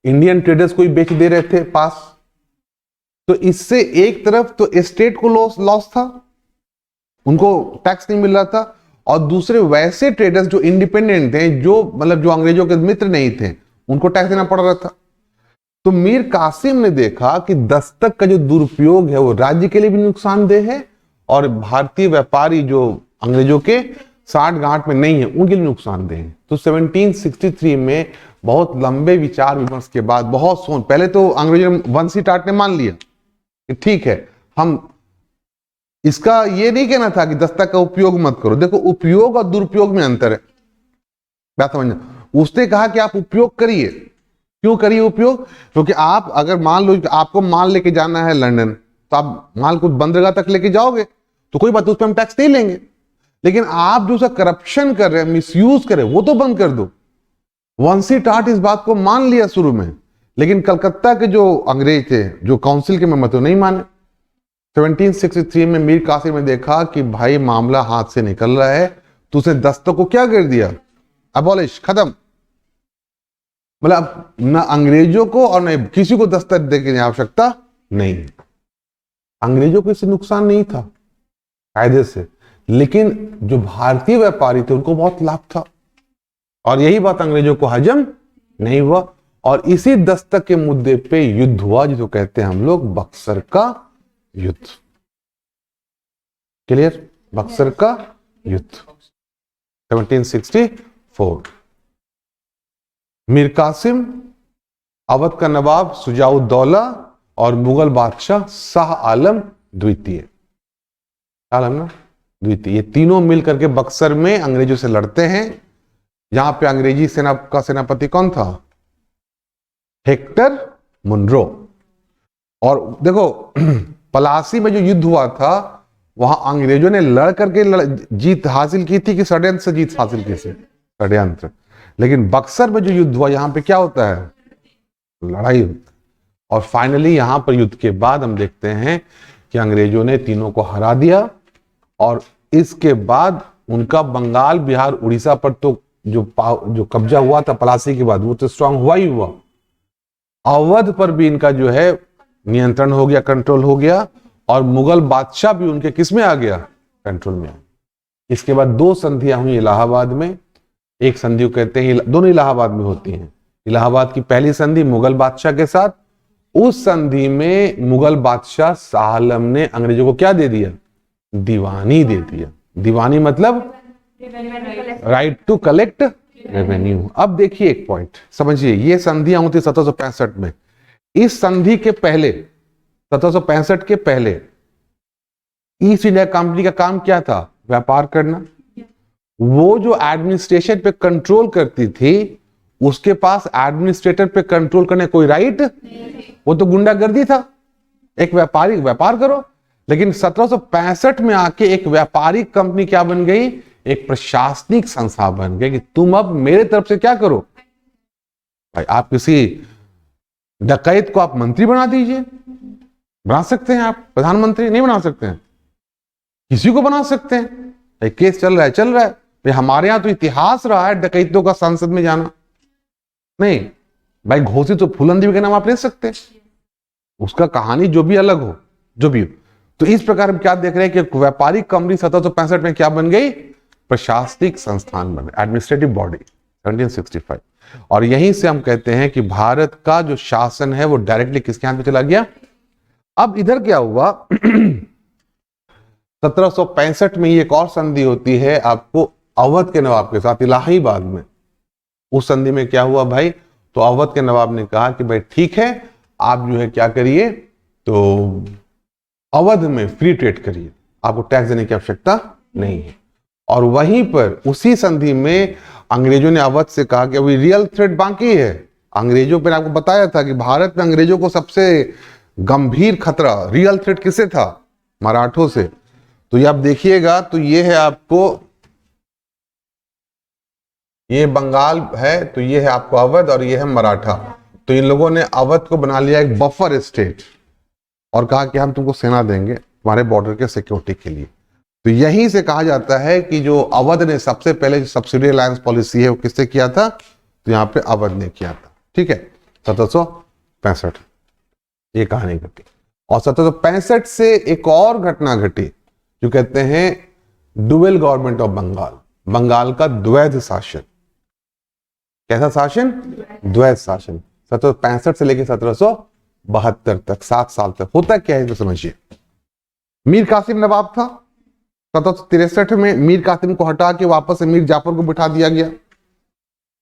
इंडियन ट्रेडर्स को ही बेच दे रहे थे पास। तो इससे एक तरफ तो स्टेट को लॉस था, उनको टैक्स नहीं मिल रहा था, और दूसरे वैसे ट्रेडर्स जो इंडिपेंडेंट थे, जो मतलब जो अंग्रेजों के मित्र नहीं थे, उनको टैक्स देना पड़ रहा था। तो मीर कासिम ने देखा कि दस्तक का जो दुरुपयोग है वो राज्य के लिए भी नुकसानदेह है, और भारतीय व्यापारी जो अंग्रेजों के साठ गांठ में नहीं है उनके लिए नुकसानदेह है। तो 1763 में बहुत लंबे विचार विमर्श के बाद, बहुत सोच, पहले तो अंग्रेजों वंशी टाट ने मान लिया कि ठीक है, हम इसका ये नहीं कहना था कि दस्तक का उपयोग मत करो। देखो, उपयोग और दुरुपयोग में अंतर है, बात समझना। उसने कहा कि आप उपयोग करिए। क्यों करिए उपयोग? क्योंकि आप अगर मान लो आपको माल लेके जाना है लंदन, तो आप माल को बंदरगाह तक लेके जाओगे तो कोई बात, उस पर हम टैक्स नहीं लेंगे। लेकिन आप जो सा करप्शन कर रहे हैं, मिसयूज कर रहे हैं, वो तो बंद कर दो। वंशी टाट इस बात को मान लिया शुरू में, लेकिन कलकत्ता के जो अंग्रेज थे, जो काउंसिल के मेंबर थे, नहीं माने। 1763 में मीर कासिम ने देखा कि भाई मामला हाथ से निकल रहा है, तो उसने दस्तक को क्या कर दिया, अबॉलिश, खत्म। मतलब न अंग्रेजों को और न किसी को दस्तक देने की आवश्यकता नहीं। अंग्रेजों को इससे नुकसान नहीं था कायदे से, लेकिन जो भारतीय व्यापारी थे उनको बहुत लाभ था, और यही बात अंग्रेजों को हजम नहीं हुआ। और इसी दस्तक के मुद्दे पे युद्ध हुआ, जिसको कहते हैं हम लोग बक्सर का युद्ध। क्लियर? बक्सर का युद्ध 1764। मीर कासिम, अवध का नवाब सुजाउद्दौला और मुगल बादशाह शाह आलम द्वितीय, ये तीनों मिलकर के बक्सर में अंग्रेजों से लड़ते हैं। यहां पे अंग्रेजी सेना का सेनापति कौन था? Hector Munro. और देखो, पलासी में जो युद्ध हुआ था, वहां अंग्रेजों ने लड़ करके जीत हासिल की थी कि षड्यंत्र से जीत हासिल की थी? षड्यंत्र। लेकिन बक्सर में जो युद्ध हुआ, यहां पे क्या होता है? लड़ाई होती है। और फाइनली यहां पर युद्ध के बाद हम देखते हैं कि अंग्रेजों ने तीनों को हरा दिया और इसके बाद उनका बंगाल, बिहार, उड़ीसा पर तो जो कब्जा हुआ था पलासी के बाद वो तो स्ट्रांग हुआ ही हुआ। अवध पर भी इनका जो है नियंत्रण हो गया, कंट्रोल हो गया और मुगल बादशाह भी उनके किस में आ गया, कंट्रोल में। इसके बाद 2 संधियां हुई इलाहाबाद में। एक संधि को कहते हैं, दोनों इलाहाबाद में होती हैं। इलाहाबाद की पहली संधि मुगल बादशाह के साथ, उस संधि में मुगल बादशाह शाह आलम ने अंग्रेजों को क्या दे दिया, दीवानी दे दिया। दीवानी मतलब राइट टू कलेक्ट रेवेन्यू। अब देखिए एक पॉइंट समझिए, ये संधियां होती 1765 में। इस संधि के पहले 1765 के पहले ईस्ट इंडिया कंपनी का काम क्या था, व्यापार करना। वो जो एडमिनिस्ट्रेशन पे कंट्रोल करती थी, उसके पास एडमिनिस्ट्रेटर पे कंट्रोल करने कोई राइट, वो तो गुंडागर्दी था। एक व्यापारी व्यापार करो, लेकिन 1765 में आके एक व्यापारिक कंपनी क्या बन गई, एक प्रशासनिक संस्था बन गई कि तुम अब मेरे तरफ से क्या करो भाई। आप किसी डकैत को आप मंत्री बना दीजिए, बना सकते हैं आप, प्रधानमंत्री नहीं बना सकते हैं, किसी को बना सकते हैं। केस चल रहा है भाई। हमारे यहां तो इतिहास रहा है डकैतों का संसद में जाना। नहीं भाई, घोषित तो फूलन देवी का नाम आप ले सकते हैं, उसका कहानी जो भी अलग हो, जो भी हो। तो इस प्रकार हम क्या देख रहे हैं कि व्यापारिक कंपनी 1765 में क्या बन गई, प्रशासनिक संस्थान बन गई, एडमिनिस्ट्रेटिव बॉडी 1765। और यहीं से हम कहते हैं कि भारत का जो शासन है वो डायरेक्टली किसके हाथ में चला गया। अब इधर क्या हुआ 1765 में एक और संधि होती है आपको अवध के नवाब के साथ इलाहाबाद में। उस संधि में क्या हुआ भाई, तो अवध के नवाब ने कहा कि भाई ठीक है, आप जो है क्या करिए, तो अवध में फ्री ट्रेड करिए, आपको टैक्स देने की आवश्यकता नहीं है। और वहीं पर उसी संधि में अंग्रेजों ने अवध से कहा कि अभी रियल थ्रेट बाकी है। अंग्रेजों पर आपको बताया था कि भारत में अंग्रेजों को सबसे गंभीर खतरा, रियल थ्रेट किससे था, मराठों से। तो ये आप देखिएगा, तो ये है आपको, ये बंगाल है, तो ये है आपको अवध और ये है मराठा। तो इन लोगों ने अवध को बना लिया एक बफर स्टेट और कहा कि हम तुमको सेना देंगे तुम्हारे बॉर्डर के सिक्योरिटी के लिए। तो यहीं से कहा जाता है कि जो अवध ने सबसे पहले जो सब्सिडी अलायंस पॉलिसी है वो किससे किया था, तो यहाँ पे अवध ने किया था। ठीक है, 1765 ये कहानी घटी। और 1765 से एक और घटना घटी जो कहते हैं dual government of Bengal, Bengal का द्वैध शासन। कैसा शासन, द्वैध शासन। 1765 से लेकर 1772 तक, 7 साल तक। होता क्या है तो समझिए। मीर कासिम नवाब था, 1763 में मीर कासिम को हटा के वापस से मीर जाफर को बिठा दिया गया।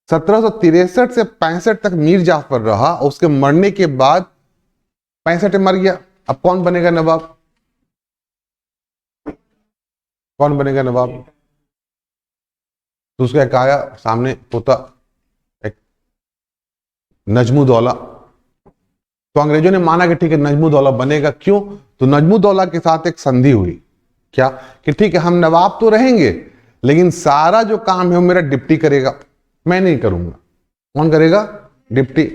1763 से 65 तक मीर जाफर रहा, उसके मरने के बाद 65 में मर गया। अब कौन बनेगा नवाब, कौन बनेगा नवाब, तो उसका एक आया सामने पोता एक नजमुद्दौला। तो अंग्रेजों ने माना कि ठीक है नजमुद्दौला बनेगा। क्यों, तो नजमुद्दौला के साथ एक संधि हुई क्या, कि ठीक है हम नवाब तो रहेंगे लेकिन सारा जो काम है वो मेरा डिप्टी करेगा, मैं नहीं करूंगा। कौन करेगा, डिप्टी।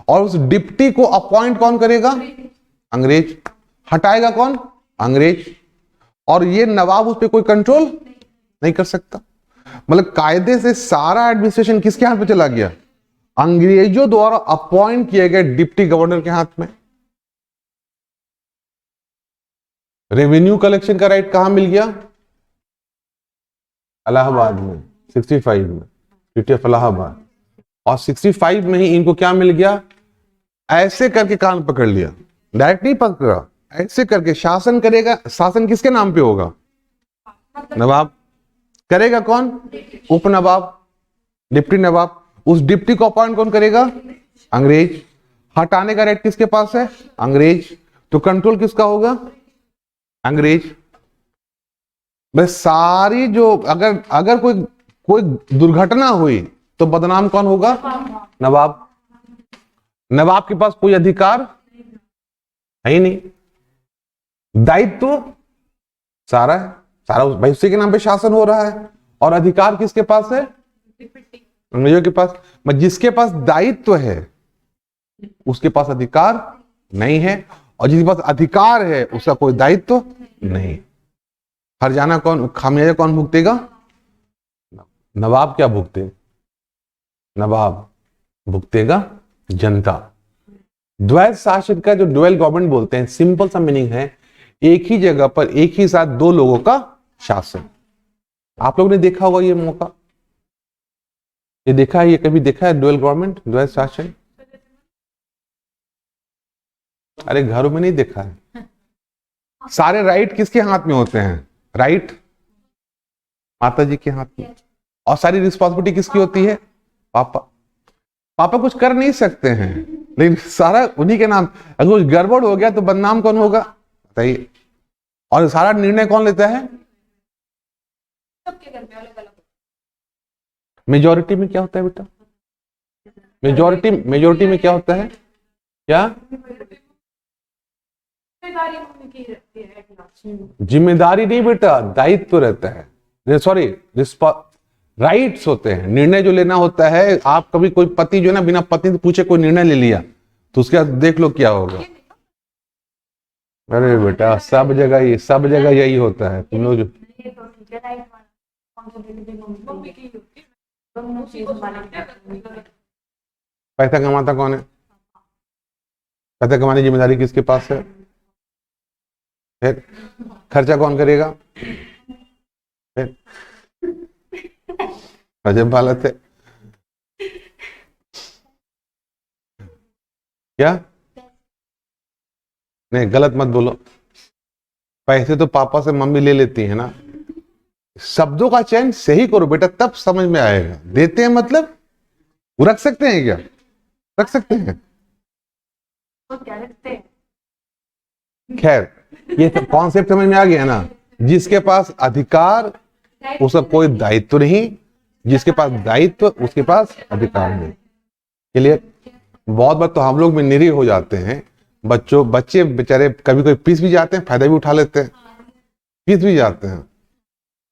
और उस डिप्टी को अपॉइंट कौन करेगा, अंग्रेज। हटाएगा कौन, अंग्रेज। और ये नवाब उस पर कोई कंट्रोल नहीं कर सकता। मतलब कायदे से सारा एडमिनिस्ट्रेशन किसके हाथ में चला गया, अंग्रेजों द्वारा अपॉइंट किए गए डिप्टी गवर्नर के हाथ में। रेवेन्यू कलेक्शन का राइट कहां मिल गया, इलाहाबाद में, 65 में, ट्रीटी ऑफ इलाहाबाद। और 65 में ही इनको क्या मिल गया, ऐसे करके कान पकड़ लिया, डायरेक्ट नहीं पकड़ा, ऐसे करके शासन करेगा। शासन किसके नाम पे होगा, नवाब। करेगा कौन, उप नवाब, डिप्टी नवाब। उस डिप्टी को अपॉइंट कौन करेगा, अंग्रेज। हटाने का राइट किसके पास है, अंग्रेज। तो कंट्रोल किसका होगा, अंग्रेज। बस सारी जो अगर कोई दुर्घटना हुई तो बदनाम कौन होगा, नवाब। नवाब के पास कोई अधिकार है ही नहीं, दायित्व तो सारा है, सारा भाई उसी के नाम पे शासन हो रहा है। और अधिकार किसके पास है, अंग्रेजों के पास। जिसके पास दायित्व है उसके पास अधिकार नहीं है, और जिसके पास अधिकार है उसका कोई दायित्व नहीं। हर्जाना कौन, खामियाजा कौन भुगतेगा? नवाब क्या भुगतेगा? नवाब भुगतेगा जनता। द्वैध शासन का जो ड्यूअल गवर्नमेंट बोलते हैं, सिंपल सा मीनिंग है एक ही जगह पर एक ही साथ दो लोगों का शासन। आप लोग ने देखा होगा ये मौका, ये देखा है, ये कभी देखा है ड्यूअल गवर्नमेंट, द्वैध शासन? अरे घरों में नहीं देखा है। सारे राइट किसके हाथ में होते हैं? राइट माता जी के हाथ में, और सारी रिस्पॉन्सिबिलिटी किसकी होती है? पापा। पापा कुछ कर नहीं सकते हैं, लेकिन सारा उन्हीं के नाम। अगर कुछ गड़बड़ हो गया तो बदनाम कौन होगा बताइए? और सारा निर्णय कौन लेता है? सबके घर में अलग अलग। मेजोरिटी में क्या होता है बेटा? मेजोरिटी में क्या होता है? क्या जिम्मेदारी उनकी रहती है। जिम्मेदारी नहीं बेटा, दायित्व रहता है, सॉरी राइट्स होते हैं। निर्णय जो लेना होता है, आप कभी कोई पति जो है ना बिना पत्नी से पूछे कोई निर्णय ले लिया तो उसके बाद देख लो क्या होगा। अरे बेटा सब जगह यही होता है। तुम लोग जो मम्मी की होती है, उसी को संभालना। पैसा कमाता कौन है? पैसा कमाने की जिम्मेदारी किसके पास है? फिर खर्चा कौन करेगा? फिर अजब हालत है क्या? नहीं गलत मत बोलो, पैसे तो पापा से मम्मी ले लेती है ना। शब्दों का चयन सही करो बेटा, तब समझ में आएगा। देते हैं मतलब वो रख सकते हैं क्या? रख सकते हैं। तो क्या रखते हैं? खैर ये कॉन्सेप्ट समझ में आ गया ना। जिसके पास अधिकार उसका कोई दायित्व नहीं, जिसके पास दायित्व उसके पास अधिकार नहीं। क्लियर? बहुत बार तो हम लोग में निरीह हो जाते हैं। बच्चे बेचारे कभी कोई पीस भी जाते हैं, फायदा भी उठा लेते हैं, पीस भी जाते हैं।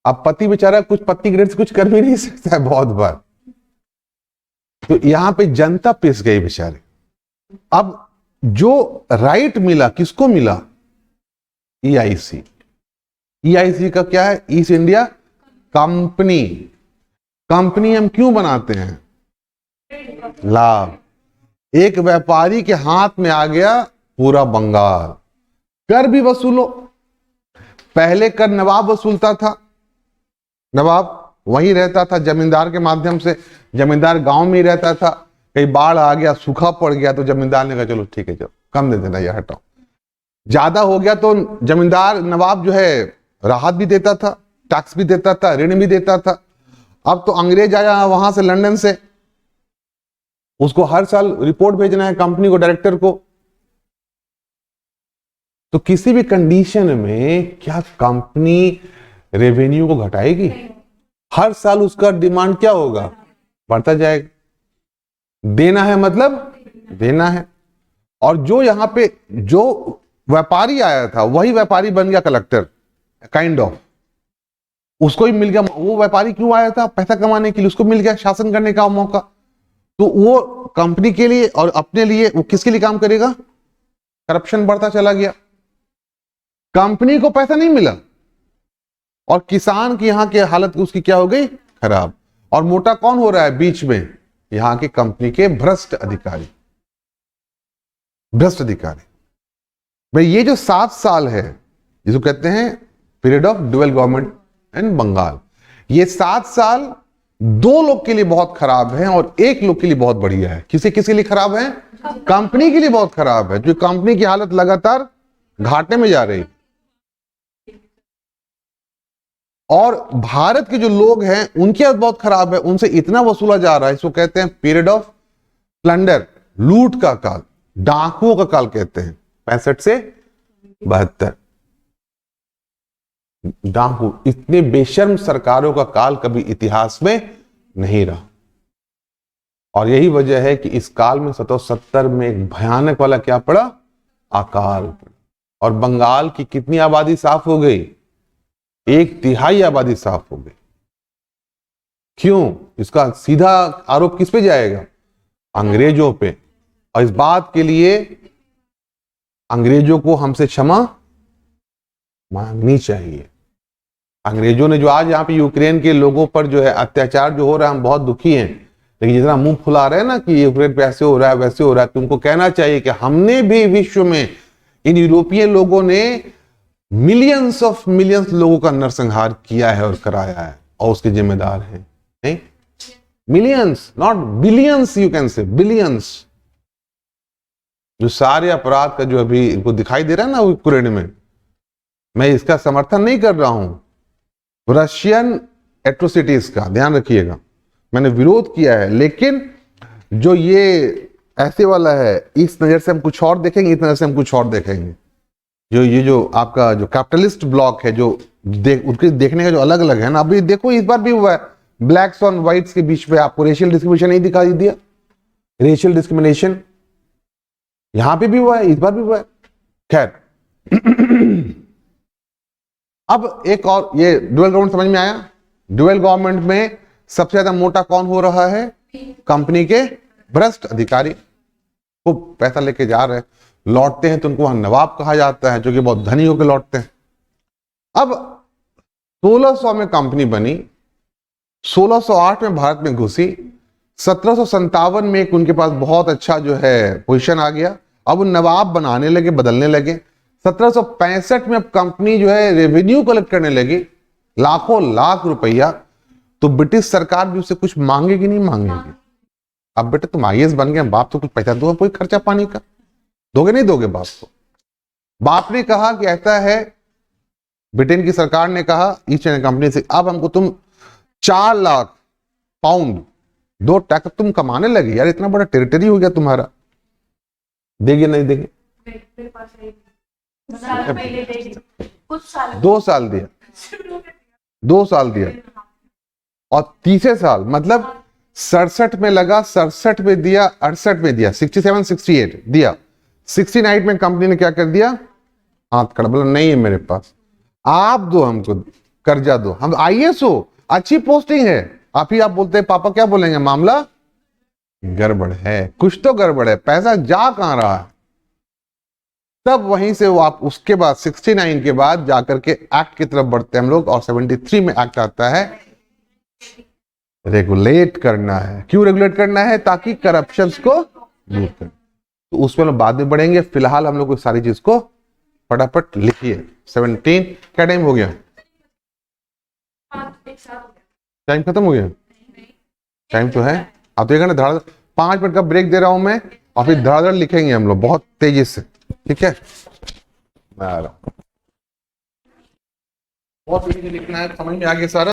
अब पति बेचारा कुछ पत्नी ग्रेड से कुछ कर भी नहीं सकता है बहुत बार, तो यहां पे जनता पिस गई बेचारे। अब जो राइट मिला किसको मिला? EIC। EIC का क्या है? East India company. कंपनी हम क्यों बनाते हैं? लाभ। एक व्यापारी के हाथ में आ गया पूरा बंगाल। कर भी वसूलो। पहले कर नवाब वसूलता था, नवाब वहीं रहता था जमींदार के माध्यम से। जमींदार गांव में ही रहता था, कहीं बाढ़ आ गया, सूखा पड़ गया तो जमींदार ने कहा चलो ठीक है, चलो कम दे देना, यार हटाओ। ज्यादा हो गया तो जमींदार नवाब जो है राहत भी देता था, टैक्स भी देता था, ऋण भी देता था। अब तो अंग्रेज आया वहां से, लंदन से, उसको हर साल रिपोर्ट भेजना है कंपनी को, डायरेक्टर को। तो किसी भी कंडीशन में क्या कंपनी रेवेन्यू को घटाएगी? हर साल उसका डिमांड क्या होगा? बढ़ता जाएगा। देना है मतलब देना है। और जो यहां पे जो व्यापारी आया था वही व्यापारी बन गया कलेक्टर, काइंड ऑफ। उसको ही मिल गया। वो व्यापारी क्यों आया था? पैसा कमाने के लिए। उसको मिल गया शासन करने का मौका। तो वो कंपनी के लिए और अपने लिए, वो किसके लिए काम करेगा? करप्शन बढ़ता चला गया, कंपनी को पैसा नहीं मिला, और किसान की यहां की हालत उसकी क्या हो गई? खराब। और मोटा कौन हो रहा है बीच में? यहां की कंपनी के भ्रष्ट अधिकारी। भ्रष्ट अधिकारी भाई, ये जो 7 साल है जिसको कहते हैं period of dual government in Bengal, ये 7 साल 2 लोग के लिए बहुत खराब है और 1 लोग के लिए बहुत बढ़िया है। किसके लिए खराब है? कंपनी के लिए बहुत खराब है, जो कंपनी की हालत लगातार घाटे में जा रही। और भारत के जो लोग हैं उनकी हालत बहुत खराब है, उनसे इतना वसूला जा रहा है। इसको कहते हैं पीरियड ऑफ प्लंडर, लूट का काल, डाकुओं का काल कहते हैं। 65 से 72 डाकू। इतने बेशर्म सरकारों का काल कभी इतिहास में नहीं रहा। और यही वजह है कि इस काल में 1770 में एक भयानक वाला क्या पड़ा? अकाल पड़ा। और बंगाल की कितनी आबादी साफ हो गई? 1/3 आबादी साफ हो गई। क्यों? इसका सीधा आरोप किस पे जाएगा? अंग्रेजों पे। और इस बात के लिए अंग्रेजों को हमसे क्षमा मांगनी चाहिए। अंग्रेजों ने जो आज यहाँ पे यूक्रेन के लोगों पर जो है अत्याचार जो हो रहा है, हम बहुत दुखी हैं, लेकिन जितना मुंह फुला रहे हैं ना कि यूक्रेन पे ऐसे हो रहा है वैसे हो रहा है, तुमको कहना चाहिए कि हमने भी विश्व में इन यूरोपियन लोगों ने मिलियंस ऑफ मिलियंस लोगों का नरसंहार किया है और कराया है, और उसके जिम्मेदार हैं। नहीं, millions not billions, you can say billions. जो सारे अपराध का जो अभी इनको दिखाई दे रहा है ना यूक्रेन में, मैं इसका समर्थन नहीं कर रहा हूं, रशियन एट्रोसिटीज का ध्यान रखिएगा, मैंने विरोध किया है, लेकिन जो ये ऐसे वाला है, इस नजर से हम कुछ और देखेंगे, इस नजर से हम कुछ और देखेंगे। जो आपका जो कैपिटलिस्ट ब्लॉक है, जो उसके देखने का जो अलग अलग है ना, अभी देखो इस बार भी हुआ है, ब्लैक्स और व्हाइट्स के बीच में आपको रेशियल डिस्क्रिमिनेशन नहीं दिखाई दिया, रेशियल डिस्क्रिमिनेशन यहां पे भी हुआ है, इस बार भी हुआ है। खैर अब एक और, ये डुअल गवर्नमेंट समझ में आया? डुअल गवर्नमेंट में सबसे ज्यादा मोटा कौन हो रहा है? कंपनी के भ्रष्ट अधिकारी, वो पैसा लेके जा रहे हैं, लौटते हैं तो उनको वहां नवाब कहा जाता है, जो कि बहुत धनी होकर लौटते हैं। अब 1600 में कंपनी बनी, 1608 में भारत में घुसी, 1757 में एक उनके पास बहुत अच्छा जो है पोजीशन आ गया, अब नवाब बनाने लगे, बदलने लगे। 1765 में अब कंपनी जो है रेवेन्यू कलेक्ट करने लगी, लाखों लाख रुपया, तो ब्रिटिश सरकार भी उससे कुछ मांगेगी नहीं मांगेगी। अब बेटे तुम आईएएस बन गए, बाप तो कुछ पैसा दो, कोई खर्चा पानी का दोगे नहीं दोगे बाप को? बाप ने कहा कि ऐसा है, ब्रिटेन की सरकार ने कहा ईस्ट इंडिया कंपनी से, अब हमको तुम 4 लाख पाउंड 2 टैक्स तुम कमाने लगे, यार इतना बड़ा टेरिटरी हो गया तुम्हारा, देंगे नहीं देंगे? मेरे पास है साल पहले देगी, कुछ साल 2 साल दिया, 2 साल दिया, और तीसरे साल मतलब 67 में लगा, 67 में दिया, 68 में दिया, 67 68 दिया, 69 में कंपनी ने क्या कर दिया, हाथ खड़ा, बोला नहीं है मेरे पास, आप दो हमको कर्जा दो, हम आईएएस हो, अच्छी पोस्टिंग है, आप ही आप बोलते हैं, पापा क्या बोलेंगे, मामला गड़बड़ है, कुछ तो गड़बड़ है, पैसा जा कहां रहा है। तब वहीं से वो आप उसके बाद 69 के बाद जाकर के एक्ट की तरफ बढ़ते हैं हम लोग, और 73 में एक्ट आता है, रेगुलेट करना है। क्यों रेगुलेट करना है? ताकि करप्शन को दूर करें। तो उसमें हम बाद में बढ़ेंगे, फिलहाल हम लोग को सारी चीज को फटाफट लिखिए। 17 क्या टाइम हो गया? टाइम खत्म हो गया? टाइम तो है, आप तो ये धड़ 5 मिनट का ब्रेक दे रहा हूं मैं, और फिर धड़ाधड़ लिखेंगे हम लोग बहुत तेजी से, ठीक है? मैं आ रहा हूं, बहुत तेजी से लिखना है, समझ में आ गया सारा?